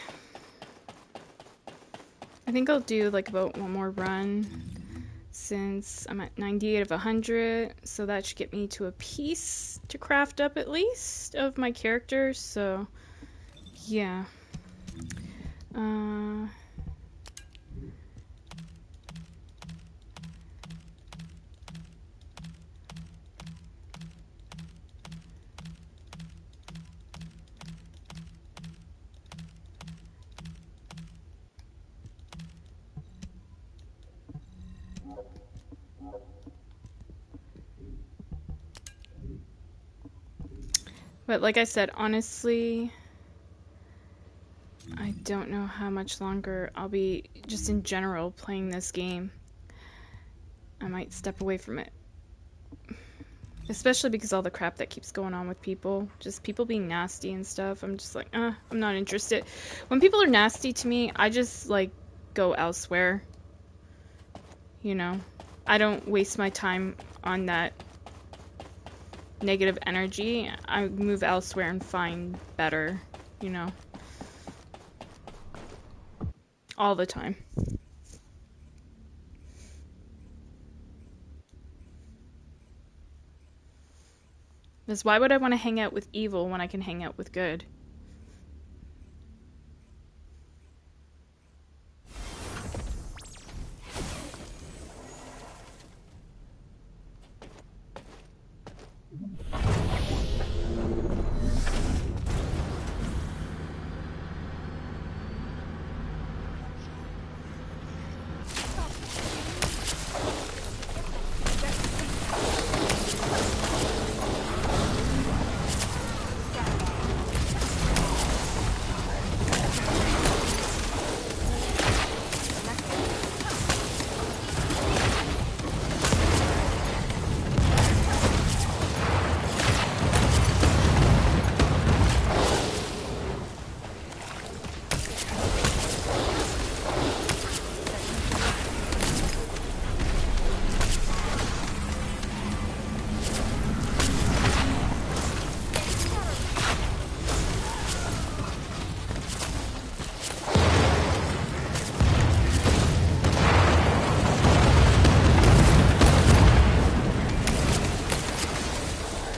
I think I'll do like about one more run since I'm at 98 of 100, so that should get me to a piece to craft up at least of my characters, so yeah. But like I said, honestly, I don't know how much longer I'll be, just in general, playing this game. I might step away from it. Especially because all the crap that keeps going on with people. Just people being nasty and stuff. I'm just like, I'm not interested. When people are nasty to me, I just, like, go elsewhere. You know? I don't waste my time on that negative energy. I move elsewhere and find better, you know? All the time. Because why would I want to hang out with evil when I can hang out with good?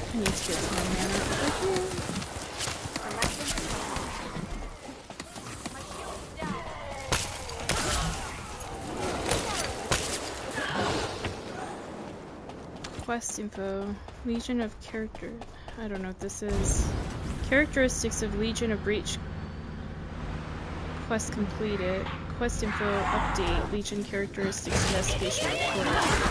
I need to get some mana over here. Quest info. Legion of Character. I don't know what this is. Characteristics of Legion of Breach. Quest completed. Quest info update. Legion characteristics investigation report. Yeah.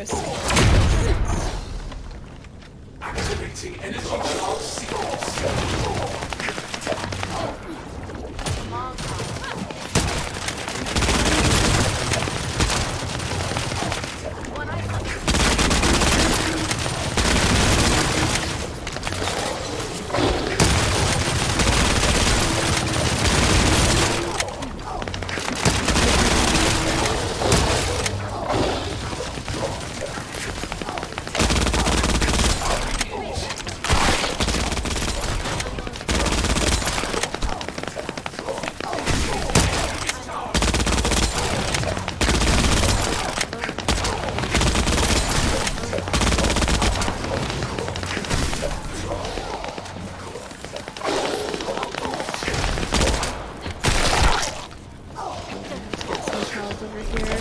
this. Activating energy charge sequence. Over here.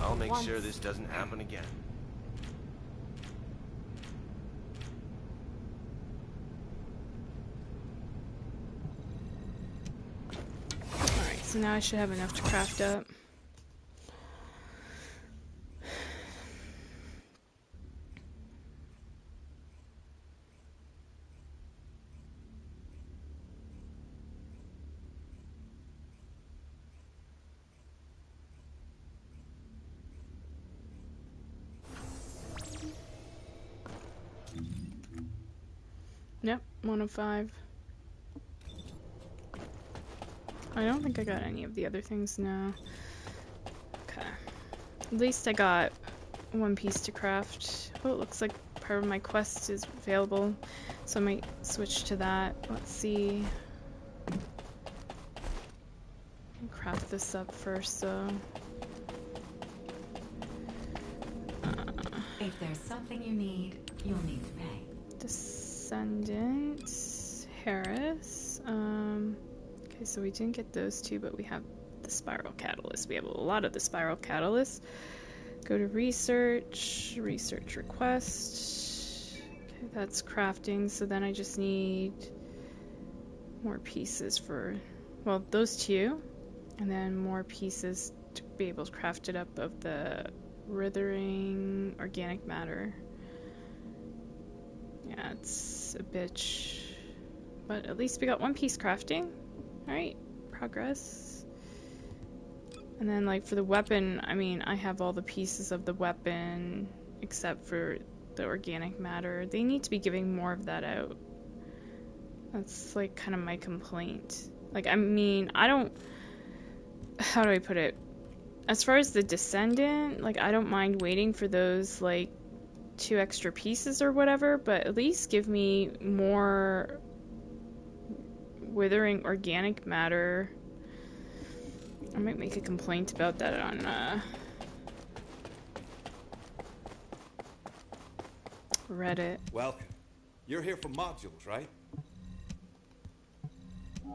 I'll make sure this doesn't happen again. Alright, so now I should have enough to craft up. Yep, 105. I don't think I got any of the other things now. Okay. At least I got one piece to craft. Oh, it looks like part of my quest is available, so I might switch to that. Let's see. I'll craft this up first, though. If there's something you need, you'll need to pay. Descendant, Harris. Okay, so we didn't get those two, but we have the spiral catalyst. We have a lot of the spiral catalyst. Go to research, research request. Okay, that's crafting. So then I just need more pieces for, well, those two, and then more pieces to be able to craft it up of the withering organic matter. Yeah, it's a bitch. But at least we got one piece crafting. Alright, progress. And then, like, for the weapon, I mean, I have all the pieces of the weapon except for the organic matter. They need to be giving more of that out. That's, like, kind of my complaint. Like, I mean, I don't... How do I put it? As far as the Descendant, like, I don't mind waiting for those, like, 2 extra pieces or whatever, but at least give me more withering organic matter. I might make a complaint about that on Reddit. Welcome. You're here for modules, right?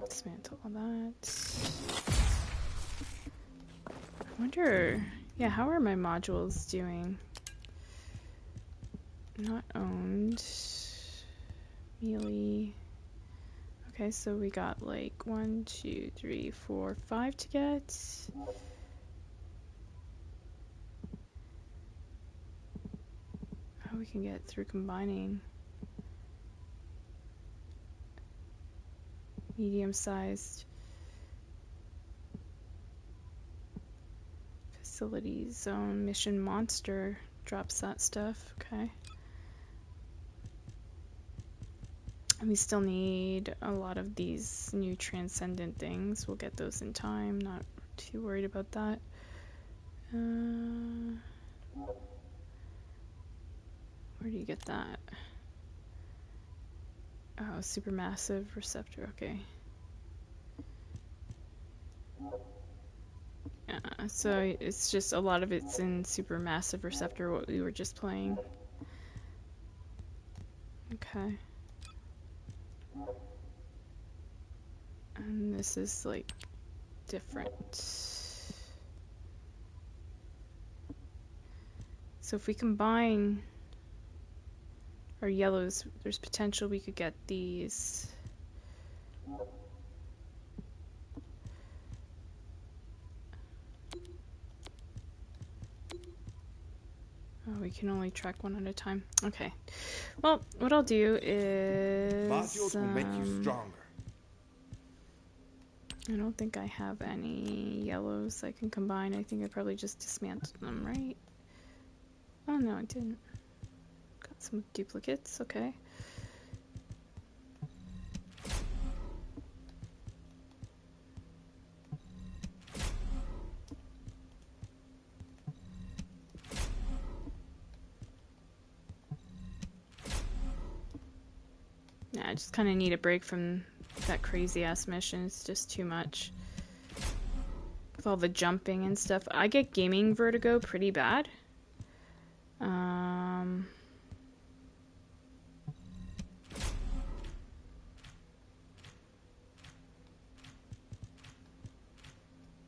Dismantle all that. I wonder, yeah, how are my modules doing? Not owned. Melee. Okay, so we got like 1, 2, 3, 4, 5 to get. Oh, we can get through combining. Medium-sized facilities zone. Mission monster drops that stuff. Okay. And we still need a lot of these new transcendent things. We'll get those in time. Not too worried about that. Where do you get that? Oh, supermassive receptor. Okay. So it's just a lot of it's in supermassive receptor, what we were just playing. Okay. And this is like different. So if we combine our yellows, there's potential we could get these. Oh, we can only track one at a time. Okay. Well, what I'll do is... Modules will make you stronger. I don't think I have any yellows I can combine. I think I probably just dismantled them, right? Oh, no, I didn't. Got some duplicates, okay. Yeah, I just kind of need a break from that crazy-ass mission. It's just too much. With all the jumping and stuff. I get gaming vertigo pretty bad.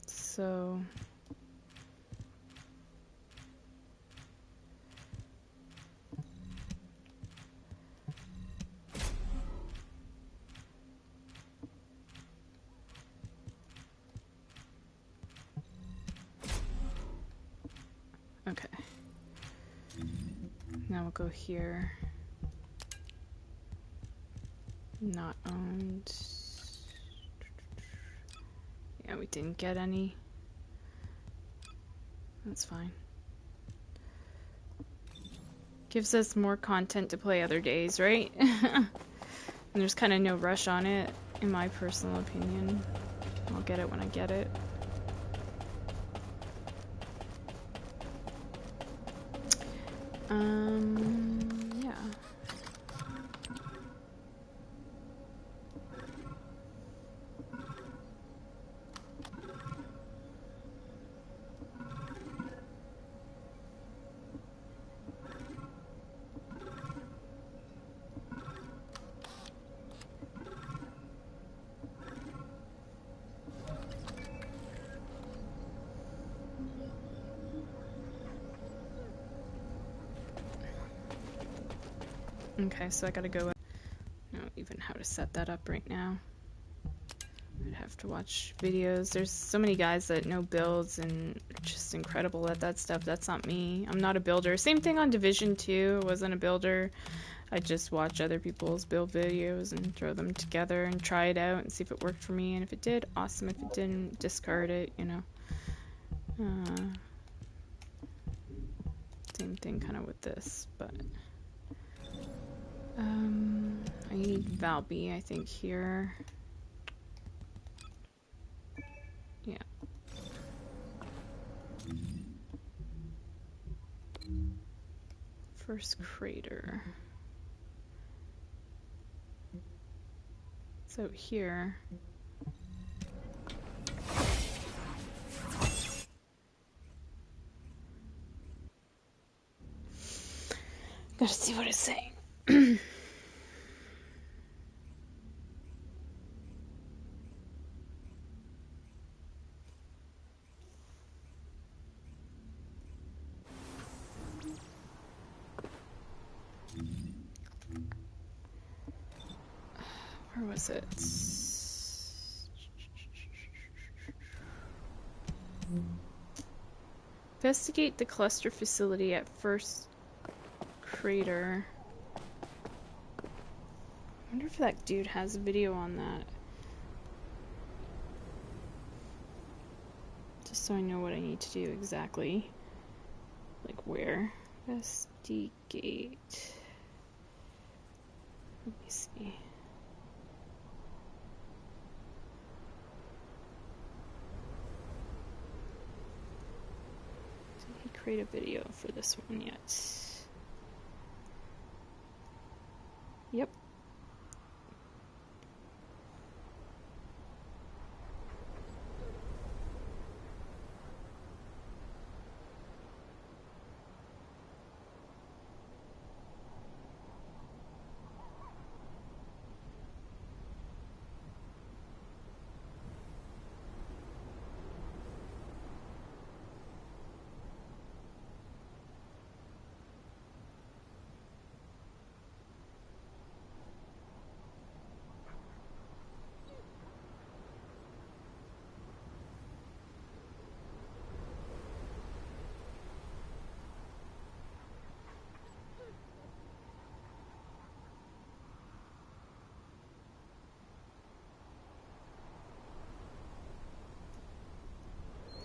So... Okay. Now we'll go here. Not owned. Yeah, we didn't get any. That's fine. Gives us more content to play other days, right? And there's kind of no rush on it, in my personal opinion. I'll get it when I get it. Yeah. Okay, so I gotta go. I don't even how to set that up right now. I'd have to watch videos. There's so many guys that know builds and just incredible at that stuff. That's not me. I'm not a builder. Same thing on Division 2. I wasn't a builder. I just watch other people's build videos and throw them together and try it out and see if it worked for me. And if it did, awesome. If it didn't, discard it, you know. Same thing kind of with this, but... I need Valby, I think, here. Yeah. First crater. So here. Gotta see what it's saying. Where was it? Investigate the cluster facility at first crater. I wonder if that dude has a video on that. Just so I know what I need to do exactly. Like where? Investigate. Let me see. Did he create a video for this one yet? Yep.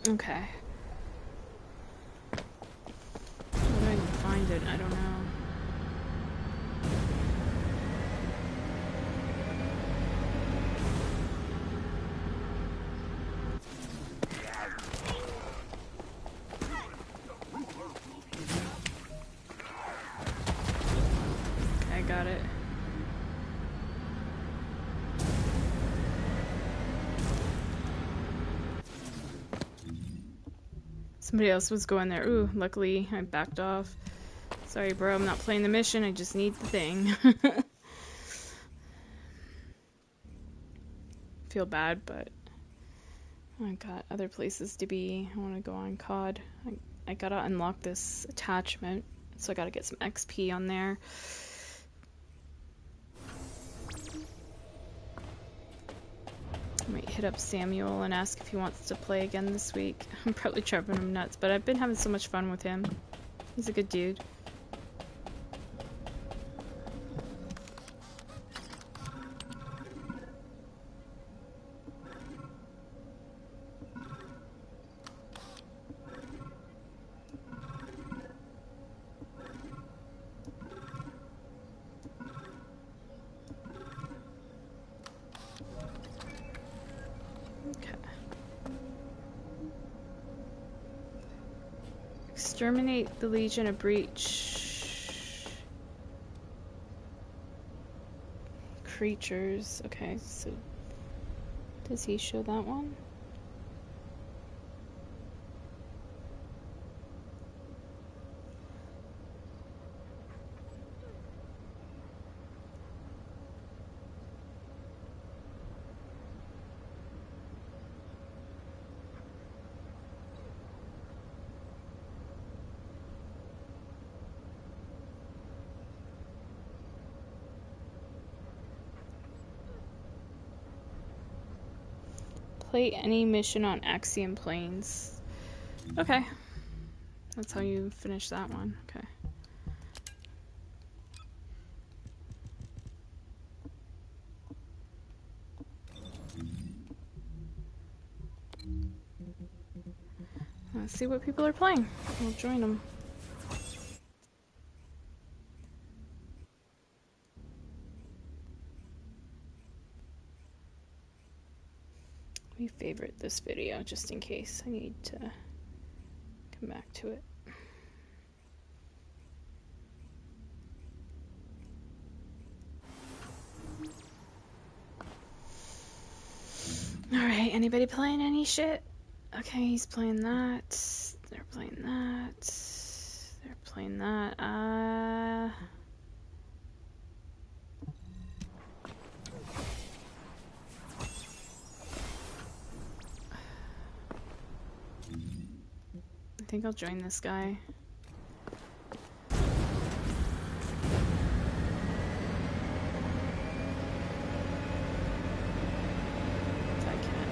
Okay. How do I even find it? I don't know. I got it. Somebody else was going there. Ooh, luckily I backed off. Sorry, bro, I'm not playing the mission. I just need the thing. Feel bad, but I got other places to be. I want to go on COD. I gotta unlock this attachment, so I gotta get some XP on there. I might hit up Samuel and ask if he wants to play again this week. I'm probably driving him nuts, but I've been having so much fun with him. He's a good dude. Exterminate the Legion of Breach creatures. Okay, so does he show that one? Play any mission on Axiom Plains. Okay. That's how you finish that one. Okay. Let's see what people are playing. We'll join them. Let me favorite this video just in case I need to come back to it. Alright, anybody playing any shit? Okay, he's playing that. They're playing that. They're playing that. I think I'll join this guy. If I can.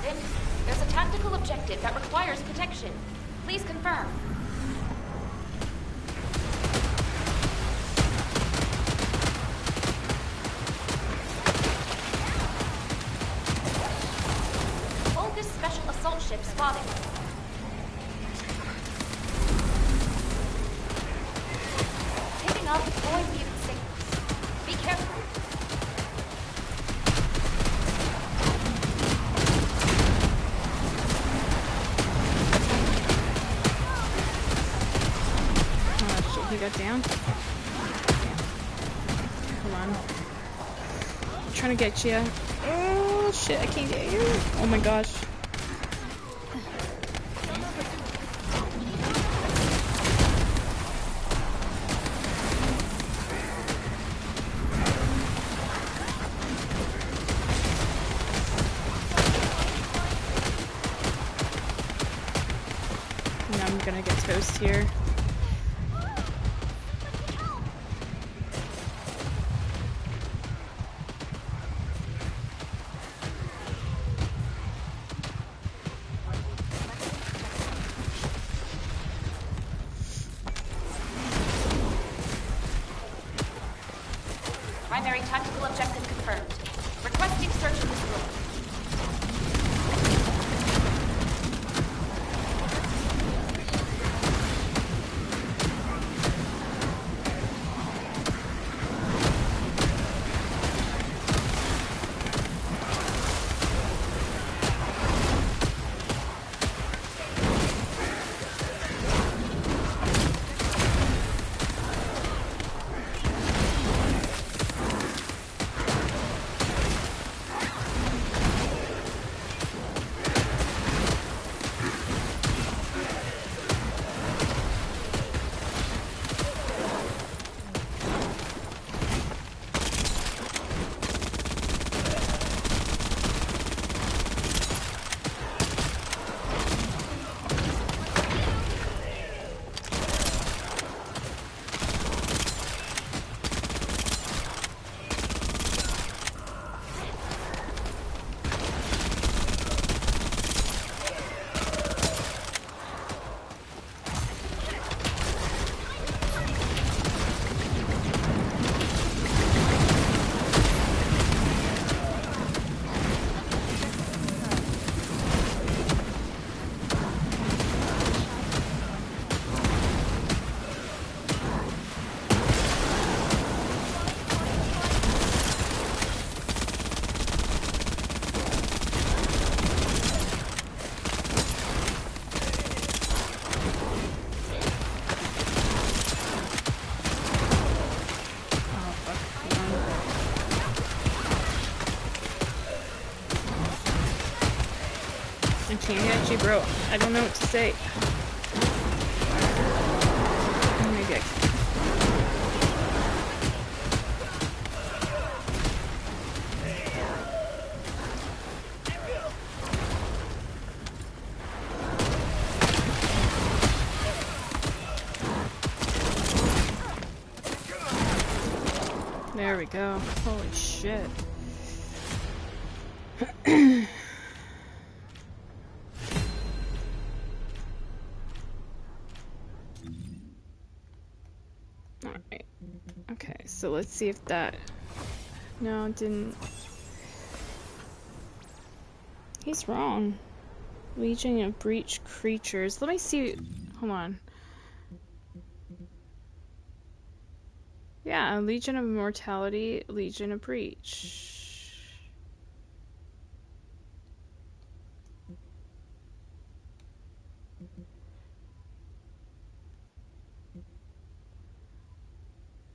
Captain. There's a tactical objective that requires protection. Please confirm. Olga's special assault ship spotted. Picking up void mutant signals. Be careful. He got down. Come on. I'm trying to get you. Oh shit, I can't get you. Oh my gosh. Now I'm gonna get toast here. Primary tactical objective confirmed. Requesting search and destroy. I can't get you, bro. I don't know what to say. Maybe I can. There we go. Holy shit. Alright. Okay, so let's see if that... No, it didn't... He's wrong. Legion of Breach creatures. Let me see... Hold on. Yeah, Legion of Immortality, Legion of Breach.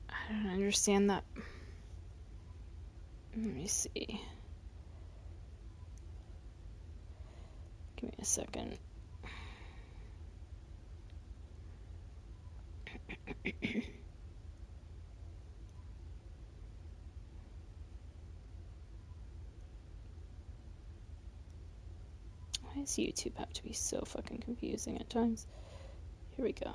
I don't understand that. Let me see. Give me a second. Why does YouTube have to be so fucking confusing at times? Here we go.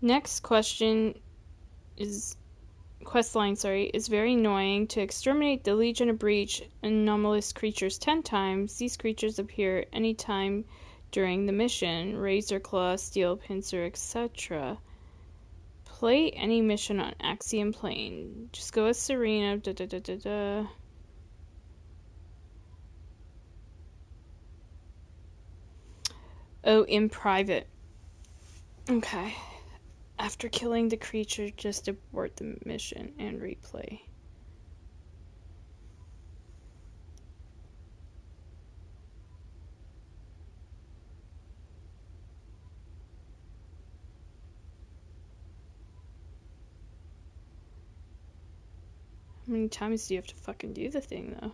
Next question is questline, is very annoying. To exterminate the Legion of Breach anomalous creatures 10 times, these creatures appear anytime during the mission. Razor Claw, Steel Pincer, etc. Play any mission on Axiom Plane. Just go with Serena. Da, da, da, da, da. Oh, in private. Okay. After killing the creature, just abort the mission and replay. How many times do you have to fucking do the thing, though?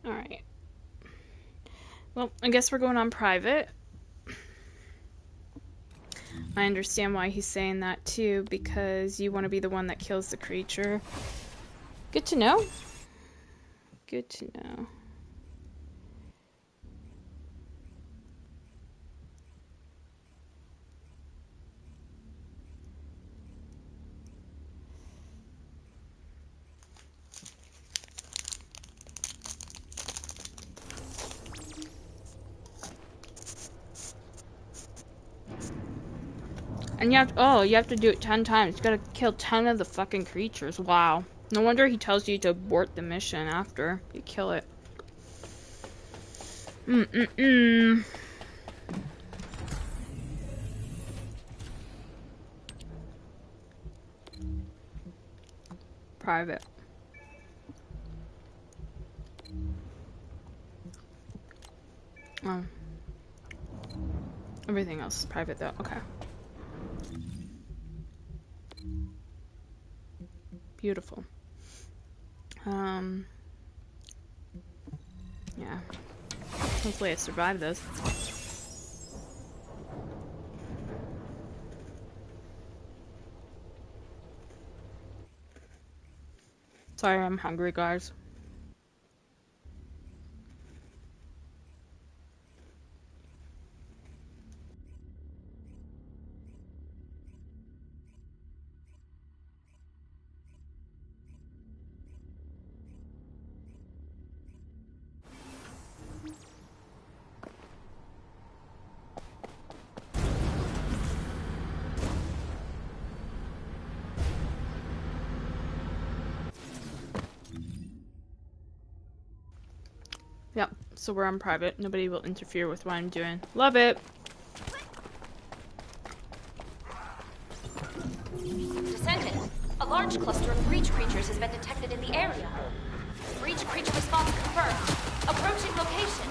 Alright. Well, I guess we're going on private. I understand why he's saying that too, because you want to be the one that kills the creature. Good to know. Good to know. And you have to do it 10 times. You gotta kill 10 of the fucking creatures. Wow. No wonder he tells you to abort the mission after you kill it. Private. Oh. Everything else is private though. Okay. Beautiful. Yeah. Hopefully I survive this. Sorry, I'm hungry, guys. Yep, so we're on private. Nobody will interfere with what I'm doing. Love it! Descendant, a large cluster of breach creatures has been detected in the area. Breach creature response confirmed. Approaching location.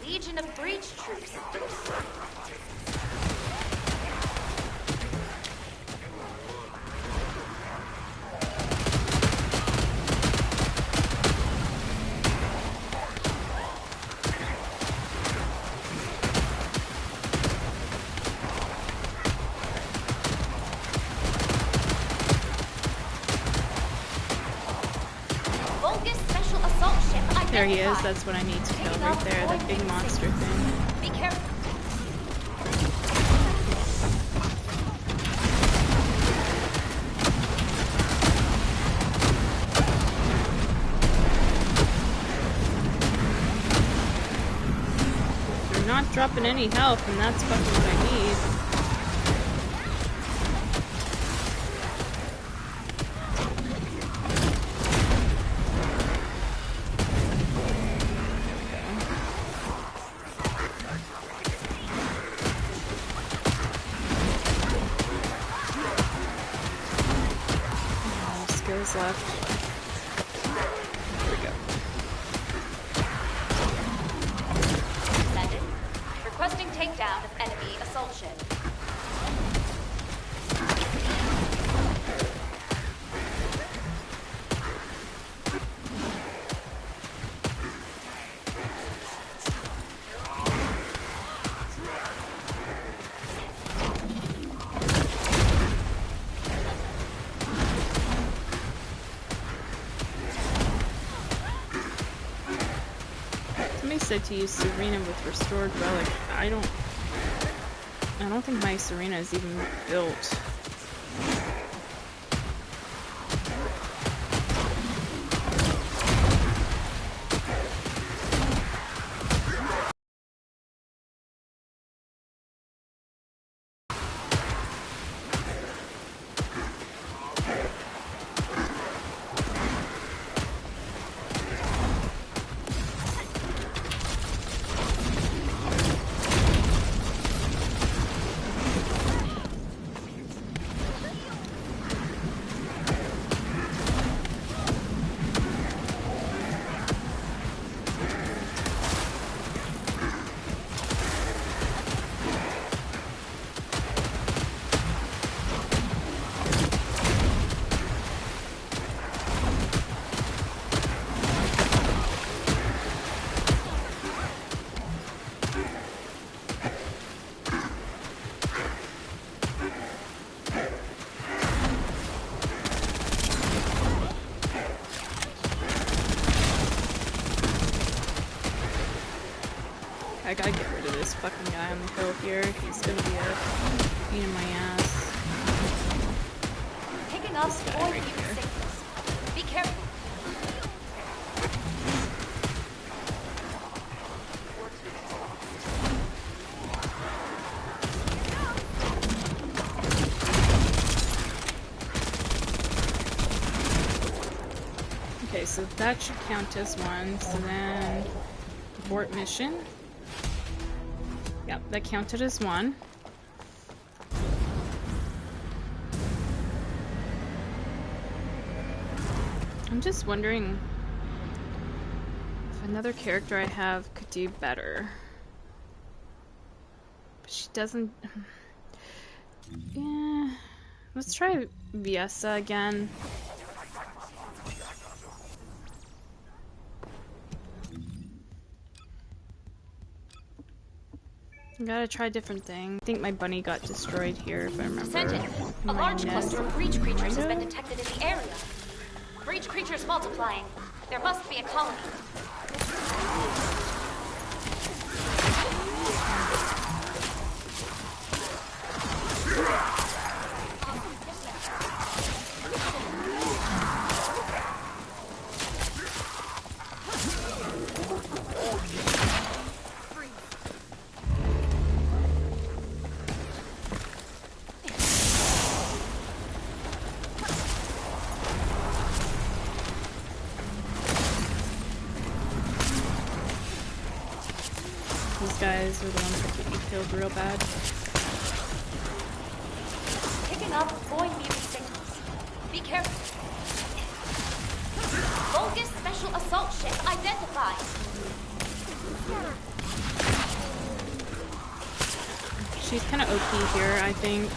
Legion of Breach troops. there he is. That's what I need to kill right there. That big monster thing. Be careful. They're not dropping any health, and that's fucking what I need. Left. There we go. Sending. Requesting takedown of enemy assault ship. Said to use Serena with restored relic. I don't think my Serena is even built. I gotta get rid of this fucking guy on the hill here. He's gonna be a pain in my ass. Picking up void mutant signals. Be careful. Okay, so that should count as one. So then abort mission. Yep, that counted as one. I'm just wondering if another character I have could do better. But she doesn't... Yeah... Let's try Viesa again. Gotta try different things. I think my bunny got destroyed here, if I remember. Sent a large cluster of breach creatures has been detected in the area. Breach creatures multiplying. There must be a colony. Guys were the ones that get you killed real bad. Picking up void mutant signals. Be careful. Vulgus special assault ship identified. She's kind of OP here, I think.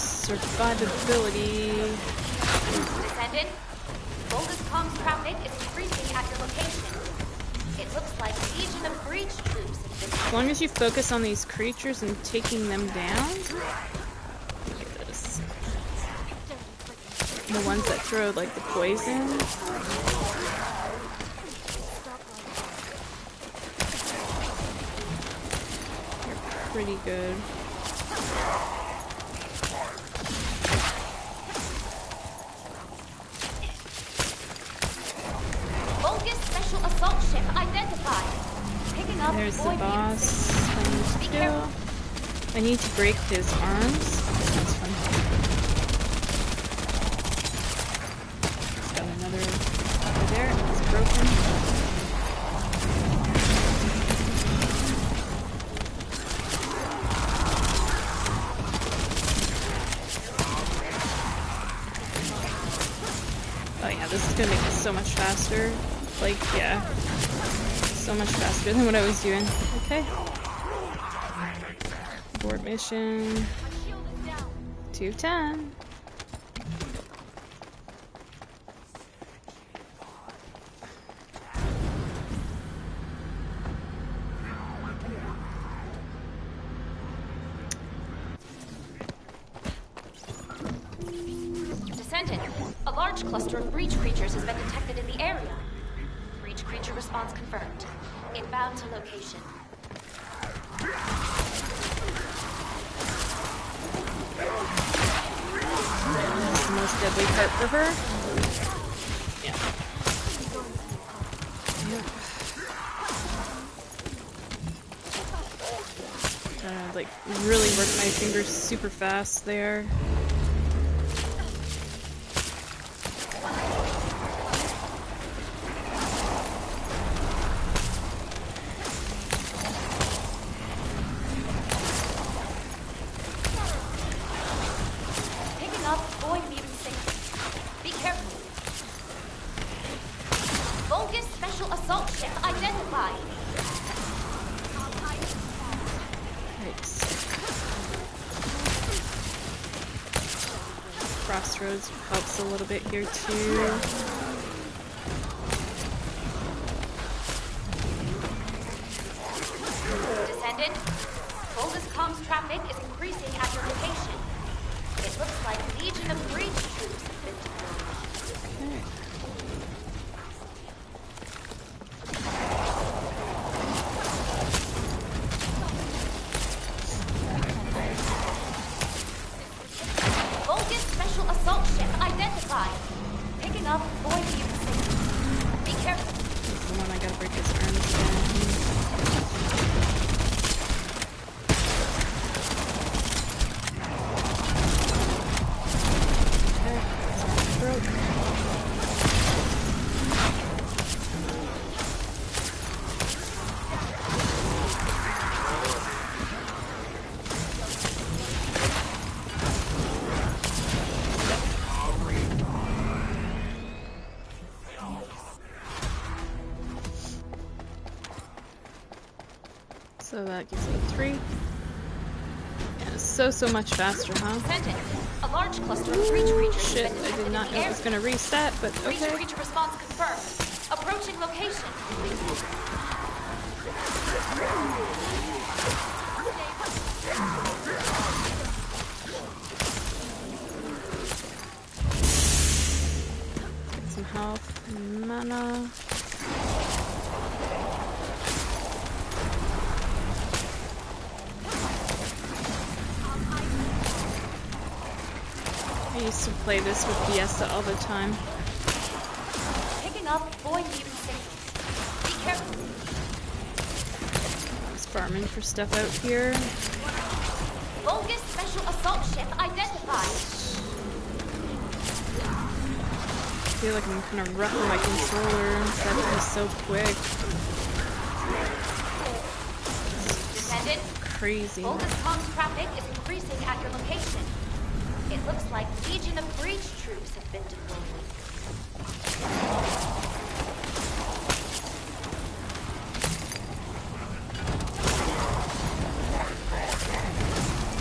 Survivability. Descendant. Vulgus comms traffic is increasing at your location. It looks like a legion of breach troops have been... As long as you focus on these creatures and taking them down. Look at this. The ones that throw like the poison. They're pretty good. Vulgus special assault ship identified. Picking up There's the void boss. mutants. I need to Be kill. careful. I need to break his arms. That's fun. He's got another over there. It's broken. Oh yeah, this is gonna make it so much faster. Like, yeah. So much faster than what I was doing. Okay. Abort mission. 2 of 10. Descendant, a large cluster of breach creatures has been detected in the area. Breach creature response confirmed. Inbound to location. That's the most deadly part for her. Yeah. Like, really work my fingers super fast there. Picking up void mutant signals. Be careful. Vulgus special assault ship identified. Crossroads helps a little bit here too. Descendant, Vulgus comms traffic is increasing at your location. It looks like Legion of Breach troops have been deployed. Okay. Vulgus special assault ship identified. Picking up void mutant signals. Be careful. That's the one I gotta break his arms down. So that gives me 3. Yeah, so much faster, huh? Descendant, a large cluster of breach creatures Shit, has been I detected did not in know the it was area. gonna reset, but Breach okay. creature response confirmed. Approaching location. Get some health and mana. I used to play this with Fiesta all the time. Picking up void mutant signals. Be careful. I was farming for stuff out here. Vulgus special assault ship identified. I feel like I'm kind of rough on my controller. That was so quick. Descendant, Crazy. Vulgus comms traffic is increasing at your location. It looks like Legion of Breach troops have been deployed.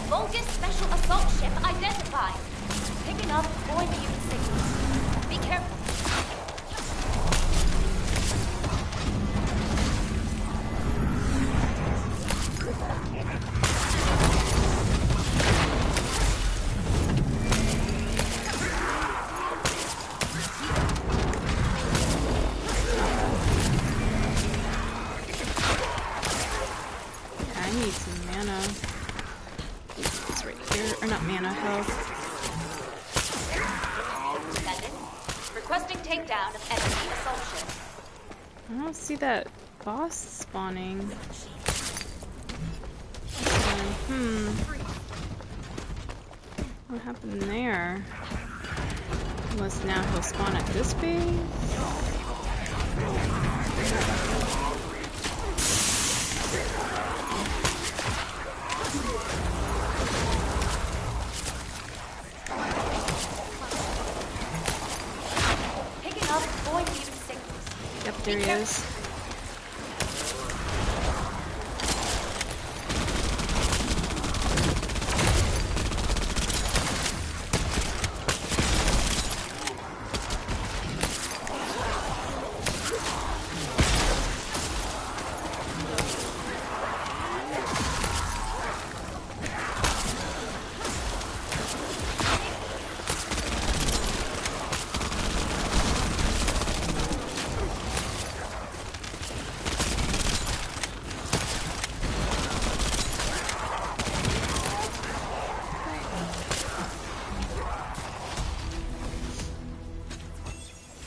Vulgus special assault ship identified. Picking up void mutant signals. Be careful. health. Requesting takedown of enemy assault ship. I don't see that boss spawning. What happened there? Unless now he'll spawn at this base? Picking up void mutant signals. Yep, there he is.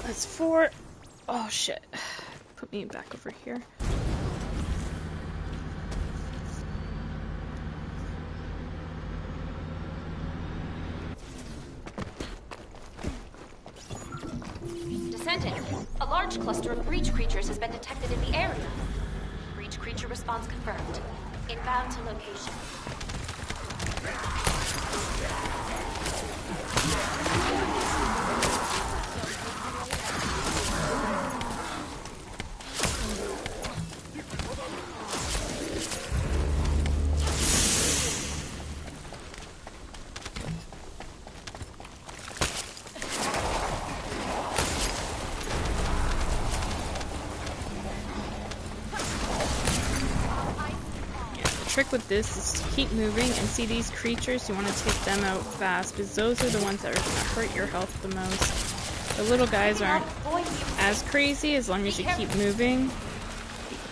That's 4. Oh shit. Put me back over here. Descending. A large cluster of breach creatures has been detected in the area. Breach creature response confirmed. Inbound to location. Trick with this is to keep moving and see these creatures. You want to take them out fast because those are the ones that are going to hurt your health the most. The little guys aren't as crazy as long as you keep moving,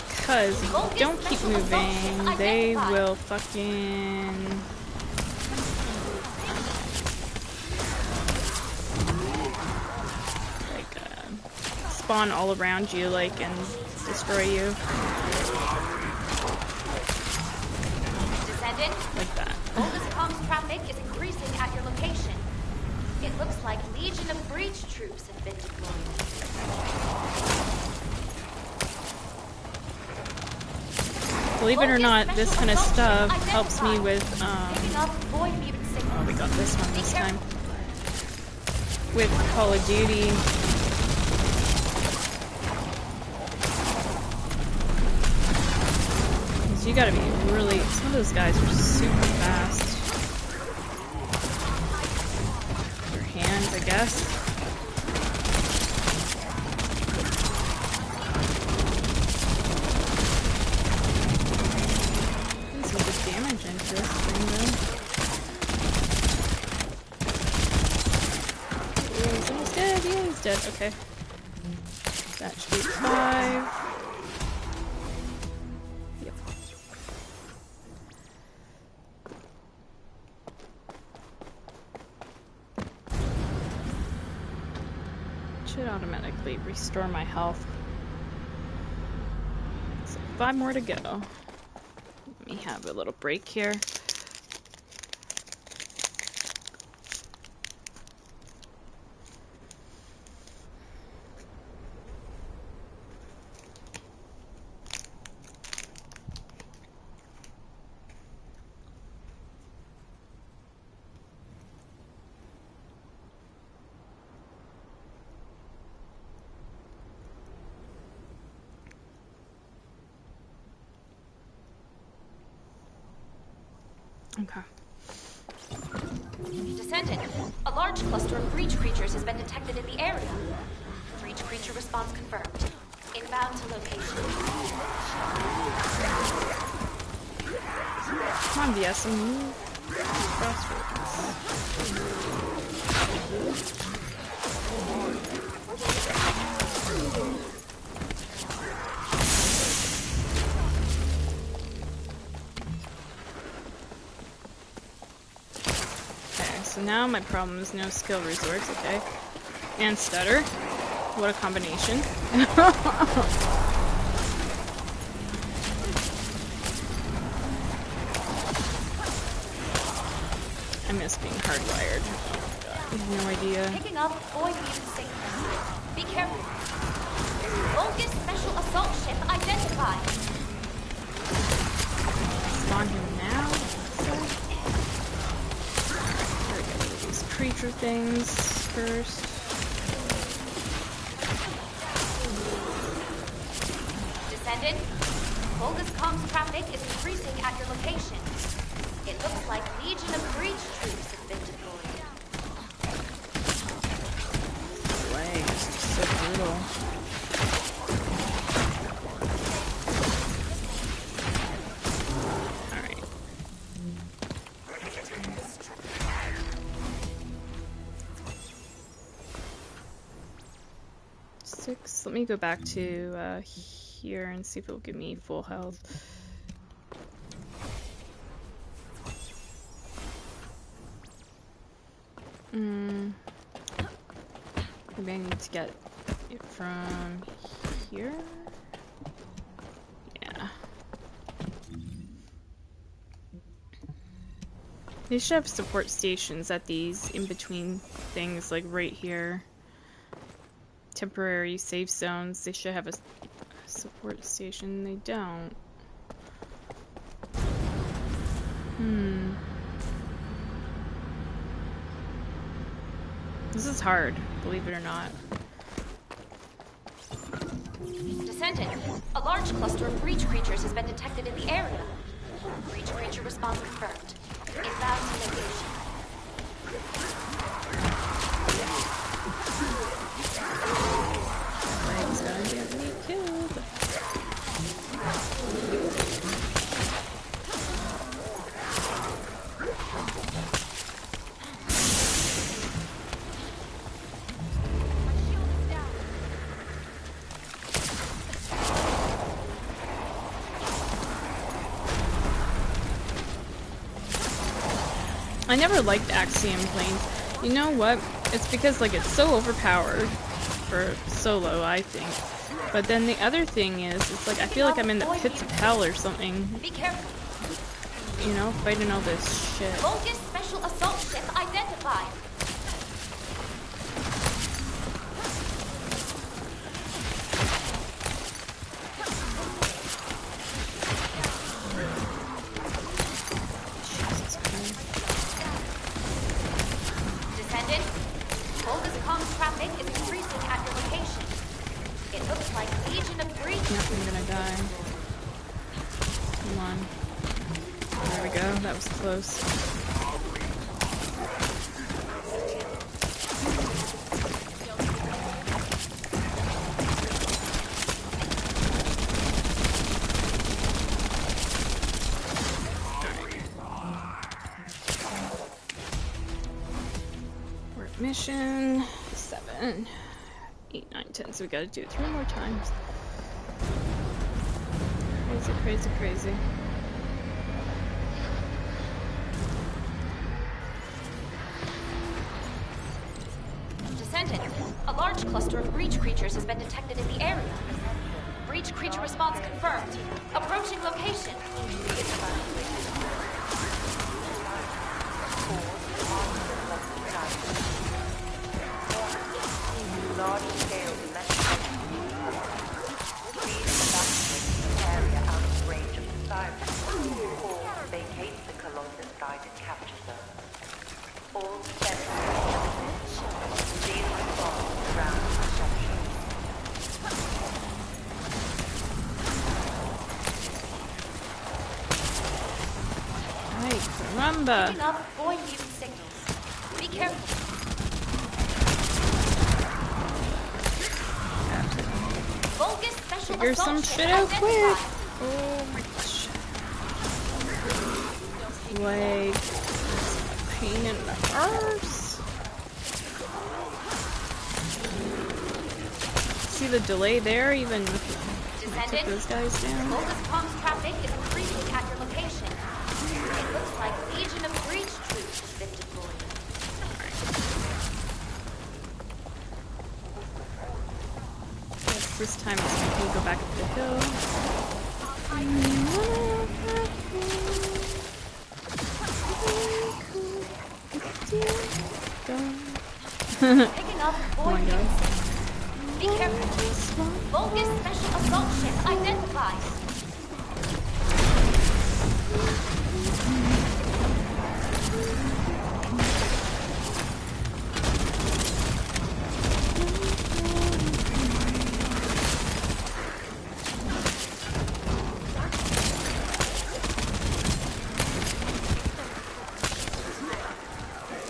because if you don't keep moving, they will fucking like spawn all around you, like, and destroy you. Like that. Bogus comms traffic is increasing at your location. It looks like Legion of Breach troops have been deployed. Believe it or not, this kind of stuff helps me with, oh, we got this one this time. With Call of Duty. So you gotta be really, some of those guys are super fast. Their hands, I guess. Doing some good damage into this thing though. Ooh, someone's dead, yeah, he's dead, okay. That should be 5. Should automatically restore my health. So 5 more to go. Let me have a little break here. Okay. Descendant. A large cluster of breach creatures has been detected in the area. Breach creature response confirmed. Inbound to location. Come on, VS, move. So so now my problem is no skill resorts, okay. And stutter. What a combination. I miss being hardwired. I have no idea. Picking up void mutant signals. Be careful. Vulgus special assault ship identified. Spawn him now. Gotta get rid of these creature things first. Descendant, Vulgus comms traffic is increasing at your location. It looks like Legion of Breach troops have been deployed. Legs are so brutal. Alright. 6. Let me go back to here and see if it will give me full health. Maybe I need to get it from here? Yeah. They should have support stations at these in-between things, like right here. Temporary safe zones. They should have a support station. They don't. This is hard, believe it or not. Descendant, a large cluster of breach creatures has been detected in the area. Breach creature response confirmed. Inbound to location. Leg's gonna get me killed. I never liked Axiom planes. You know what? It's because like it's so overpowered for solo, I think. But then the other thing is, it's like I feel like I'm in the pits of hell or something. Be careful. You know, fighting all this shit. Vulgus special assault ship identified. Descendant, Vulgus comms traffic is increasing at your location. It looks like Legion of Breach. Yep, I'm gonna die. Come on. There we go, that was close. Work mission 7, 8, 9, 10. So we gotta do it 3 more times. Crazy, crazy, crazy. Descendant, a large cluster of breach creatures has been detected in the area. Breach creature response confirmed. Approaching location. Large-scale evacuate the area out of range of the siren, or vacate the Colossus guided capture zone. All central please respond to ground reception. Ay, caramba! Picking up void mutant signals. Be careful. Vulgus special Figure some assault shit out quick! identified. Oh my gosh. Like, pain in the arse. See the delay there, even when I took those guys down? Vulgus comms traffic is increasing at your location. It looks like Legion of Breach troops have been deployed. this time it's making me go back up the hill. Picking up Oh my god. Be careful. Bogus special assault ship identified.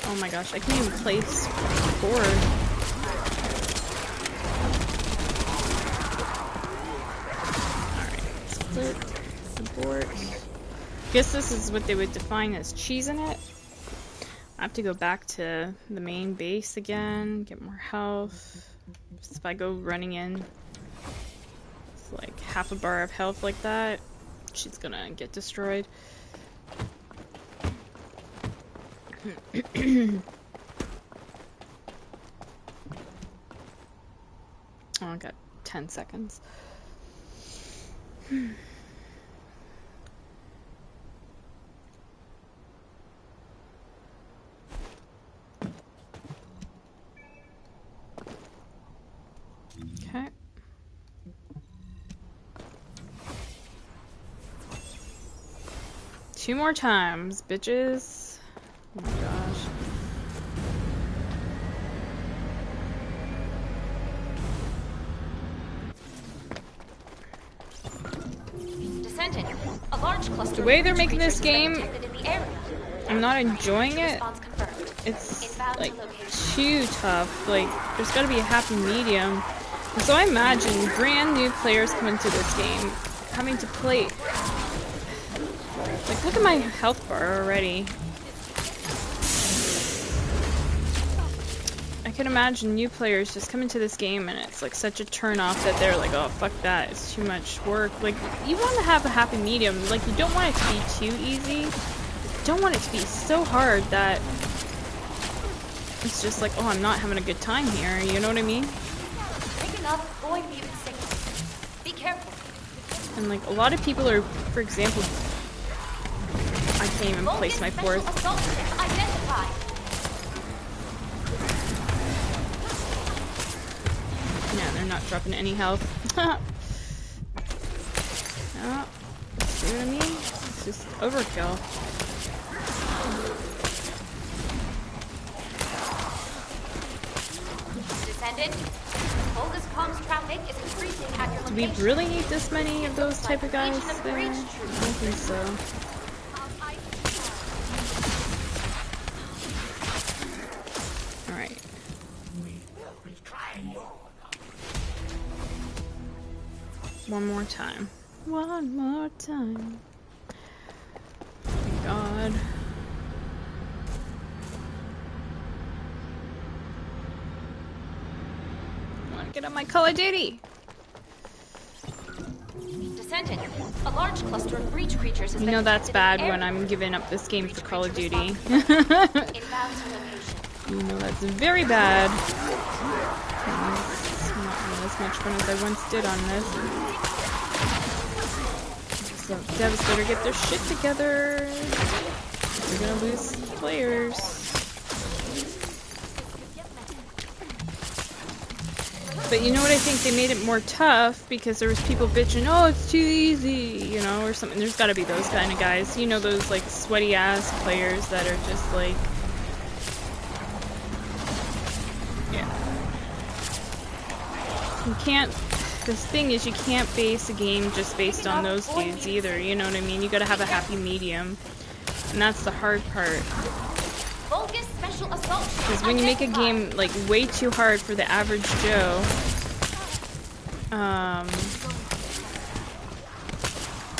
Oh my gosh, I can't even place forward. Alright, split, abort. Guess this is what they would define as cheesing it. I have to go back to the main base again, get more health. Just if I go running in, it's like half a bar of health like that, she's gonna get destroyed. Oh, I got 10 seconds. Okay. Two more times, bitches. Oh my gosh. Descendant. A large cluster The way of they're breach making this creatures has been game, detected in the area. I'm not enjoying it. Response confirmed. It's Inbound to like location. too tough. Like there's gotta be a happy medium. And so I imagine brand new players come into this game having to play. Like look at my health bar already. I can imagine new players just come into this game and it's like such a turn off that they're like, oh fuck that, it's too much work. Like you want to have a happy medium. Like you don't want it to be too easy. You don't want it to be so hard that it's just like, oh, I'm not having a good time here. You know what I mean? Picking up void mutant signals. Be careful. And like a lot of people are, for example, I can't even place my fourth. Assault ship identified. Yeah, they're not dropping any health. No, see what I mean? It's just overkill. Descendant. Bogus comms traffic is increasing at your Do we location. really need this many of those type of guys Legion of there? I breach don't troops. think so. Alright. One more time. One more time. Thank God. I want to get on my Call of Duty. Descendant. A large cluster of breach creatures has You been know that's detected in bad the when area. I'm giving up this game for Call of Duty. Inbound to location. You know that's very bad. It's not as much fun as I once did on this. So devs better get their shit together. We're gonna lose players. But you know what, I think they made it more tough because there was people bitching, oh, it's too easy, you know, or something. There's gotta be those kind of guys. You know, those like sweaty ass players that are just like, yeah. You can't, this thing is you can't base a game just based on those dudes either, you know what I mean? You gotta have a happy medium. And that's the hard part. Bogus special assault ship Because when you make a game like way too hard for the average Joe,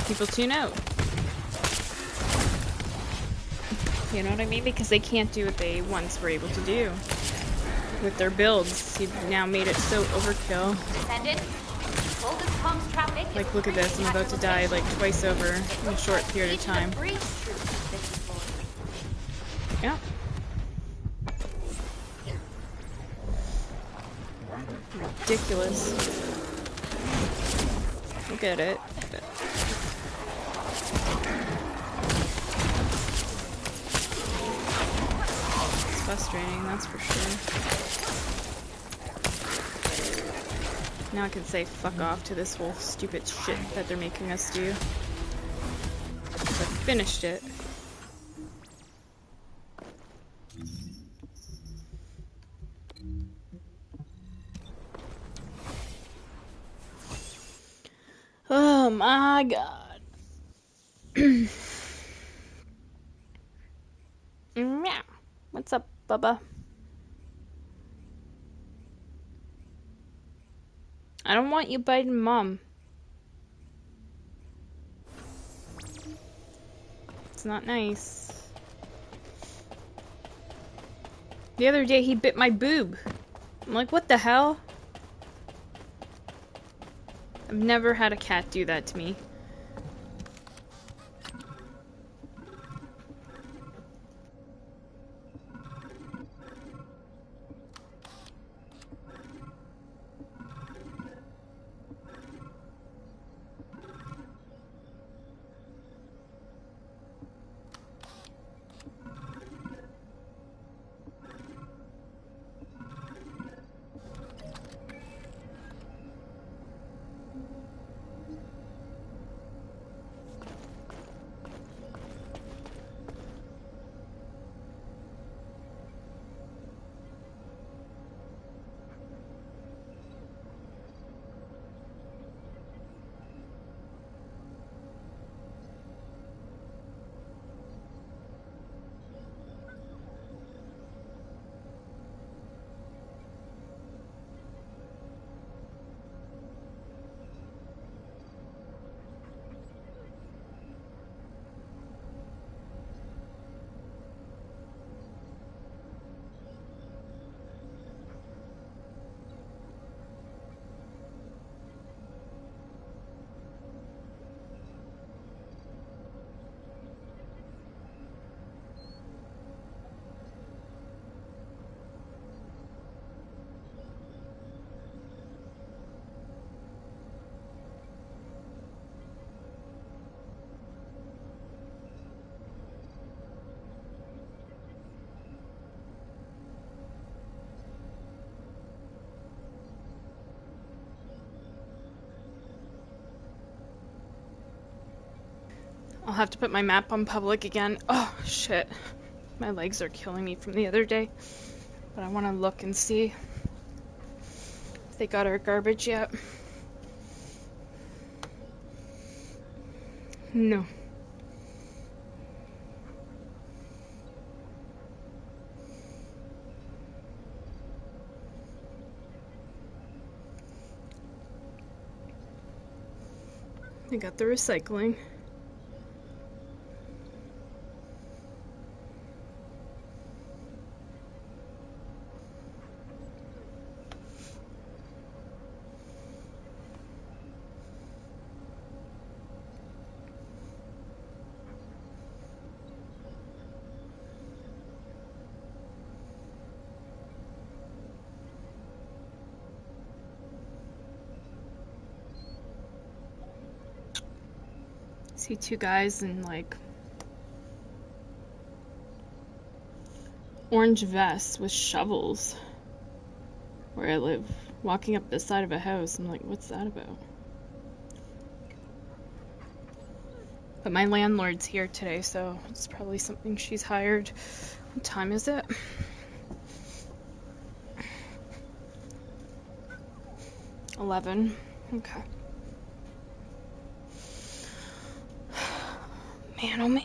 people tune out. You know what I mean? Because they can't do what they once were able to do with their builds. You've now made it so overkill. Descendant. Bogus comms traffic is Like, look at this, I'm about to die like twice over in a short period of time. breach troops has been deployed. Yeah. Ridiculous. get it. But... it's frustrating, that's for sure. Now I can say fuck off to this whole stupid shit that they're making us do. 'Cause I finished it. Oh my god. Meow. What's up, Bubba? I don't want you biting Mom. It's not nice. The other day he bit my boob. I'm like, what the hell? I've never had a cat do that to me. I'll have to put my map on public again. Oh, shit. My legs are killing me from the other day. But I want to look and see if they got our garbage yet. No. They got the recycling. See two guys in like orange vests with shovels where I live, walking up the side of a house. I'm like, what's that about? But my landlord's here today, so it's probably something she's hired. What time is it? $11. Okay. Man, oh man.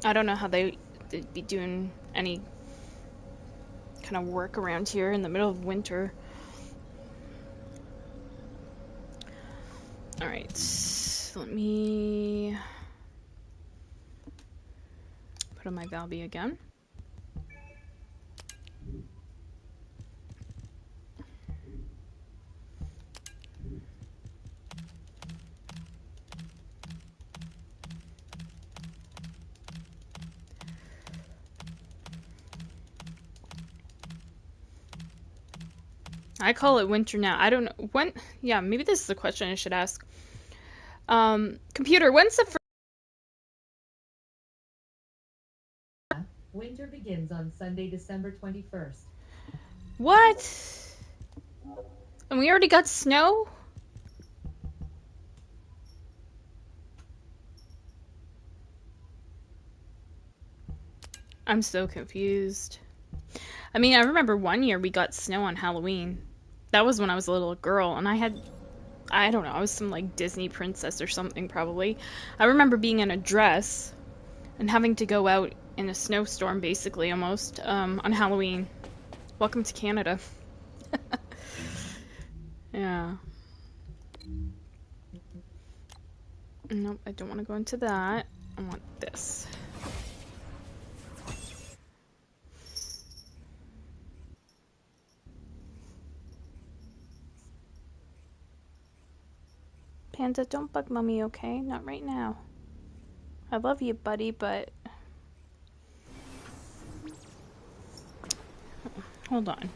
I don't know how they'd be doing any kind of work around here in the middle of winter. Alright, let me put on my Valby again. I call it winter now. I don't know when. Yeah, maybe this is a question I should ask. Computer, when's the first... Winter begins on Sunday, December 21st. What? And we already got snow? I'm so confused. I mean, I remember one year we got snow on Halloween. That was when I was a little girl, and I don't know, I was some like Disney princess or something probably. I remember being in a dress and having to go out in a snowstorm basically almost on Halloween. Welcome to Canada. Yeah. Nope, I don't want to go into that. I want this. Panda, don't bug Mummy, okay? Not right now. I love you, buddy, but... Hold on.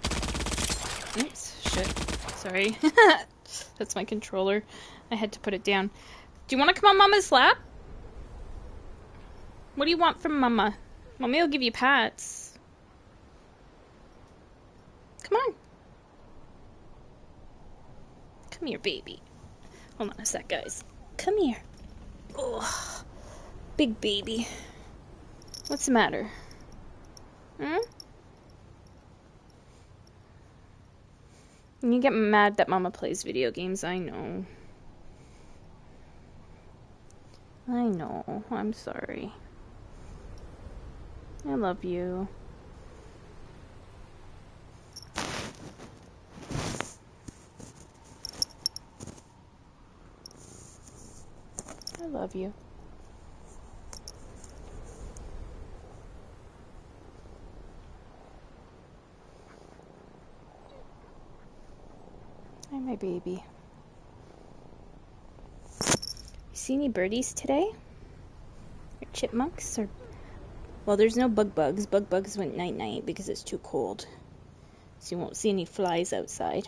Oops, shit. Sorry. That's my controller. I had to put it down. Do you want to come on Mama's lap? What do you want from Mama? Mommy will give you pats. Come on. Come here, baby. Hold on a sec, guys. Come here. Oh, big baby. What's the matter? Hmm? You get mad that Mama plays video games, I know. I know. I'm sorry. I love you. I love you. Hi, my baby. You see any birdies today? Or chipmunks? Or... Well, there's no bugs. Bugs went night-night because it's too cold. So you won't see any flies outside.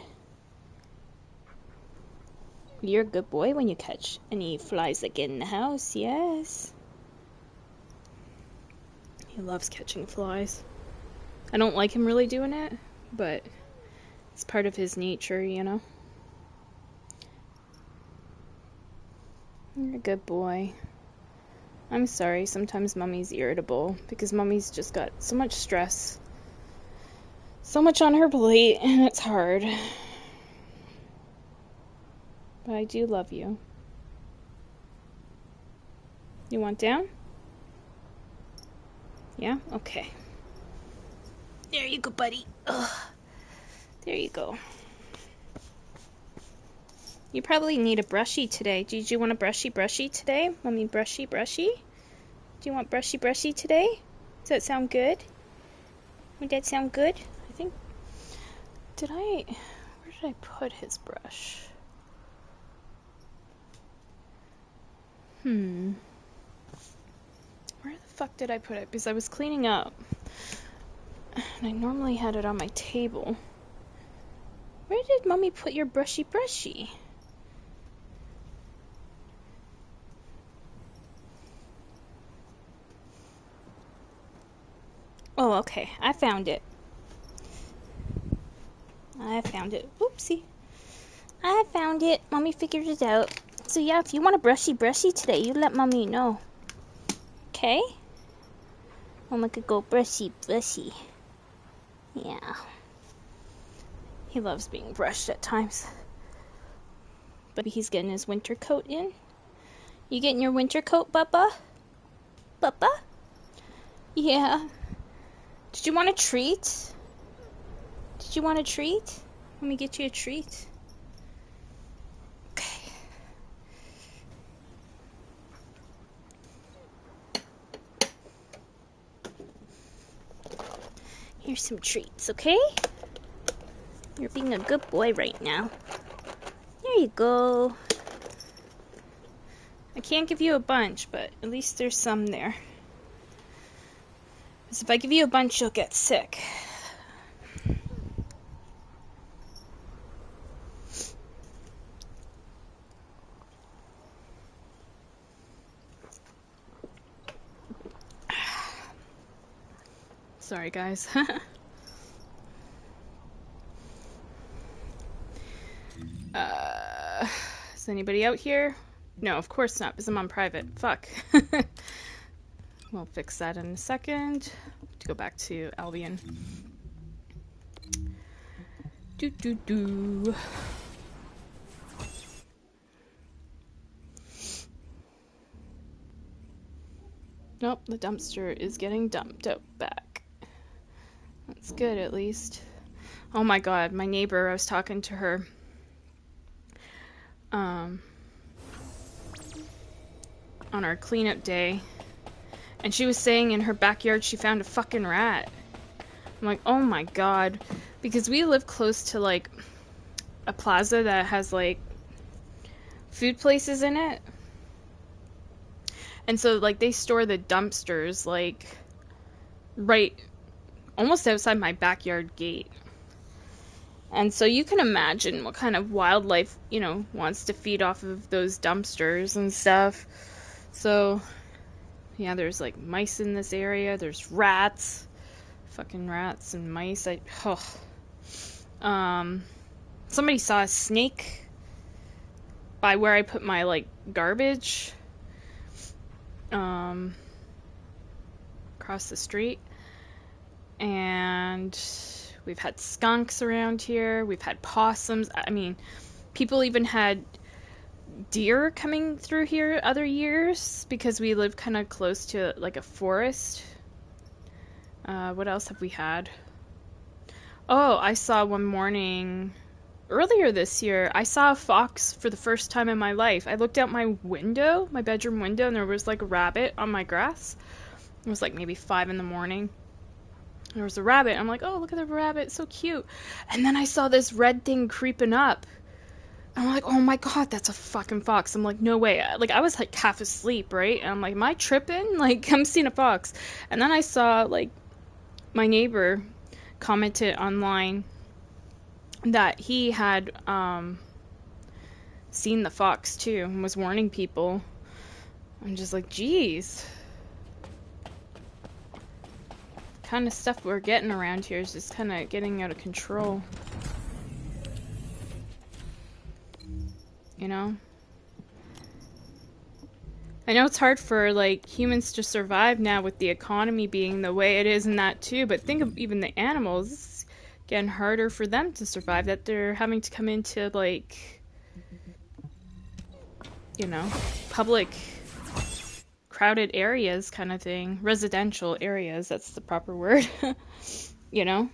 You're a good boy when you catch any flies that get in the house, yes. He loves catching flies. I don't like him really doing it, but it's part of his nature, you know? You're a good boy. I'm sorry, sometimes Mummy's irritable, because Mummy's just got so much stress. So much on her plate, and it's hard. But I do love you. You want down? Yeah? Okay. There you go, buddy. Ugh. There you go. You probably need a brushie today. Did you want a brushy today? Mommy brushy? Do you want brushy today? Does that sound good? Would that sound good? I think... where did I put his brush? Where the fuck did I put it? Because I was cleaning up. And I normally had it on my table. Where did Mommy put your brushy? Oh, okay. I found it. Oopsie. I found it. Mommy figured it out. So yeah, if you want a brushy today, you let Mommy know. Okay? Mama could go brushy. Yeah. He loves being brushed at times. But he's getting his winter coat in. You getting your winter coat, Bubba? Bubba? Yeah. Did you want a treat? Let me get you a treat. Okay. Here's some treats, okay? You're being a good boy right now. There you go. I can't give you a bunch, but at least there's some there. Because if I give you a bunch, you'll get sick. Sorry, guys. Is anybody out here? No, of course not, because I'm on private. Fuck. We'll fix that in a second. To go back to Albion. Do do do. Nope, the dumpster is getting dumped out back. That's good, at least. Oh my god, my neighbor, I was talking to her. On our cleanup day, and she was saying in her backyard she found a fucking rat. I'm like, oh my god, because we live close to like a plaza that has like food places in it, and so like they store the dumpsters like right almost outside my backyard gate. And so you can imagine what kind of wildlife, you know, wants to feed off of those dumpsters and stuff. So yeah, there's like mice in this area, there's rats, fucking rats and mice. Somebody saw a snake by where I put my like garbage across the street. And we've had skunks around here, we've had possums. I mean, people even had deer coming through here other years because we live kind of close to like a forest. What else have we had? Oh, I saw one morning earlier this year, I saw a fox for the first time in my life. I looked out my window, my bedroom window, and there was like a rabbit on my grass. It was like maybe 5 in the morning. There was a rabbit. I'm like, oh, look at the rabbit, so cute. And then I saw this red thing creeping up. I'm like, oh my god, that's a fucking fox. I'm like, no way. Like, I was like half asleep, right? And I'm like, am I tripping? Like, I'm seeing a fox. And then I saw, like, my neighbor commented online that he had seen the fox too and was warning people. I'm just like, geez. The kind of stuff we're getting around here is just kind of getting out of control. You know? I know it's hard for, like, humans to survive now with the economy being the way it is and that too, but think of even the animals. It's getting harder for them to survive, that they're having to come into, like, you know, public, crowded areas kind of thing. Residential areas, that's the proper word. You know?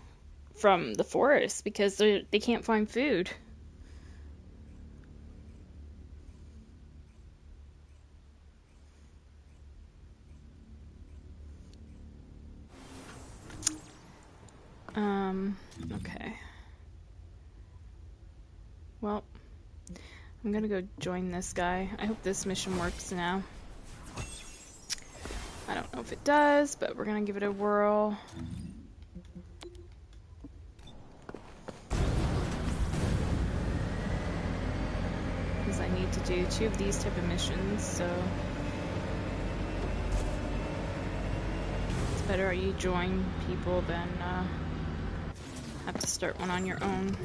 From the forest, because they can't find food. Okay. Well, I'm gonna go join this guy. I hope this mission works now. I don't know if it does, but we're gonna give it a whirl. Because I need to do 2 of these type of missions, so it's better you join people than have to start one on your own.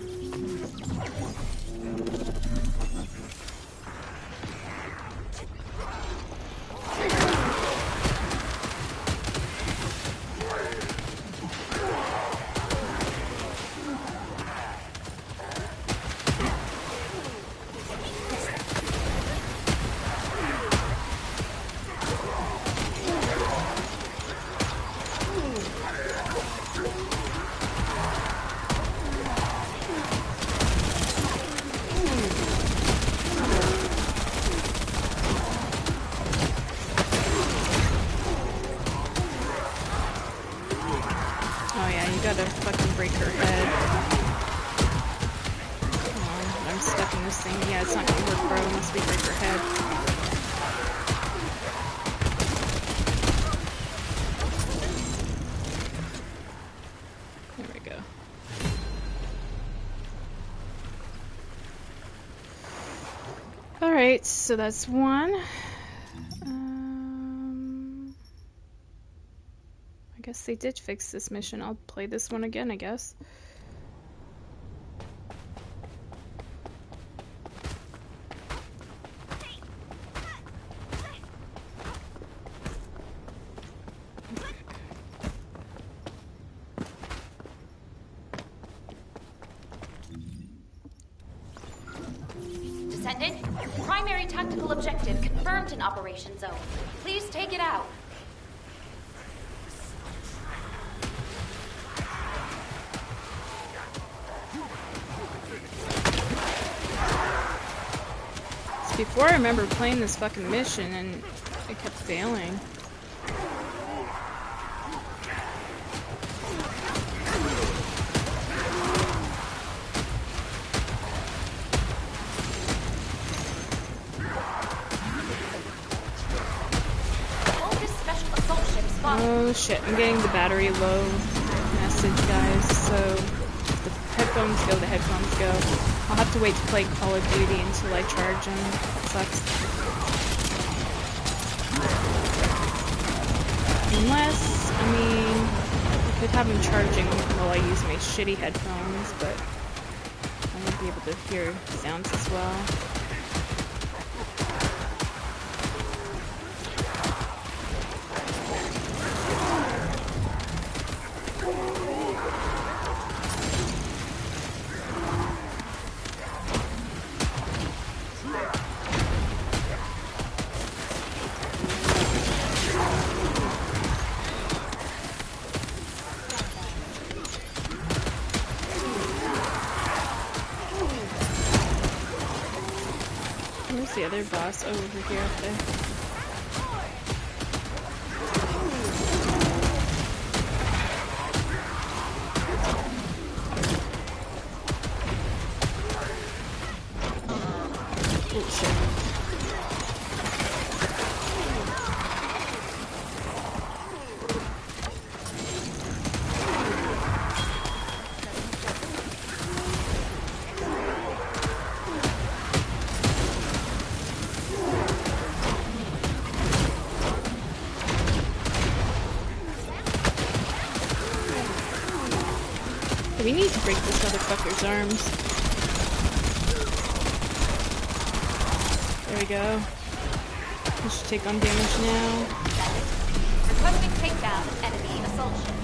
Gotta fucking break her head. Come on, I'm stuck in this thing. Yeah, it's not gonna work, bro. Unless we break her head. There we go. Alright, so that's one. I guess they did fix this mission. I'll play this one again, I guess. Descendant, primary tactical objective confirmed in Operation Zone. Please take it out. Before I remember playing this fucking mission and it kept failing. Oh shit, I'm getting the battery low message, guys, so if the headphones go, the headphones go. I'll have to wait to play Call of Duty until I charge them. That sucks. Unless, I mean, I could have them charging while I use my shitty headphones, but I won't be able to hear sounds as well. Where's the other boss? Oh, over here up there. Oh shit. We need to break this motherfucker's arms. There we go. We should take on damage now. Requesting takedown enemy assault ship.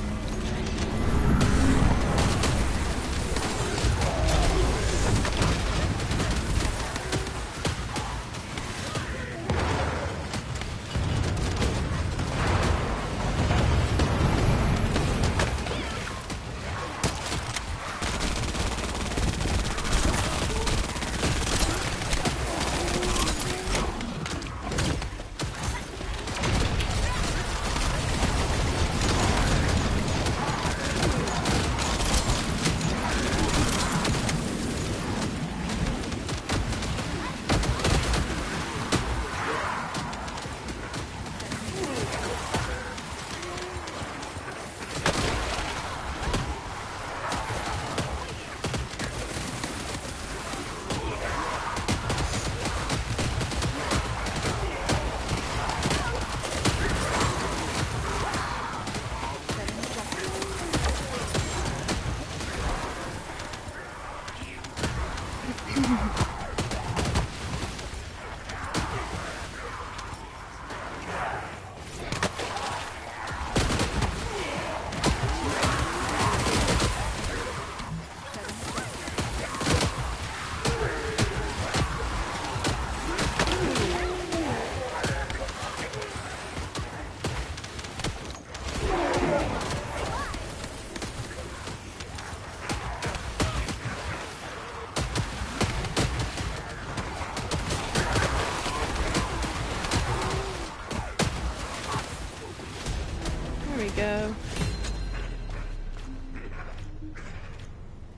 Go.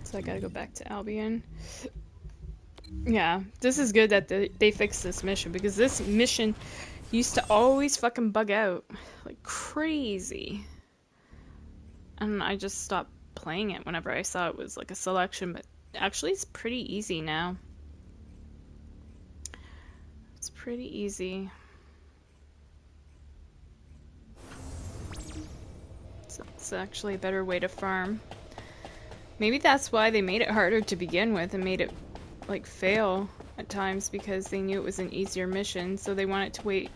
So I gotta go back to Albion. Yeah, this is good that they fixed this mission, because this mission used to always fucking bug out like crazy. And I just stopped playing it whenever I saw it was like a selection, but actually it's pretty easy now. It's pretty easy. So It's actually a better way to farm. Maybe that's why they made it harder to begin with and made it like fail at times, because they knew it was an easier mission, so they wanted to wait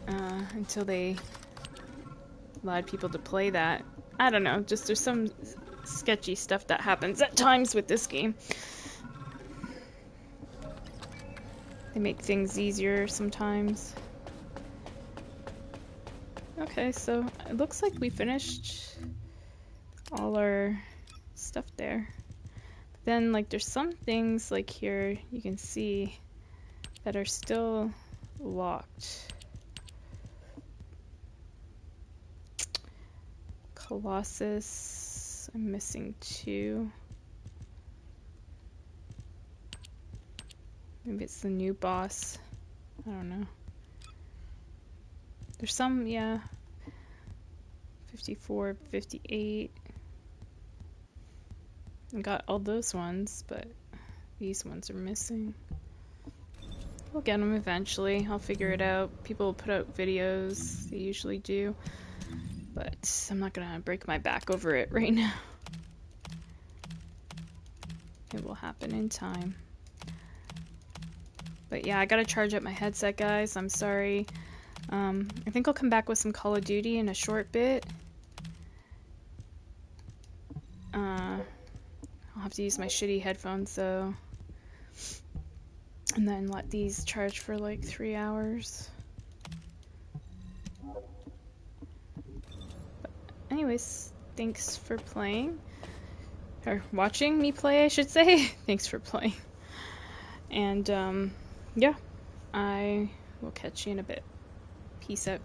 until they allowed people to play that. I don't know, just there's some sketchy stuff that happens at times with this game. They make things easier sometimes. Okay, so it looks like we finished all our stuff there. But then, like, there's some things, like here, you can see, that are still locked. Colossus, I'm missing 2. Maybe it's the new boss. I don't know. There's some, yeah. 54, 58. I got all those ones, but these ones are missing. We'll get them eventually. I'll figure it out. People put out videos. They usually do. But I'm not gonna break my back over it right now. It will happen in time. But yeah, I gotta charge up my headset, guys. I'm sorry. I think I'll come back with some Call of Duty in a short bit. I'll have to use my shitty headphones though. And then let these charge for like 3 hours. But anyways, thanks for playing. Or watching me play, I should say. Thanks for playing. And yeah, I will catch you in a bit. Peace out.